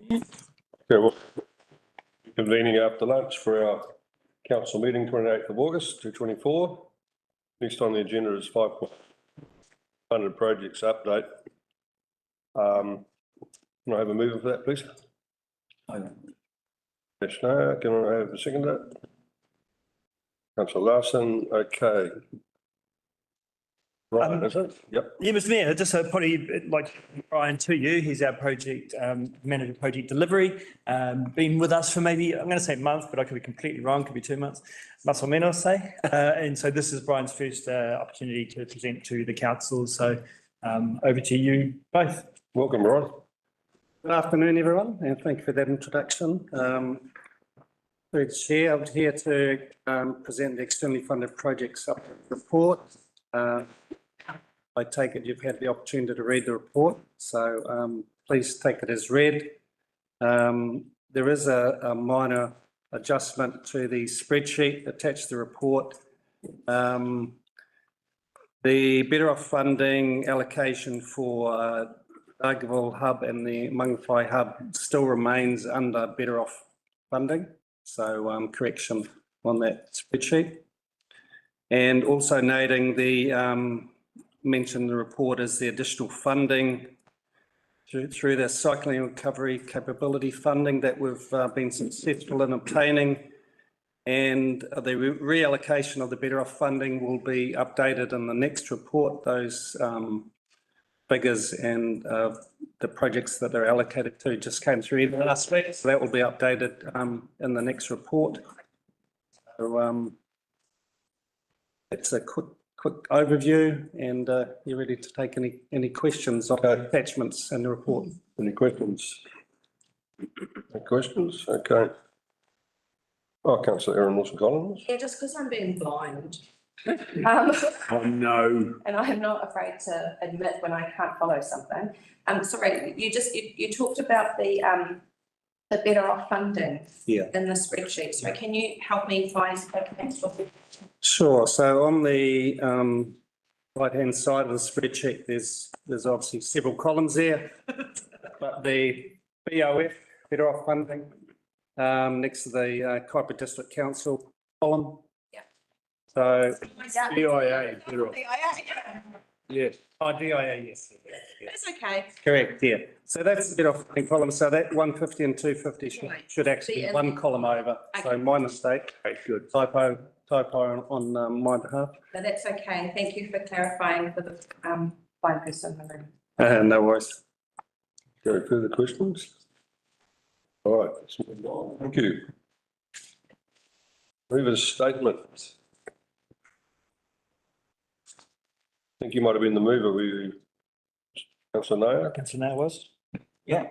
Okay, well, convening after lunch for our council meeting, 28th of August, 2024. Next on the agenda is 500 projects update. Can I have a mover for that, please? Commissioner, can I have a seconder? Councillor Larson, okay. Right, is it? Yep. Yeah, Mr Mayor, just probably like Brian to you, he's our project manager, project delivery. Been with us for maybe, I'm going to say a month, but I could be completely wrong, could be 2 months, más o menos say. And so this is Brian's first opportunity to present to the council. So over to you both. Welcome, Brian. Good afternoon, everyone, and thank you for that introduction. Through the chair, I'm here to present the externally funded projects report. I take it you've had the opportunity to read the report, so please take it as read. There is a minor adjustment to the spreadsheet attached to the report. The Better Off funding allocation for Dargaville Hub and the Mangawhai Hub still remains under Better Off funding, so correction on that spreadsheet. And also noting the mentioned in the report is the additional funding through the cycling recovery capability funding that we've been successful in obtaining, and the reallocation of the Better Off funding will be updated in the next report. Those figures and the projects that they're allocated to just came through last week, so that will be updated in the next report. So it's a quick overview, and you're ready to take any questions on the attachments in the report. Any questions? Any questions? Okay. Oh, Councillor Erin Wilson-Collins. Yeah, just because I'm being blind. Oh, no. And I am not afraid to admit when I can't follow something. Sorry, you talked about the Better Off funding in the spreadsheet. So can you help me find that? Sure. So on the right-hand side of the spreadsheet, there's obviously several columns there, but the BOF, Better Off funding, next to the Kaipara District Council column. Yeah. So DIA, Better Off. Yes. Oh, DIA, yes. That's okay. Correct, yeah. So that's the Better Off funding column. So that 150 and 250 should actually be one column over. Okay. So my mistake. Okay, good. Typo on my behalf. No, that's okay. Thank you for clarifying for the blind person in the room. No worries. Any further questions? All right, let's move on. Thank you. Mover's statement. I think you might have been the mover, were you, Councillor Nair? Councillor Nair was. Yeah.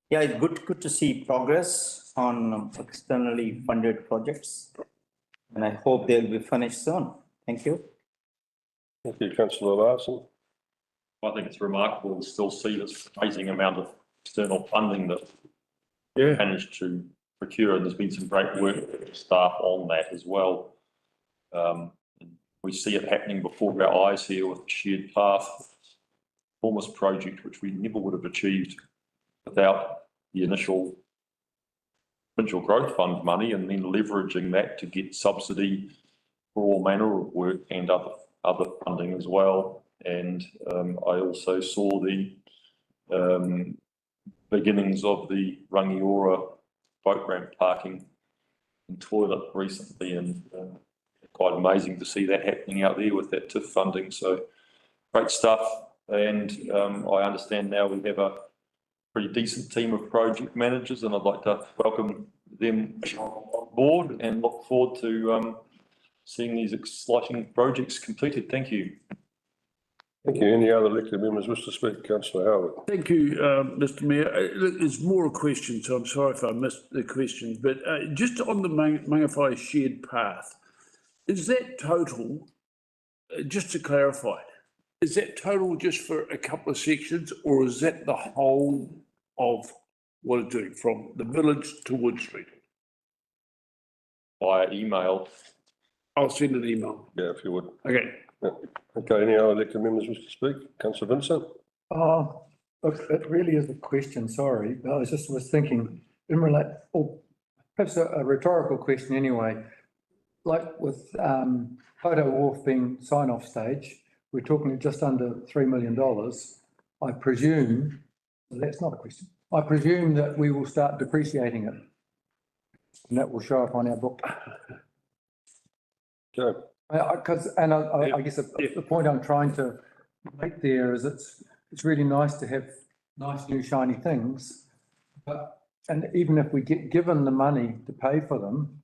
Yeah, it's good to see progress on externally funded projects, and I hope they'll be finished soon. Thank you. Thank you, Councillor Larson. I think it's remarkable to still see this amazing amount of external funding that managed to procure, and there's been some great work with staff on that as well. We see it happening before our eyes here with the shared path, enormous project which we never would have achieved without the initial provincial growth fund money, and then leveraging that to get subsidy for all manner of work and other funding as well. And I also saw the beginnings of the Rangiora boat ramp parking and toilet recently, and quite amazing to see that happening out there with that TIF funding. So great stuff. And I understand now we have a pretty decent team of project managers, and I'd like to welcome them on board and look forward to seeing these exciting projects completed. Thank you. Thank you. Any other elected members wish to speak? Councillor Howard. Thank you, Mr Mayor. Look, there's more a question, so I'm sorry if I missed the question, but just on the Mangawhai shared path, is that total, just to clarify, is that total just for a couple of sections, or is that the whole of what it's doing from the village to Wood Street? Via email. I'll send an email. Yeah, if you would. Okay. Yeah. Okay, any other elected members wish to speak? Councillor Vincent? Look, it really is a question, sorry. I was thinking, or perhaps a rhetorical question anyway. Like with Photo Wharf being sign-off stage, we're talking just under $3 million. I presume, that's not a question. I presume that we will start depreciating it. And that will show up on our book. Okay. I guess the point I'm trying to make there is it's really nice to have nice new shiny things, and even if we get given the money to pay for them,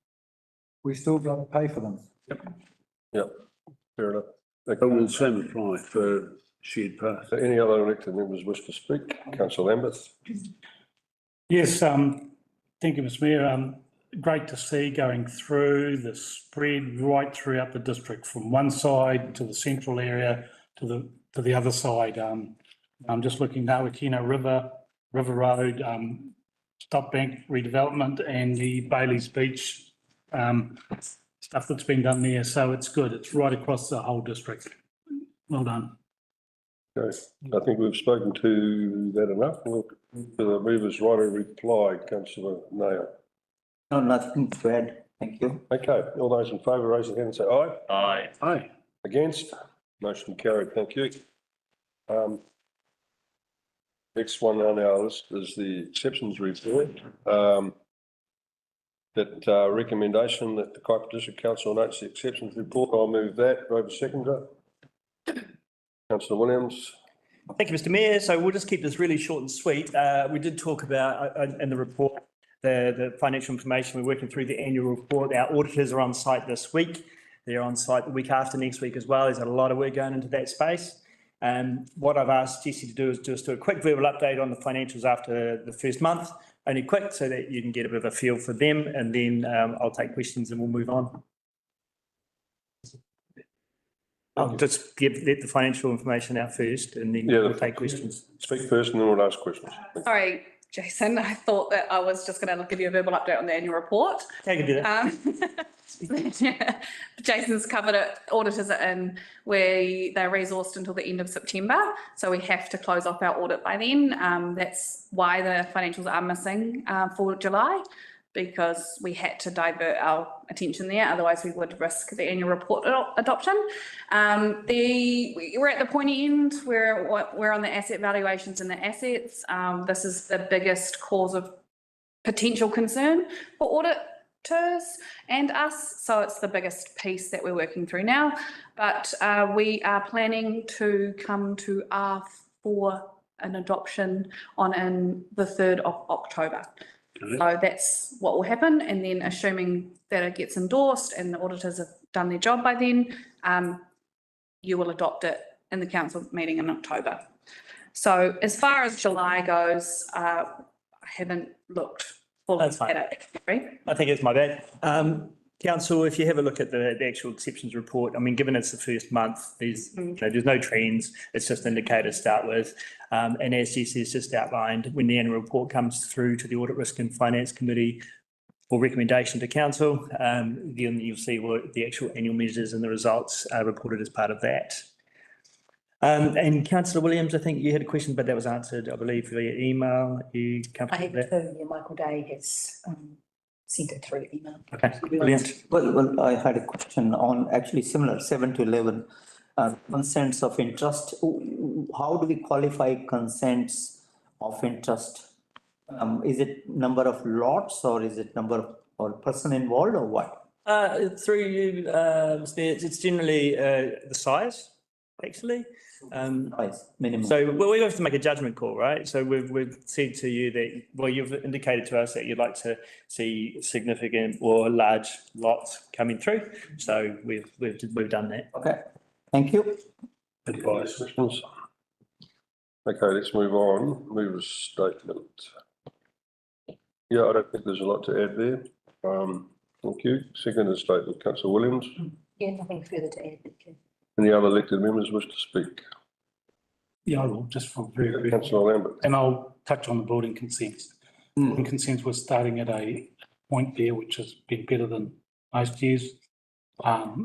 we still got to pay for them. Yep, fair enough. But will the same apply for shared path? Any other elected members wish to speak? Councillor Lambert. Yes, thank you, Mr Mayor. Great to see going through the spread right throughout the district, from one side to the central area to the other side. I'm just looking now at River Road, Stop Bank redevelopment, and the Bailey's Beach stuff that's been done there. So it's good. It's right across the whole district. Well done. Okay, I think we've spoken to that enough. We'll to the Movers Right of reply, Councillor Nair. No, nothing to add. Thank you. Okay, all those in favour, raise your hand and say aye. Aye. Aye. Against? Motion carried. Thank you. Next one on our list is the exceptions report. That recommendation that the Kaipara District Council notes the exceptions report. I'll move that. Do I have a seconder? Councillor Williams. Thank you, Mr Mayor. So we'll just keep this really short and sweet. We did talk about in the report the financial information. We're working through the annual report. Our auditors are on site this week. They're on site the week after next week as well. There's a lot of work going into that space. What I've asked Jessie to do is just do a quick verbal update on the financials after the first month, only quick, so that you can get a bit of a feel for them, and then I'll take questions and we'll move on. I'll just let the financial information out first, and then we'll take questions. Speak first and then we'll ask questions. Sorry, Jason, I thought that I was just going to give you a verbal update on the annual report. Okay, you can do that. Yeah. Jason's covered it. Auditors are in. They're resourced until the end of September, so we have to close off our audit by then. That's why the financials are missing for July, because we had to divert our attention there. Otherwise, we would risk the annual report adoption. We're at the pointy end. We're on the asset valuations and the assets. This is the biggest cause of potential concern for auditors and us. So it's the biggest piece that we're working through now. But we are planning to come to R for an adoption in the 3rd of October. So that's what will happen, and then assuming that it gets endorsed and the auditors have done their job by then, you will adopt it in the council meeting in October. So as far as July goes, I haven't looked fully at it. I think it's my bad. Council, if you have a look at the actual exceptions report, I mean, given it's the first month, there's no trends. It's just indicators to start with. And as Jessie has just outlined, when the annual report comes through to the Audit, Risk and Finance Committee for recommendation to council, then you'll see what the actual annual measures and the results are reported as part of that. And Councillor Williams, I think you had a question, but that was answered, I believe, via email. You comfortable with that? I have too. Michael Day has sent it through email. Okay, brilliant. Well, I had a question on actually similar 7 to 11 consents of interest. How do we qualify consents of interest? Is it number of lots, or is it number or person involved, or what? Through you, it's generally the size, actually. Minimum. So we have to make a judgment call, right? So we've said to you that, well, you've indicated to us that you'd like to see significant or large lots coming through. So we've done that. Okay, thank you. Advice, questions? Okay, let's move on. Mover's statement. Yeah, I don't think there's a lot to add there. Thank you. Second statement, Councillor Williams. Yeah, nothing further to add. Thank you. Any other elected members wish to speak? Yeah, I will, just for very briefly. Councillor Lambert. And I'll touch on the building consents. Building consents, we're starting at a point there which has been better than most years.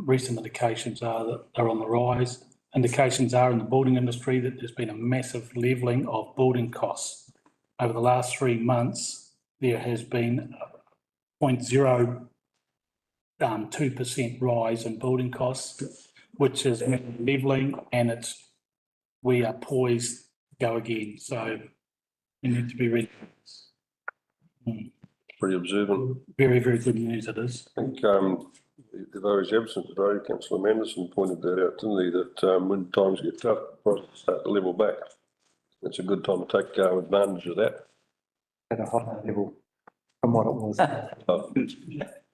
Recent indications are that they're on the rise. indications are in the building industry that there's been a massive levelling of building costs. Over the last 3 months, there has been a 0.02% rise in building costs, which is levelling, and we are poised to go again. So we need to be ready. Pretty observant. Very, very good news it is. I think, though he's absent today, councillor Manderson pointed that out, didn't he, that when times get tough, prices start to level back. It's a good time to take advantage of that. At a higher level from what it was.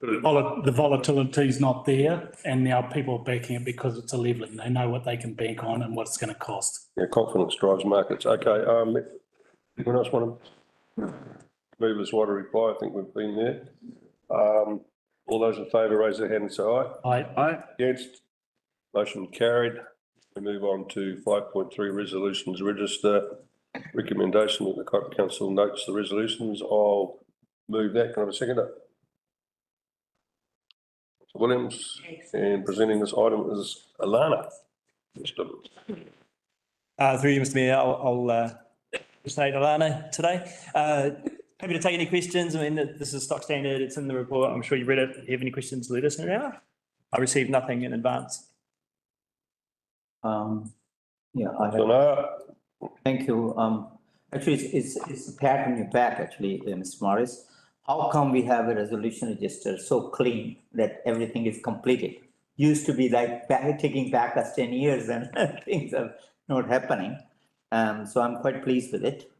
The volatility is not there, and now people are backing it because it's a levelling. They know what they can bank on and what it's going to cost. Yeah, confidence drives markets. Okay, anyone else want to move this wider reply? I think we've been there. All those in favour, raise their hand and say aye. Aye. Aye. Against? Motion carried. We move on to 5.3 resolutions register. Recommendation that the council notes the resolutions. I'll move that. Can I have a seconder? Williams, and presenting this item is Alana. Through you, Mr. Mayor, I'll present Alana today. Happy to take any questions. I mean, this is stock standard. It's in the report. I'm sure you read it. If you have any questions, let us know now. I received nothing in advance. Thank you. Actually, it's a pat on your back, actually, Mr. Morris. How come we have a resolution register so clean that everything is completed? Used to be like taking back us 10 years and things are not happening. So I'm quite pleased with it.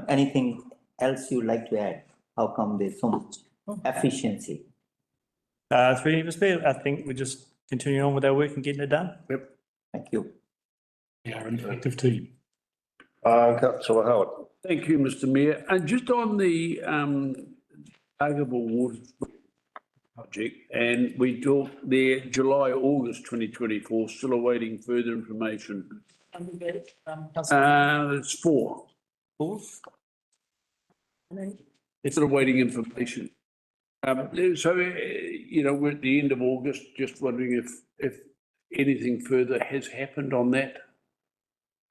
Anything else you'd like to add? How come there's so much efficiency? Through you, Mr. Mayor, I think we're just continuing on with our work and getting it done. Yep. Thank you. We are an effective team. Councillor Howard. Thank you, Mr. Mayor. And just on the Dargaville water project, and we talked there July, August 2024, still awaiting further information. It's 4. It's still awaiting information. So, we're at the end of August, just wondering if anything further has happened on that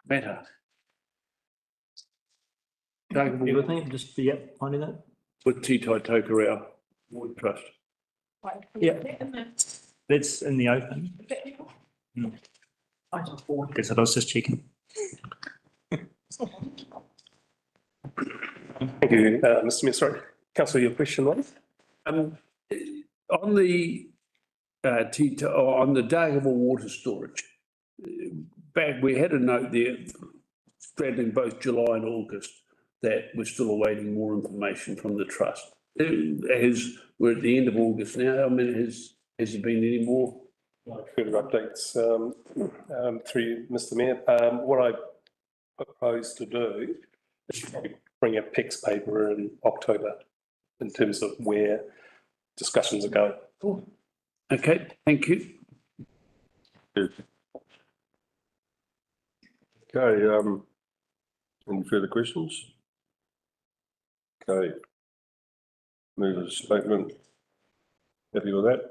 matter. Everything, just finding that. With Te Tai Tokerau Water Trust. Yeah, that's in the open. Guess I was just checking. Thank you, Mr. Mayor. Sorry, councillor, your question was? On the on the Dargaville water storage, back we had a note there straddling both July and August that we're still awaiting more information from the trust. We're at the end of August now. I mean, has there been any more? Further updates through you, Mr. Mayor. What I propose to do is probably bring a PEX paper in October in terms of where discussions are going. Cool. Okay, thank you. Okay, any further questions? Okay. Move a statement. Happy with that?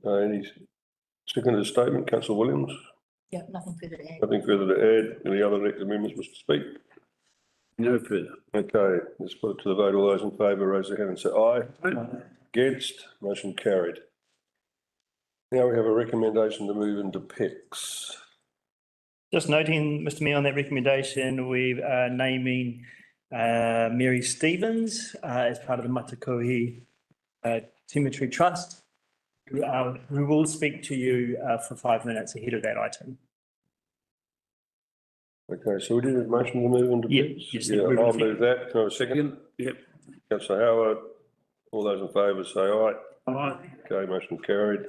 Any second statement, councillor Williams? Yeah, nothing further to add. Nothing further to add. Any other elected members wish to speak? No further. Okay, let's put it to the vote. All those in favour, raise their hand and say aye. Aye. Against? Motion carried. Now we have a recommendation to move into PEX. Just noting, Mr. Mayor, on that recommendation, we are naming Mary Stevens as part of the Matakohi Cemetery Trust, who will speak to you for 5 minutes ahead of that item. Okay, so we did a motion to move into PEX? Yes, yeah, I'll move that. Can I have a second? Yep. Councillor Howard, all those in favour say aye. Aye. Okay, motion carried.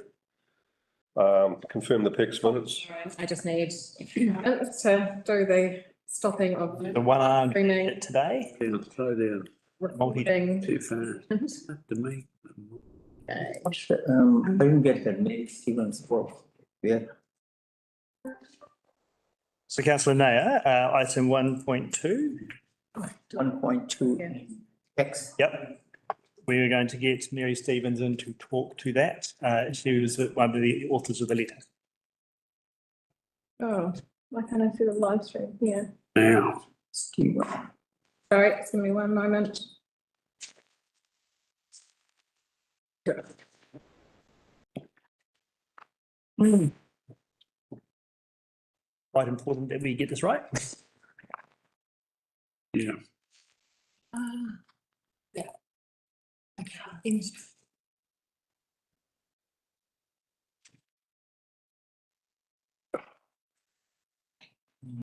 Confirm the PEX minutes. I just need a few minutes to do the stopping of The one arm streaming. today. Slow down. Recording. Too fast. To me. Okay. I didn't get that. Maybe Stevens spoke. Yeah. So councillor Naya, item 1.2. 1.2 X. Yep. We are going to get Mary Stevens in to talk to that. She was one of the authors of the letter. Oh, Why can't I see the live stream? Yeah. Now, Sorry, just give me one moment. Quite important that we get this right. yeah. Yeah. Okay.